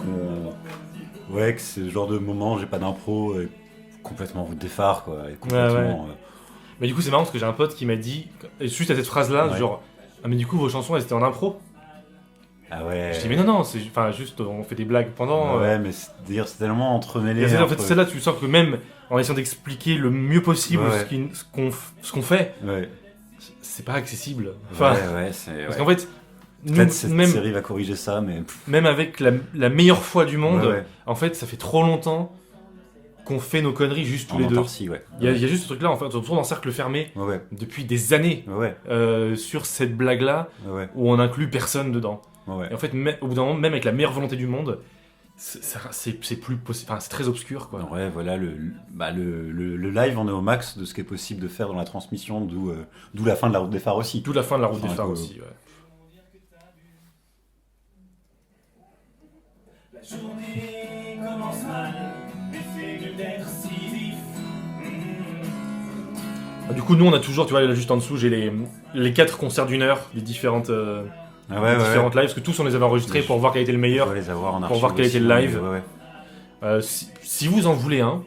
que c'est le genre de moment, j'ai pas d'impro, complètement route des phares, quoi. Et complètement, Mais du coup, c'est marrant parce que j'ai un pote qui m'a dit, et juste à cette phrase-là, Ouais. genre, ah mais du coup, vos chansons, elles étaient en impro. Ah ouais. Je dis, mais non, c'est juste, on fait des blagues pendant. Ouais, mais c'est tellement entremêlé. Et en fait, entre- celle-là, tu sens que même en essayant d'expliquer le mieux possible Ouais. ce qu'on fait, Ouais, c'est pas accessible. Enfin, ouais, c'est. parce Ouais. qu'en fait, nous, Peut-être cette même, série va corriger ça, mais. même avec la meilleure foi du monde, Ouais. en fait, ça fait trop longtemps qu'on fait nos conneries juste tous En les deux. autarcie, ouais. Il y a juste ce truc-là, en fait, on tourne en cercle fermé Ouais, depuis des années ouais, sur cette blague-là ouais, où on inclut personne dedans. ouais. Et en fait, au bout d'un moment, même avec la meilleure volonté du monde, c'est plus possible. Enfin, c'est très obscur, quoi. Ouais, voilà, le live, on est au max de ce qui est possible de faire dans la transmission, d'où la fin de la route des phares aussi. D'où la fin de la route Enfin, des phares quoi. aussi. Ouais. La journée commence mal, mais c'est mieux d'être Sisyphe. Du coup, nous, on a toujours, tu vois, là, juste en dessous, j'ai les 4 concerts d'1 heure des différentes, Ah ouais, différentes lives, parce que tous on les avait enregistrés pour voir quel était le On meilleur. va les avoir en pour archive voir quel aussi, était le live. Ouais, ouais. Si vous en voulez un,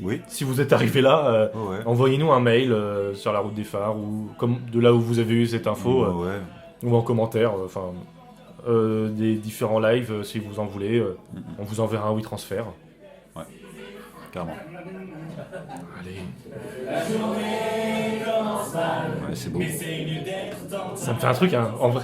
Oui, si vous êtes arrivé là, ouais, ouais. envoyez-nous un mail sur la route des phares ou comme de là où vous avez eu cette info Ouais, ouais. ou en commentaire, des différents lives si vous en voulez. On vous enverra un WeTransfer. Carrément. Allez, La journée commence mal, Ouais, c'est beau. mais c'est mieux d'être Tantal. ça me fait un truc, hein, en vrai.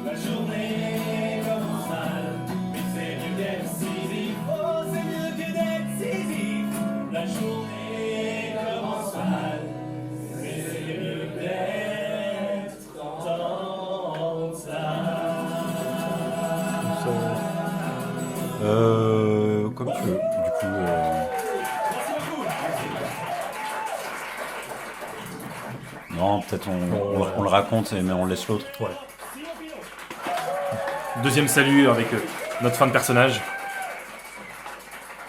La journée commence mal, mais c'est mieux d'être Sisyphe. Oh, c'est mieux que d'être Sisyphe. La journée commence mal, mais c'est mieux d'être Tantal. Comme tu veux. Du coup, non, peut-être on le raconte, mais on laisse l'autre. Ouais. Deuxième salut avec notre fin de personnage.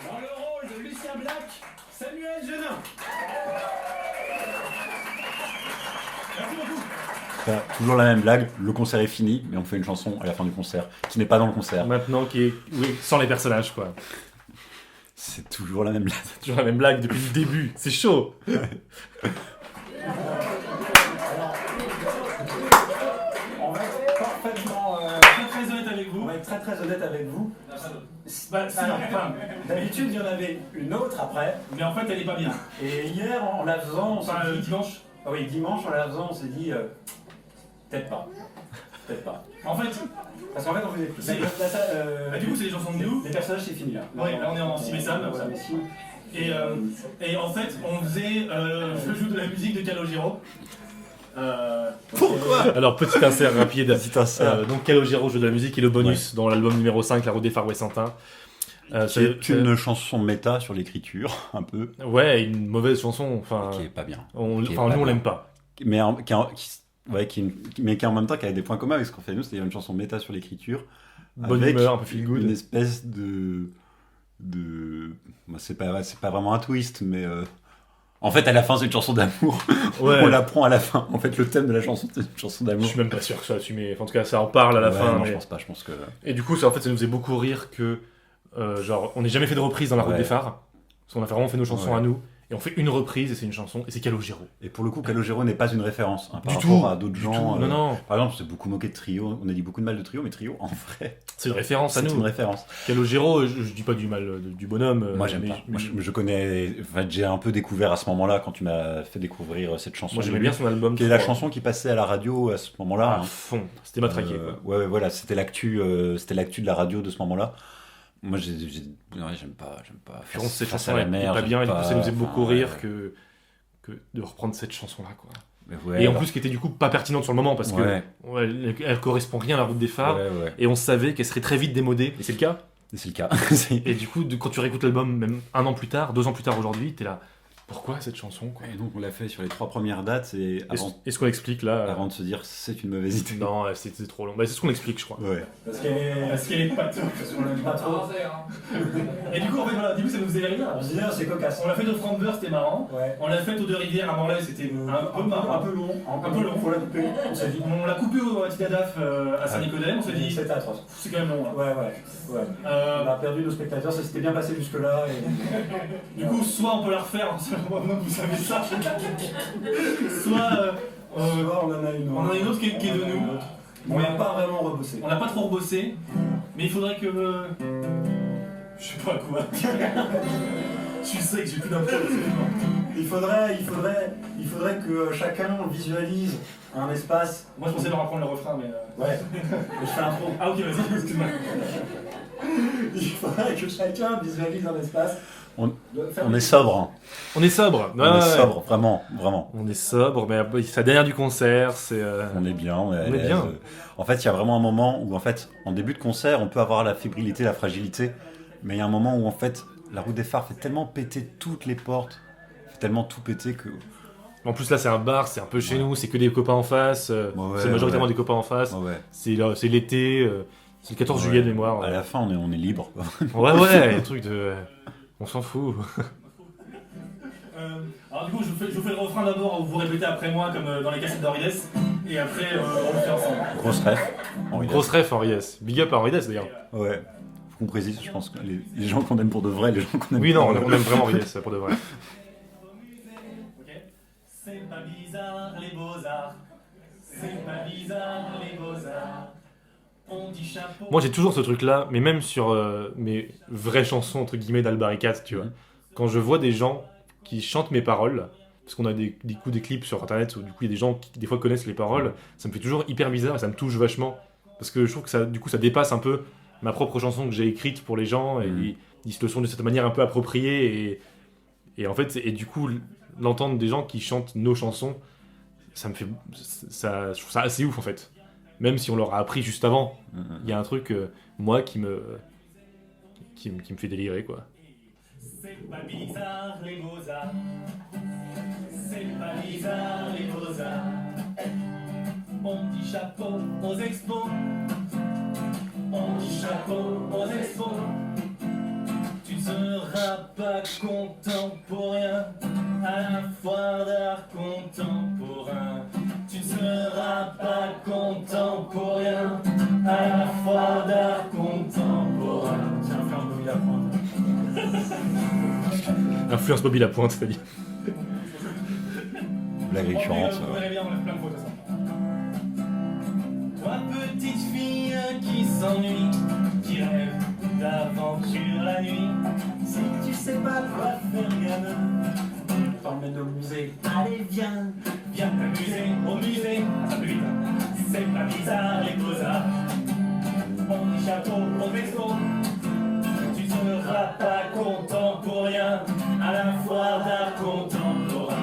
Dans le rôle de Lucien Black, Samuel Genin. Merci beaucoup. Toujours la même blague, le concert est fini, mais on fait une chanson à la fin du concert, qui n'est pas dans le concert. Maintenant qui est sans les personnages quoi. C'est toujours la même blague. C'est toujours la même blague depuis le début. C'est chaud. On va être parfaitement très honnête avec vous. On va être très honnête avec vous. Bah, si, Alors, enfin, d'habitude, il y en avait une autre après. mais en fait, elle est pas bien. Et hier, en la faisant, on s'est Enfin, dit... dimanche. Ah oui, dimanche, en la faisant, on s'est dit... peut-être pas. Peut-être pas. En fait, Parce qu'en fait, on faisait... Si. bah, du coup, c'est les chansons de nous. Les personnages, c'est fini là. Ouais, là, on est en si Messam. Voilà, mais si. Et en fait, on faisait. Je joue de la musique de Calogero. Alors petit insert rapide. Petit insert. Donc Calogero, jeu de la musique et le bonus dans l'album numéro 5, La Route des Phares Ouessantin. C'est une chanson méta sur l'écriture, un peu, Ouais, une mauvaise chanson. Enfin, qui est pas bien. nous qui est on pas bien. l'aime pas. Mais qui en même temps qui a des points communs avec ce qu'on fait nous, c'est-à-dire une chanson méta sur l'écriture. Bonne avec humeur, un peu feel good. Une espèce bah, c'est pas vraiment un twist, mais en fait à la fin c'est une chanson d'amour. Ouais. On l'apprend à la fin. En fait le thème de la chanson c'est une chanson Je d'amour. suis même pas sûr que ça assumé. Enfin, en tout cas, ça en parle à la Ouais, fin. non, mais- je pense pas. Je pense que Et du coup, ça nous faisait beaucoup rire que, genre, on n'ait jamais fait de reprise dans La Route Ouais. des Phares. Parce qu'on a vraiment fait nos chansons Ouais. à nous. Et on fait une reprise et c'est une chanson. Et c'est Calogero. et pour le coup Calogero n'est pas une référence par Du rapport tout. à d'autres Du gens. tout. Non, non. Par exemple, c'est beaucoup moqué de Trio. On a dit beaucoup de mal de Trio, mais Trio en vrai C'est une référence à c'est nous. une référence. Calogero, je dis pas du mal du bonhomme. Moi j'aime mais- pas. Moi, je connais. Enfin, j'ai un peu découvert à ce moment-là quand tu m'as fait découvrir cette chanson. Moi, j'aimais bien son album. Qui est la 3. chanson qui passait à la radio à ce moment-là. À fond. C'était matraqué. quoi. Ouais, voilà, c'était l'actu de la radio de ce moment-là. Moi, j'aime pas. Je pense que cette Face chanson à la elle est mer, pas j'aime bien. Et du coup, ça nous faisait beaucoup enfin, rire ouais. que de reprendre cette chanson-là. Quoi. Ouais, Et en bah, plus, qui était du coup pas pertinente sur le moment parce ouais, que elle correspond rien à La Route des Phares. ouais. Et on savait qu'elle serait très vite démodée. Et c'est le cas. Et c'est le cas. Et du coup, quand tu réécoutes l'album, même 1 an plus tard, 2 ans plus tard aujourd'hui, t'es là. Pourquoi cette chanson quoi. Et donc, on l'a fait sur les 3 premières dates et Est-ce qu'on explique là avant de se dire c'est une mauvaise idée. Non, c'était trop long. Bah, c'est ce qu'on explique, je crois. Ouais. Parce qu'elle est pas top. Parce qu'on l'aime pas trop. Et du coup, en fait, voilà, du coup, ça nous faisait rire. On se dit, ah, c'est cocasse. On l'a fait au Frankfurt, c'était marrant. Ouais. On l'a fait aux Deux Rivières à Morlaix, c'était un peu marrant. Un peu long. Un peu long. Faut la couper. On s'est dit, On l'a coupé au Tidadaf à Saint-Nicodème, on s'est dit, c'était atroce. c'est quand même long. Hein. Ouais. On a perdu nos spectateurs, ça s'était bien passé jusque-là. Et... Du coup, soit on peut la refaire, maintenant que vous savez ça, soit on en a une autre. on en a une autre qui est de nous. On l'a pas vraiment rebossé. On l'a pas trop rebossé, mais il faudrait que. Je sais pas quoi. Je sais que j'ai plus d'impro. Il faudrait que chacun visualise un espace. Moi je pensais leur apprendre le refrain, mais. Ouais. Je fais l'intro. Ah ok, vas-y, excuse-moi. Il faudrait que chacun visualise un espace. On est sobre. Hein. On est sobre. On est sobre, vraiment. On est sobre, mais c'est la dernière du concert. C'est. On est bien, on est à On est l'aise. bien. En fait, il y a vraiment un moment où, en fait, en début de concert, on peut avoir la fébrilité, la fragilité, mais il y a un moment où, en fait, la Route des Phares fait tellement péter toutes les portes, fait tellement tout péter que. En plus là, c'est un bar, c'est un peu chez nous, c'est que des copains en face. Ouais, C'est majoritairement ouais. des copains en face. Ouais. C'est l'été. C'est le 14 juillet de mémoire. À la fin, on est libre. Ouais, le truc de. On s'en fout. Alors du coup, je vous fais le refrain d'abord, vous répétez après moi comme dans les cassettes d'Henri et après on le fait ensemble. Grosse ref. Henri Dess. Grosse ref, Henri Dess. Big up à Henri Dess d'ailleurs. Ouais. Faut qu'on précise, je pense que les gens qu'on aime pour de vrai, les gens qu'on aime Oui, non, pour on aime vraiment Henri Dess pour de vrai. Ok. C'est pas bizarre les beaux-arts. C'est pas bizarre les beaux-arts. On dit chapeau. Moi j'ai toujours ce truc là, mais même sur mes vraies chansons entre guillemets d'Albaricat, tu vois. Quand je vois des gens qui chantent mes paroles, parce qu'on a des clips sur internet où du coup il y a des gens qui des fois connaissent les paroles, ça me fait toujours hyper bizarre et ça me touche vachement. Parce que je trouve que ça, du coup, ça dépasse un peu ma propre chanson que j'ai écrite pour les gens et ils se le sont de cette manière un peu appropriée et en fait, et du coup, l'entendre des gens qui chantent nos chansons, ça me fait, je trouve ça assez ouf en fait. Même si on leur a appris juste avant, il y a un truc, moi, qui me fait délirer quoi. C'est pas bizarre les beaux-arts. C'est pas bizarre les beaux-arts. On dit chapeau aux expos. chapeau aux expos. Tu ne seras pas contemporain à la foire d'art contemporain. Tu ne seras pas contemporain à la foire d'art contemporain. Tiens, fais un peu la pointe. Influence Bobby Lapointe, c'est-à-dire. Blague récurrente. Vous verrez bien, on a plein de photos de ça. Toi petite fille qui s'ennuie, qui rêve d'aventure la nuit. Si tu sais pas quoi faire gamin, t'emmène au musée. Allez viens, viens t'amuser au musée. Ça peut vite, hein. C'est pas bizarre les beaux-arts. On dit chapeau au expos. Tu seras pas contemporain à la foire d'art contemporain.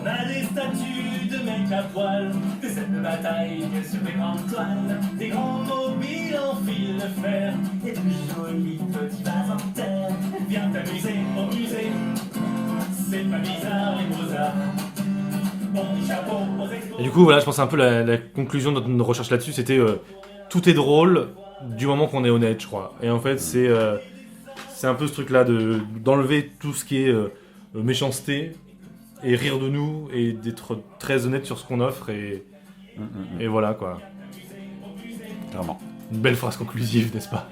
On a des statues de mecs à poil, des scènes de bataille sur des grandes toiles, des grands mobiles en fil de fer, et de jolis petits vases en terre. Viens t'amuser au musée, c'est pas bizarre les beaux-arts. On dit chapeau aux expos. Et du coup, voilà, je pense un peu la conclusion de notre recherche là-dessus, c'était tout est drôle du moment qu'on est honnête, je crois. Et en fait, c'est un peu ce truc-là d'enlever tout ce qui est méchanceté et rire de nous et d'être très honnête sur ce qu'on offre et voilà quoi. Clairement. Une belle phrase conclusive, n'est-ce pas?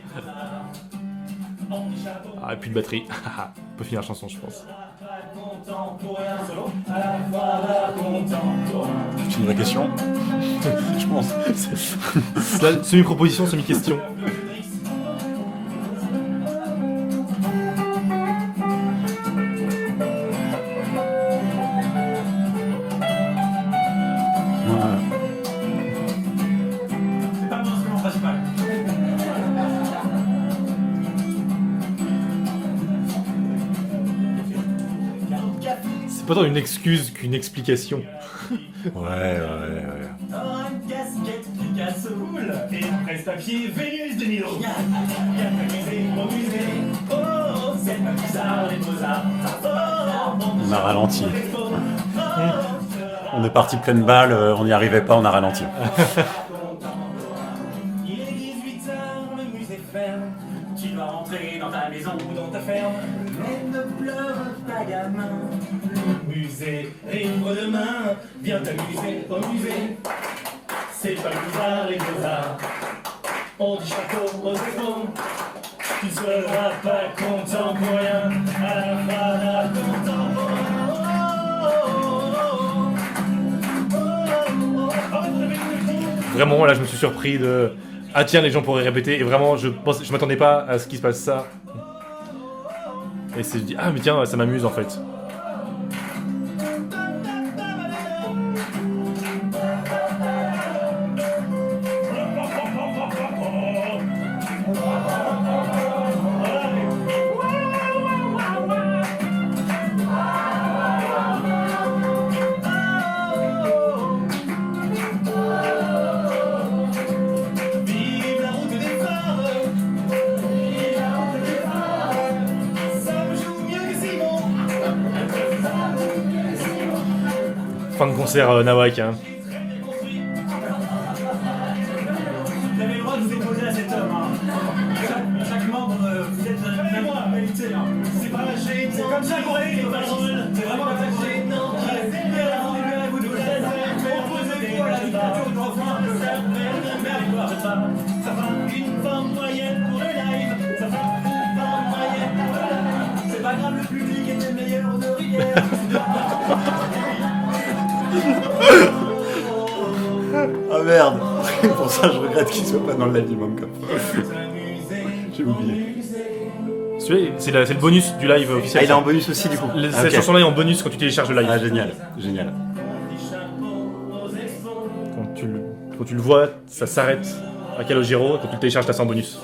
Ah, et puis de batterie. On peut finir la chanson, je pense. C'est une vraie question. Je pense. C'est la semi-proposition, semi-question. C'est pas mon instrument principal. C'est pas tant une excuse qu'une explication. Ouais. T'auras une casquette Picasso et un presse-papier Vénus de Milo. Viens t'amuser au musée. Oh, c'est pas bizarre les beaux-arts. On a ralenti. On est parti pleine balle, on n'y arrivait pas, on a ralenti. Il est 18h, le musée ferme. Tu dois rentrer dans ta maison ou dans ta ferme. Mais ne pleure pas gamin. Le musée réouvre demain. Viens t'amuser au musée. C'est pas bizarre les beaux-arts. On dit chapeau aux expos. Tu seras pas contemporain à la fin contemporain. Vraiment, là, je me suis surpris de... Ah tiens, les gens pourraient répéter. Et vraiment, je m'attendais pas à ce qu'il se passe ça. Et c'est... Je dis, ah mais tiens, ça m'amuse en fait. Vive la route des phares. Vive la route des phares. Ça me joue mieux que Simon. Fin de concert Nawak, hein. Vous avez le droit de vous opposer à cet homme. Hein. Chaque membre, vous êtes de la même qualité. Hein. C'est pas gênant. C'est comme ça qu'on règle les fascistes. C'est vraiment comme ça qu'on règle. Libérez-vous de vos chaises. Proposez-vous à la dictature de François. Ça fait une forme moyenne pour le live. Ça fait une forme moyenne pour le live. C'est pas grave, le public était meilleur de rivière. Ah merde. Pour ça, je regrette qu'il soit pas dans le live du Mamcom. J'ai oublié. Celui-là, c'est le bonus du live officiel. Ah, il est en bonus aussi du coup. Cette chanson-là est en bonus quand tu télécharges le live. Ah, génial, génial. Quand tu le vois, ça s'arrête à Calogero. Quand tu le télécharges, t'as ça en bonus.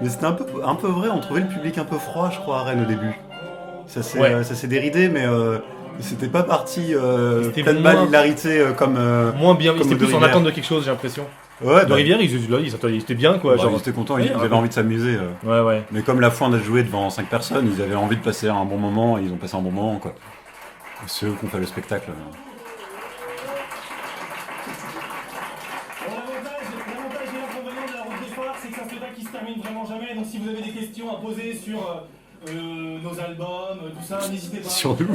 Mais c'était un peu vrai, on trouvait le public un peu froid, je crois, à Rennes au début. Ça s'est déridé, mais c'était pas parti C'était pleine moins- balle, hilarité comme. Moins bien, ils comme étaient plus en Rivière. attente de quelque chose, j'ai l'impression. Ouais, De Rivière, ils étaient bien quoi. ils étaient contents, ils avaient envie de s'amuser. Ouais. Mais comme la fois on a joué devant 5 personnes, ils avaient envie de passer un bon moment, et ils ont passé un bon moment quoi. Et c'est eux qui ont fait le spectacle. L'avantage et l'inconvénient de la route des phares, c'est que ça se fait pas qui se tape. donc si vous avez des questions à poser sur nos albums, tout ça, n'hésitez pas. Sur nous.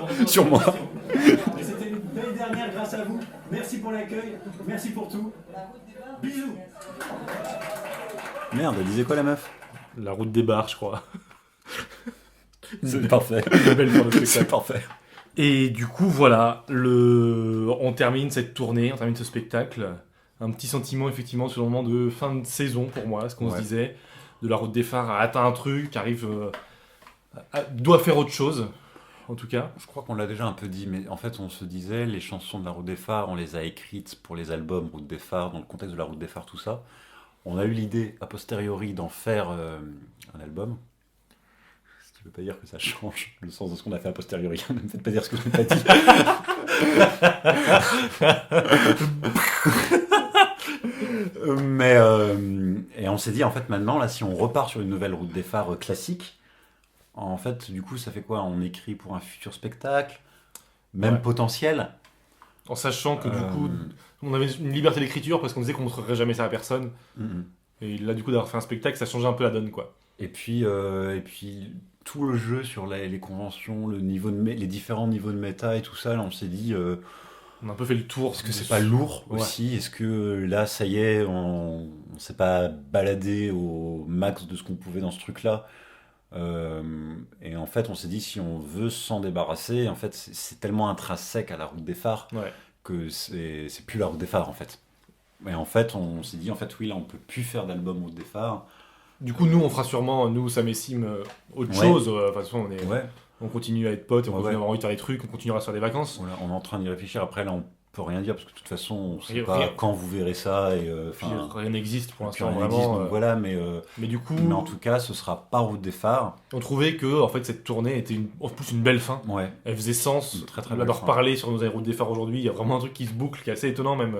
On va Sur moi. Et c'était une belle dernière grâce à vous. Merci pour l'accueil, merci pour tout. Bisous. Merde, elle disait quoi la meuf? La route des bars, je crois. C'est parfait. Une belle fin de C'est spectacle. parfait. Et du coup, voilà, on termine cette tournée, on termine ce spectacle. Un petit sentiment, effectivement, sur le moment de fin de saison pour moi, ce qu'on se disait. De la route des phares a atteint un truc, arrive, doit faire autre chose, en tout cas. Je crois qu'on l'a déjà un peu dit, mais en fait, on se disait, les chansons de la Route des Phares, on les a écrites pour les albums Route des Phares, dans le contexte de la Route des Phares, tout ça. On a eu l'idée, a posteriori, d'en faire un album. Ce qui ne veut pas dire que ça change le sens de ce qu'on a fait a posteriori. Ne me faites pas dire ce que je n'ai pas dit. Mais et on s'est dit, en fait, maintenant, là, si on repart sur une nouvelle Route des Phares classique, en fait, du coup, ça fait quoi? On écrit pour un futur spectacle, même potentiel. En sachant que, du coup, on avait une liberté d'écriture parce qu'on disait qu'on ne montrerait jamais ça à personne. Et là, du coup, d'avoir fait un spectacle, ça changeait un peu la donne, quoi. Et puis tout le jeu sur les conventions, le niveau les différents niveaux de méta et tout ça, là, on s'est dit, On a un peu fait le tour. est-ce que c'est pas lourd aussi? Est-ce que là, ça y est, on s'est pas baladé au max de ce qu'on pouvait dans ce truc-là? Et en fait, on s'est dit, si on veut s'en débarrasser, en fait, c'est tellement intrinsèque à la Route des Phares que c'est plus la Route des Phares, en fait. Et en fait, on s'est dit, en fait, oui, là, on peut plus faire d'album Route des Phares. Du coup, nous, on fera sûrement, nous, Sam et Sim, autre chose. De toute façon, on continue à être potes, on continue à avoir envie de faire des trucs, on continuera à se faire des vacances. Voilà, on est en train d'y réfléchir. Après, là, on peut rien dire parce que de toute façon, on sait pas quand vous verrez ça. Et Rien n'existe pour l'instant, rien vraiment. n'existe, donc voilà, mais du coup, en tout cas, ce sera pas Route des Phares. on trouvait que en fait, cette tournée était en plus une belle fin. Ouais. Elle faisait sens. Une très, très Là, belle d'en fin. reparler sur nos routes des phares aujourd'hui, il y a vraiment un truc qui se boucle, qui est assez étonnant même.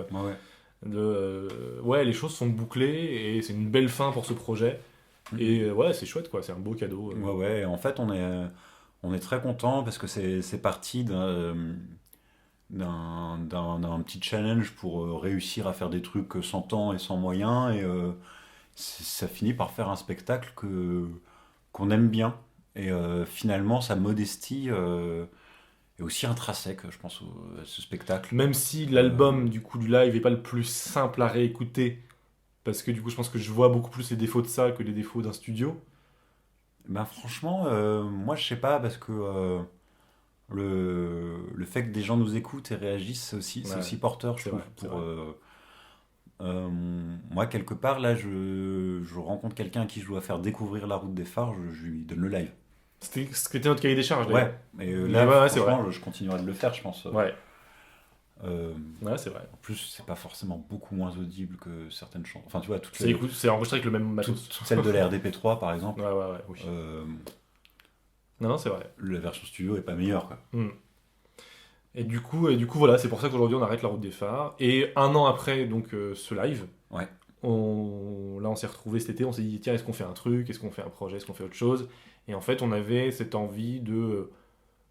Les choses sont bouclées et c'est une belle fin pour ce projet. Et c'est chouette, quoi. C'est un beau cadeau. Ouais. En fait, on est très content parce que c'est parti d'un petit challenge pour réussir à faire des trucs sans temps et sans moyens, et ça finit par faire un spectacle qu'on aime bien, et finalement sa modestie est aussi intrinsèque, je pense, à ce spectacle. Même si l'album du coup du live est pas le plus simple à réécouter, parce que du coup je pense que je vois beaucoup plus les défauts de ça que les défauts d'un studio. Ben franchement, moi je sais pas, parce que le fait que des gens nous écoutent et réagissent, c'est aussi porteur, je trouve. Moi, quelque part, là, je rencontre quelqu'un à qui je dois faire découvrir la Route des Phares, je lui donne le live. C'était notre cahier des charges. Ouais, et là, c'est franchement, je continuerai de le faire, je pense. Ouais, c'est vrai. En plus, c'est pas forcément beaucoup moins audible que certaines chansons. Enfin, tu vois, C'est enregistré avec le même matos. toutes celles de la RDP3, par exemple. Oui. Non, c'est vrai. La version studio est pas meilleure, quoi. Et du coup, voilà, c'est pour ça qu'aujourd'hui on arrête la Route des Phares. Et un an après donc ce live, on s'est retrouvés cet été, on s'est dit tiens, est-ce qu'on fait un truc, est-ce qu'on fait un projet, est-ce qu'on fait autre chose? Et en fait, on avait cette envie de,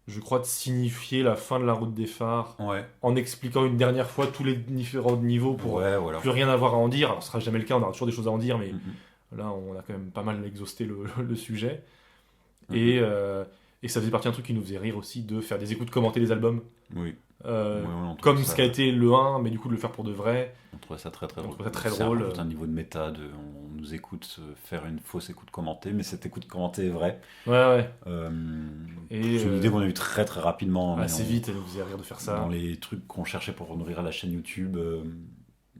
je crois, de signifier la fin de la Route des Phares en expliquant une dernière fois tous les différents niveaux pour plus rien avoir à en dire. Alors ce sera jamais le cas, on aura toujours des choses à en dire, mais là on a quand même pas mal exhausté le sujet. Et ça faisait partie d'un truc qui nous faisait rire aussi, de faire des écoutes commentées des albums. Comme ce qu'a été le 1, mais du coup de le faire pour de vrai. On trouvait ça très drôle. C'est un niveau de méta, on nous écoute faire une fausse écoute commentée, mais cette écoute commentée est vraie. Ouais. C'est une idée qu'on a eue très très rapidement. Assez vite, elle nous faisait rire de faire ça. Dans les trucs qu'on cherchait pour nourrir la chaîne YouTube.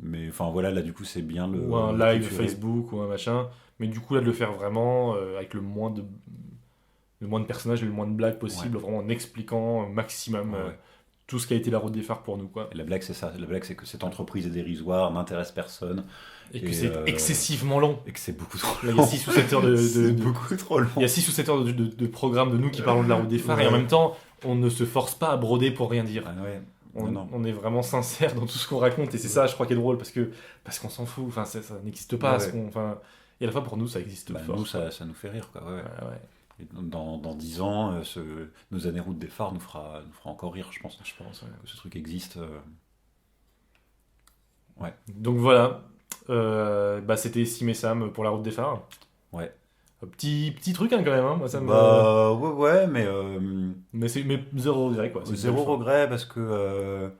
Mais enfin voilà, là du coup c'est bien le... Ou un live Facebook ou un machin. Mais du coup là de le faire vraiment avec le moins de personnages et le moins de blagues possible, vraiment en expliquant au maximum tout ce qui a été la Route des Phares pour nous, quoi. Et la blague c'est ça, la blague c'est que cette entreprise est dérisoire, n'intéresse personne. Et que c'est excessivement long. Et que c'est beaucoup trop long. Là, il y a 6 ou 7 heures beaucoup trop long. Il y a 6 ou 7 heures de programme de nous qui parlons de la Route des Phares, et en même temps, on ne se force pas à broder pour rien dire. On est vraiment sincère dans tout ce qu'on raconte, et c'est ça, je crois, qui est drôle, parce qu'on s'en fout, enfin, ça n'existe pas. Et à la fois, pour nous, ça existe fort. Nous, ça nous fait rire, quoi. Et dans 10 ans, nos années Route des Phares nous fera encore rire, je pense. Que ce truc existe. Donc voilà, c'était Sim et Sam pour la route des phares. Ouais. Petit truc hein, quand même, hein. Moi ça me... Bah, ouais, mais mais zéro regret quoi. C'est une zéro belle fin. regret parce que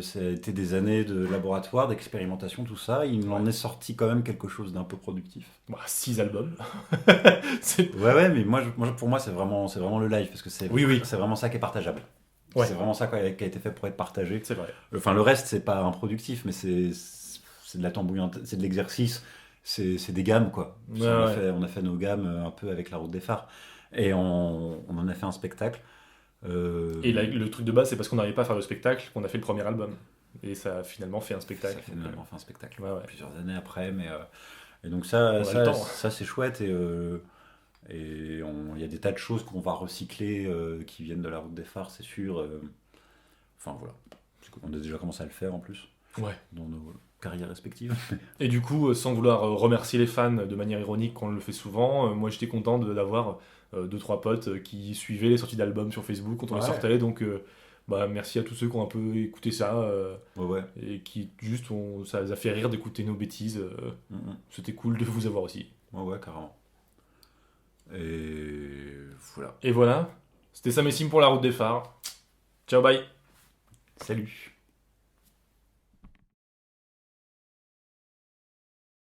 ça a été des années de laboratoire, d'expérimentation, tout ça. Il en est sorti quand même quelque chose d'un peu productif. 6 albums. C'est- Ouais, mais pour moi, c'est vraiment le live parce que Oui. c'est vraiment ça qui est partageable. Ouais. C'est vraiment ça qui a été fait pour être partagé. C'est vrai. Enfin, le reste, c'est pas improductif, mais c'est de la tambouillante, c'est de l'exercice, c'est des gammes, quoi. Ouais, On a fait nos gammes un peu avec la route des phares. Et on en a fait un spectacle. Et le truc de base, c'est parce qu'on n'arrivait pas à faire le spectacle qu'on a fait le premier album. Et ça a finalement fait un Ça spectacle. fait finalement fait un spectacle. Ouais. Plusieurs années après, mais et donc On a le temps. ça c'est chouette et il y a des tas de choses qu'on va recycler qui viennent de la route des phares, c'est sûr. Enfin voilà, on a déjà commencé à le faire en plus Ouais. dans nos carrières respectives. Et du coup, sans vouloir remercier les fans de manière ironique, qu'on le fait souvent, moi j'étais content d'avoir 2-3 potes qui suivaient les sorties d'albums sur Facebook quand on les Ouais. sortait. Donc merci à tous ceux qui ont un peu écouté ça Ouais. et qui juste ça les a fait rire d'écouter nos bêtises. C'était cool de vous avoir aussi. Ouais, carrément. Et voilà. Et voilà, c'était Sam et Sim pour la route des phares. Ciao, bye. Salut.